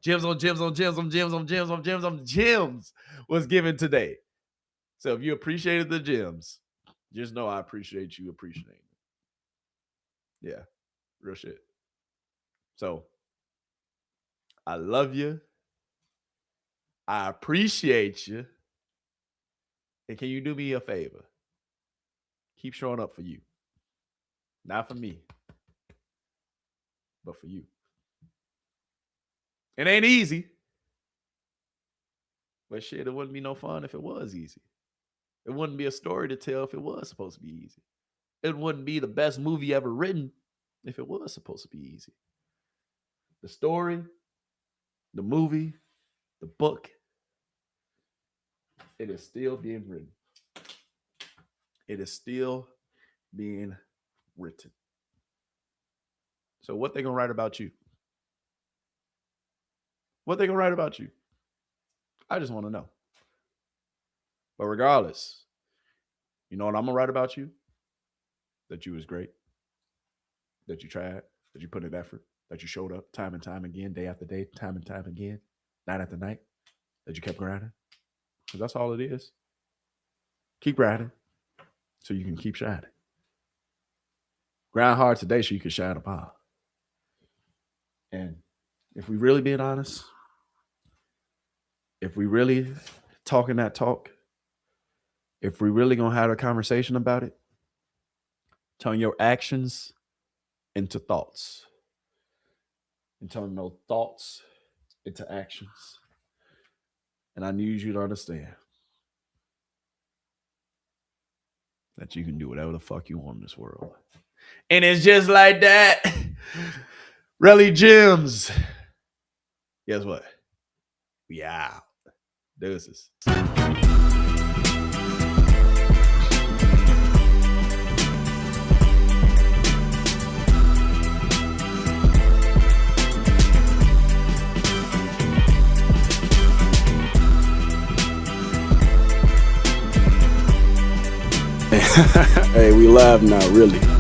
Gems on gems on gems on gems on gems on gems on gems was given today. So if you appreciated the gems, just know I appreciate you appreciating it. Yeah, real shit. So I love you. I appreciate you. And can you do me a favor? Keep showing up for you. Not for me, but for you. It ain't easy. But shit, it wouldn't be no fun if it was easy. It wouldn't be a story to tell if it was supposed to be easy. It wouldn't be the best movie ever written if it was supposed to be easy. The story, the movie, the book, it is still being written. It is still being written. So what they gonna write about you? What they gonna write about you? I just want to know. But regardless, you know what I'm gonna write about you? That you was great, that you tried, that you put in effort, that you showed up time and time again, day after day, time and time again, night after night, that you kept grinding. Because that's all it is. Keep grinding so you can keep shining. Grind hard today so you can shine tomorrow. And if we really being honest, if we really talking that talk, if we really gonna have a conversation about it, turn your actions into thoughts. And turn those thoughts into actions. And I need you to understand that you can do whatever the fuck you want in this world. And it's just like that. Really, Gemz. Guess what? We out. Deuces. Hey, we live now, really.